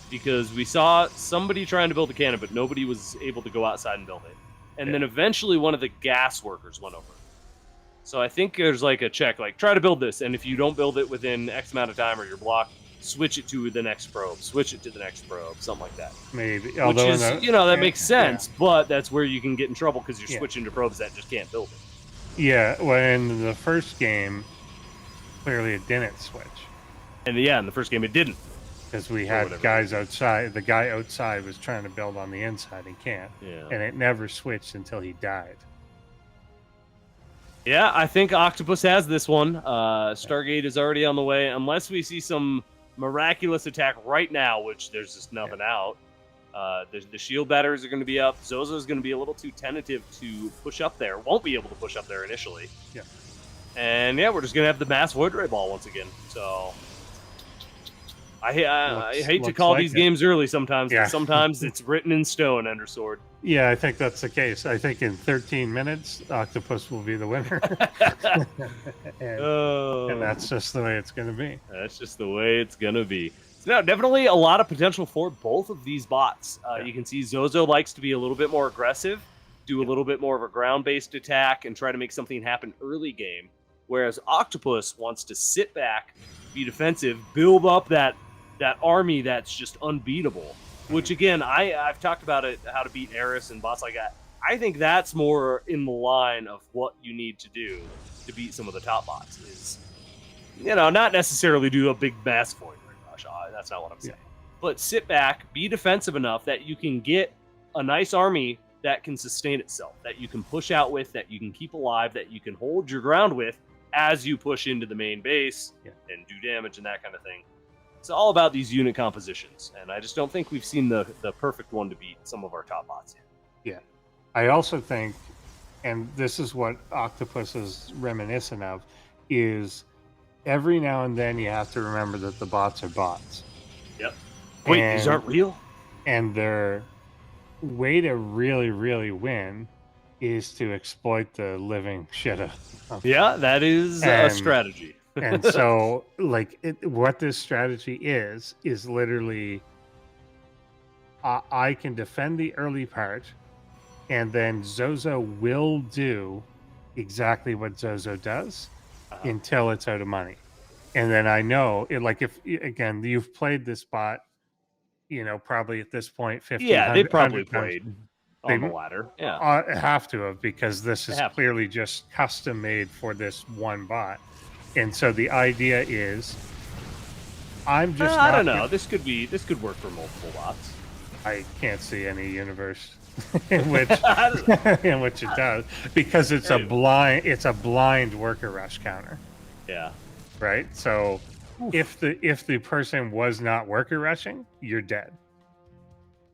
A: Because we saw somebody trying to build a cannon, but nobody was able to go outside and build it. And then eventually one of the gas workers went over. So I think there's like a check, like try to build this, and if you don't build it within X amount of time or you're blocked, switch it to the next probe, switch it to the next probe, something like that.
B: Maybe.
A: Although which is, that makes sense, but that's where you can get in trouble because you're switching to probes that just can't build it.
B: Yeah, well, in the first game, clearly it didn't switch.
A: And yeah, in the first game it didn't.
B: Because we had guys outside. The guy outside was trying to build on the inside and can't.
A: Yeah.
B: And it never switched until he died.
A: Yeah, I think Octopus has this one. Stargate is already on the way. Unless we see some miraculous attack right now, which there's just nothing out. The shield batteries are going to be up. Zozo's going to be a little too tentative to push up there. Won't be able to push up there initially.
B: Yeah.
A: And yeah, we're just going to have the mass Void Ray Ball once again. So I hate to call these games early sometimes, but sometimes it's written in stone, Endersword.
B: Yeah, I think that's the case. I think in 13 minutes, Octopus will be the winner. and that's just the way it's going to be.
A: That's just the way it's going to be. So now, definitely a lot of potential for both of these bots. You can see Zozo likes to be a little bit more aggressive, do a little bit more of a ground-based attack, and try to make something happen early game. Whereas Octopus wants to sit back, be defensive, build up that army that's just unbeatable. Which again, I've talked about it, how to beat Eris and bots like that. I think that's more in the line of what you need to do to beat some of the top bots. Is, not necessarily do a big mass Void Ray Rush. That's not what I'm saying. But sit back, be defensive enough that you can get a nice army that can sustain itself, that you can push out with, that you can keep alive, that you can hold your ground with as you push into the main base and do damage and that kind of thing. It's all about these unit compositions, and I just don't think we've seen the perfect one to beat some of our top bots yet.
B: Yeah. I also think, and this is what Octopus is reminiscent of, is every now and then you have to remember that the bots are bots.
A: Yep. Wait, these aren't real?
B: And their way to really, really win is to exploit the living shit out of them.
A: Yeah, that is a strategy.
B: And so, what this strategy is literally, I can defend the early part, and then Zozo will do exactly what Zozo does until it's out of money. And then I know, if again, you've played this bot, probably at this point, 50.
A: Yeah, they probably played on the ladder. Yeah.
B: Have to have, because this is clearly just custom made for this one bot. And so the idea is, I'm just.
A: I don't know. This could work for multiple bots.
B: I can't see any universe in which it does, because it's a blind worker rush counter.
A: Yeah.
B: Right. So if the person was not worker rushing, you're dead.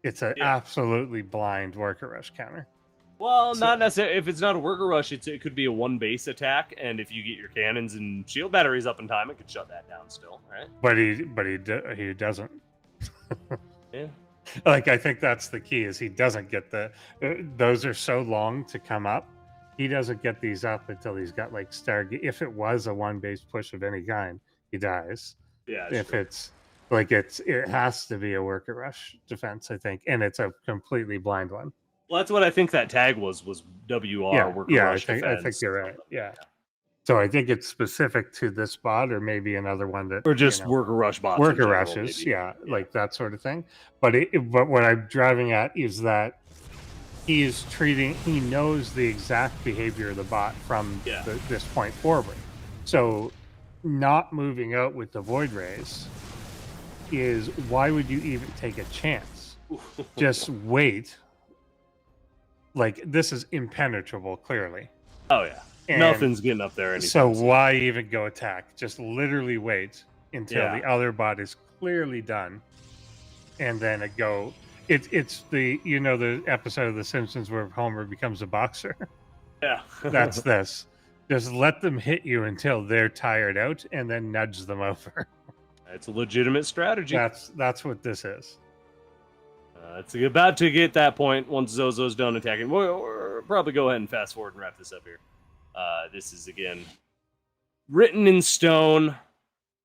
B: It's an absolutely blind worker rush counter.
A: Well, not necessarily. If it's not a worker rush, it could be a one base attack, and if you get your cannons and shield batteries up in time, it could shut that down still, right?
B: But he doesn't.
A: Yeah.
B: I think that's the key, is he doesn't get those are so long to come up. He doesn't get these up until he's got Stargate. If it was a one base push of any kind, he dies.
A: Yeah.
B: If it's it has to be a worker rush defense, I think, and it's a completely blind one.
A: Well, that's what I think that tag was WR worker rush defense.
B: I think you're right. Yeah. So I think it's specific to this bot, or maybe another one that,
A: or just worker rush bots.
B: Worker rushes, like that sort of thing. But what I'm driving at is that he knows the exact behavior of the bot from this point forward. So not moving out with the Void Rays is, why would you even take a chance? Just wait. This is impenetrable, clearly.
A: Oh yeah. And nothing's getting up there anytime.
B: So why even go attack? Just literally wait until the other bot is clearly done, and then go. It's the the episode of The Simpsons where Homer becomes a boxer.
A: Yeah.
B: That's this. Just let them hit you until they're tired out, and then nudge them over.
A: It's a legitimate strategy.
B: That's what this is.
A: It's about to get that point once Zozo's done attacking. We'll probably go ahead and fast forward and wrap this up here. This is, again, written in stone.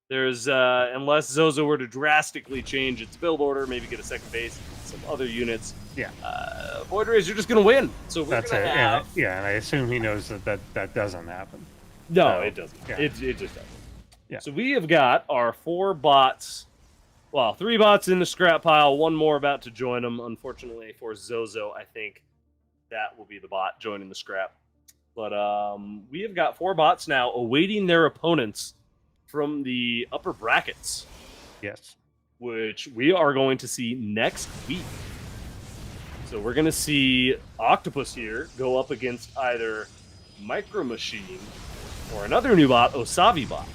A: There's, unless Zozo were to drastically change its build order, maybe get a second base, some other units.
B: Yeah.
A: Void Rays are just going to win. So we're going to have...
B: And I assume he knows that doesn't happen.
A: No, it doesn't. Yeah. It just doesn't.
B: Yeah.
A: So we have got our 4 bots. Well, 3 bots in the scrap pile, 1 more about to join them. Unfortunately for Zozo, I think that will be the bot joining the scrap. But we have got 4 bots now awaiting their opponents from the upper brackets.
B: Yes.
A: Which we are going to see next week. So we're going to see Octopus here go up against either Micro Machine or another new bot, Osavi Bot.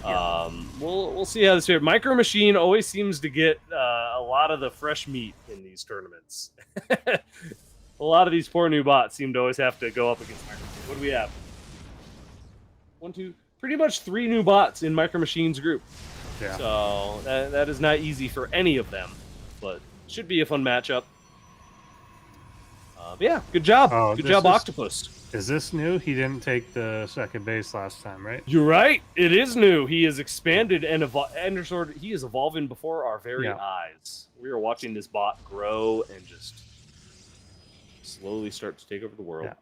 A: Yeah. We'll see how this fares. Micro Machine always seems to get a lot of the fresh meat in these tournaments. A lot of these poor new bots seem to always have to go up against Micro Machine. What do we have? 1, 2, pretty much 3 new bots in Micro Machine's group.
B: Yeah.
A: So that is not easy for any of them, but should be a fun matchup. But yeah, good job. Good job, Octopus.
B: Is this new? He didn't take the second base last time, right?
A: You're right. It is new. He has expanded and he is evolving before our very eyes. We are watching this bot grow and just slowly start to take over the world.
B: Yeah.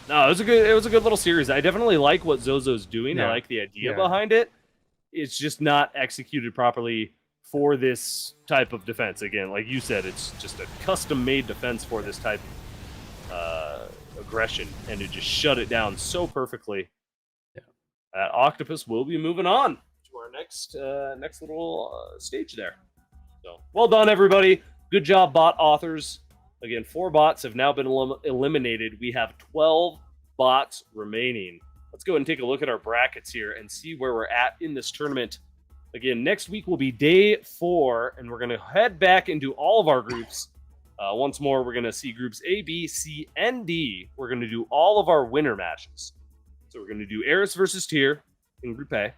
A: No, it was a good little series. I definitely like what Zozo's doing. I like the idea behind it. It's just not executed properly for this type of defense. Again, like you said, it's just a custom-made defense for this type of aggression, and it just shut it down so perfectly. Yeah. Octopus will be moving on to our next little stage there. So, well done, everybody. Good job, bot authors. Again, 4 bots have now been eliminated. We have 12 bots remaining. Let's go and take a look at our brackets here and see where we're at in this tournament. Again, next week will be day 4, and we're going to head back into all of our groups. Once more, we're going to see groups A, B, C, and D. We're going to do all of our winner matches. So we're going to do Eris versus Tyr in Group A,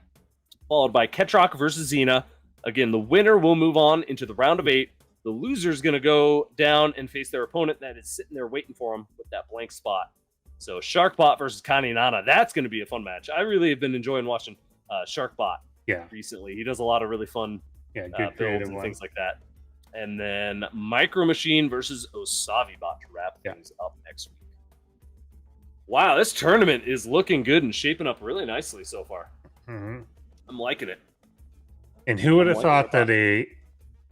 A: followed by Ketrock versus Xena. Again, the winner will move on into the round of 8. The loser's going to go down and face their opponent that is sitting there waiting for them with that blank spot. So Sharkbot versus Kaninana, that's going to be a fun match. I really have been enjoying watching Sharkbot recently. He does a lot of really fun builds and things like that. And then Micro Machine versus Osavi Bot to wrap things up next week. Wow, this tournament is looking good and shaping up really nicely so far.
B: Mm-hmm.
A: I'm liking it.
B: And who would have thought that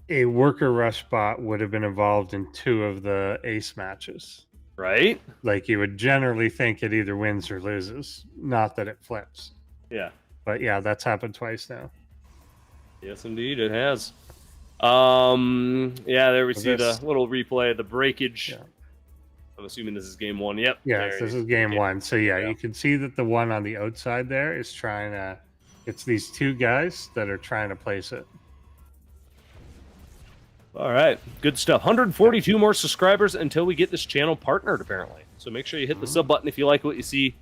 B: a worker rush bot would have been involved in 2 of the ace matches?
A: Right?
B: Like, you would generally think it either wins or loses, not that it flips.
A: Yeah.
B: But yeah, that's happened twice now.
A: Yes, indeed, it has. There we see the little replay, the breakage. Yeah. I'm assuming this is game 1. Yep.
B: Yes, this is game 1. So yeah, you can see that the one on the outside there is trying to. It's these 2 guys that are trying to place it.
A: All right, good stuff. 142 more subscribers until we get this channel partnered, apparently. So make sure you hit the sub button if you like what you see.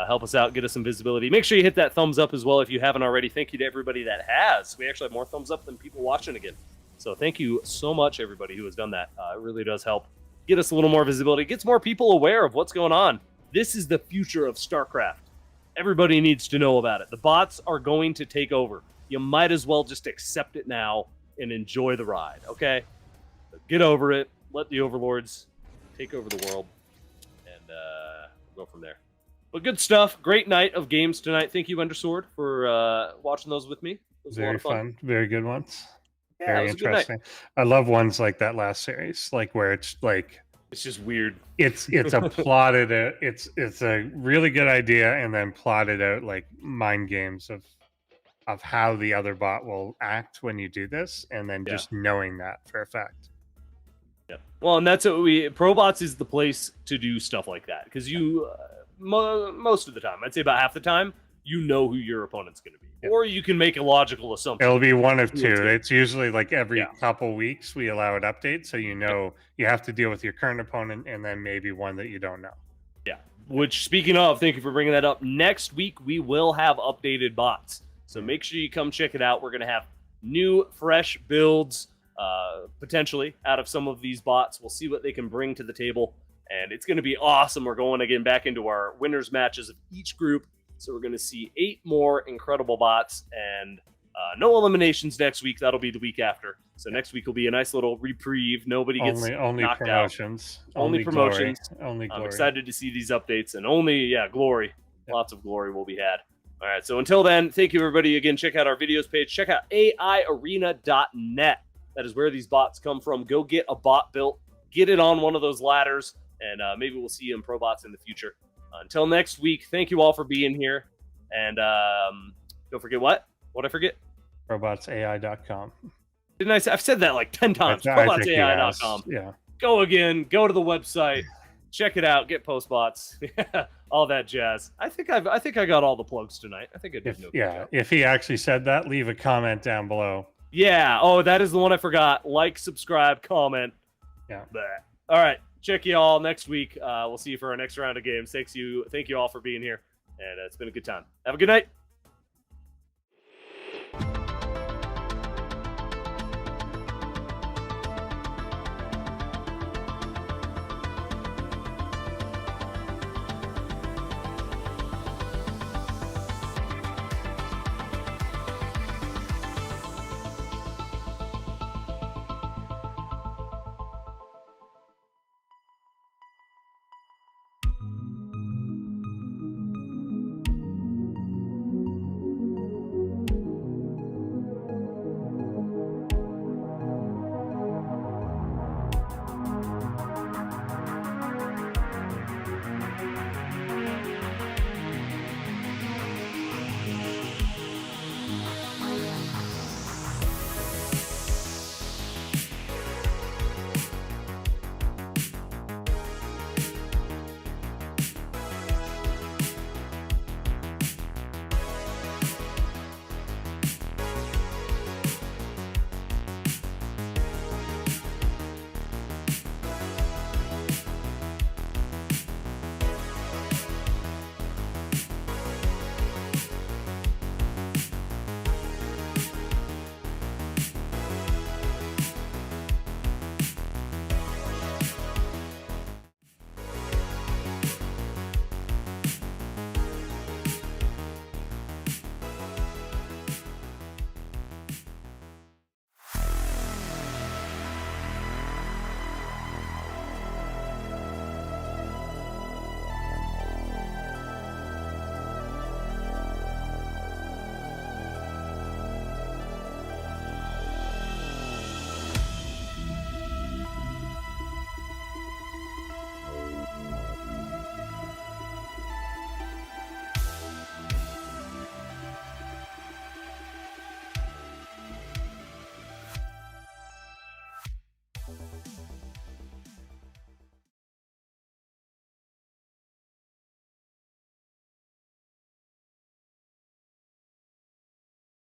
A: Help us out, get us some visibility. Make sure you hit that thumbs up as well if you haven't already. Thank you to everybody that has. We actually have more thumbs up than people watching again. So thank you so much, everybody who has done that. It really does help get us a little more visibility, gets more people aware of what's going on. This is the future of StarCraft. Everybody needs to know about it. The bots are going to take over. You might as well just accept it now and enjoy the ride, okay? So get over it. Let the overlords take over the world, and we'll go from there. But good stuff. Great night of games tonight. Thank you, Undersword, for watching those with me. It was
B: very
A: a lot of fun.
B: Very good ones.
A: Yeah,
B: very interesting. I love ones like that last series, like where it's like
A: it's just weird.
B: It's a plotted out. It's a really good idea, and then plotted out like mind games of how the other bot will act when you do this, and then just knowing that for a fact.
A: Yeah. Well, and that's what ProBots is the place to do stuff like that, because you most of the time, I'd say about half the time, you know who your opponent's going to be, or you can make a logical assumption.
B: It'll be one of 2. It's usually like every couple weeks we allow an update, so you know you have to deal with your current opponent, and then maybe one that you don't know.
A: Yeah. Which, speaking of, thank you for bringing that up. Next week we will have updated bots. So make sure you come check it out. We're going to have new, fresh builds, potentially, out of some of these bots. We'll see what they can bring to the table, and it's going to be awesome. We're going again back into our winners matches of each group. So we're going to see 8 more incredible bots, and no eliminations next week. That'll be the week after. So next week will be a nice little reprieve. Nobody gets knocked
B: promotions.
A: Out. Only promotions.
B: Only glory.
A: I'm excited to see these updates, and only, glory. Lots of glory will be had. All right, so until then, thank you, everybody. Again, check out our videos page. Check out AIarena.net. That is where these bots come from. Go get a bot built. Get it on one of those ladders, and maybe we'll see you in ProBots in the future. Until next week, thank you all for being here. And don't forget what? What'd I forget?
B: ProBotsAI.com.
A: Didn't I say? I've said that like 10 times.
B: I think
A: ProBotsAI.com.
B: Yeah.
A: Go to the website, check it out, get postbots, all that jazz. I think I got all the plugs tonight. I think I did.
B: If he actually said that, leave a comment down below.
A: Yeah. Oh, that is the one I forgot. Like, subscribe, comment.
B: Yeah.
A: Bleh. All right. Check you all next week. We'll see you for our next round of games. Thank you all for being here, and it's been a good time. Have a good night.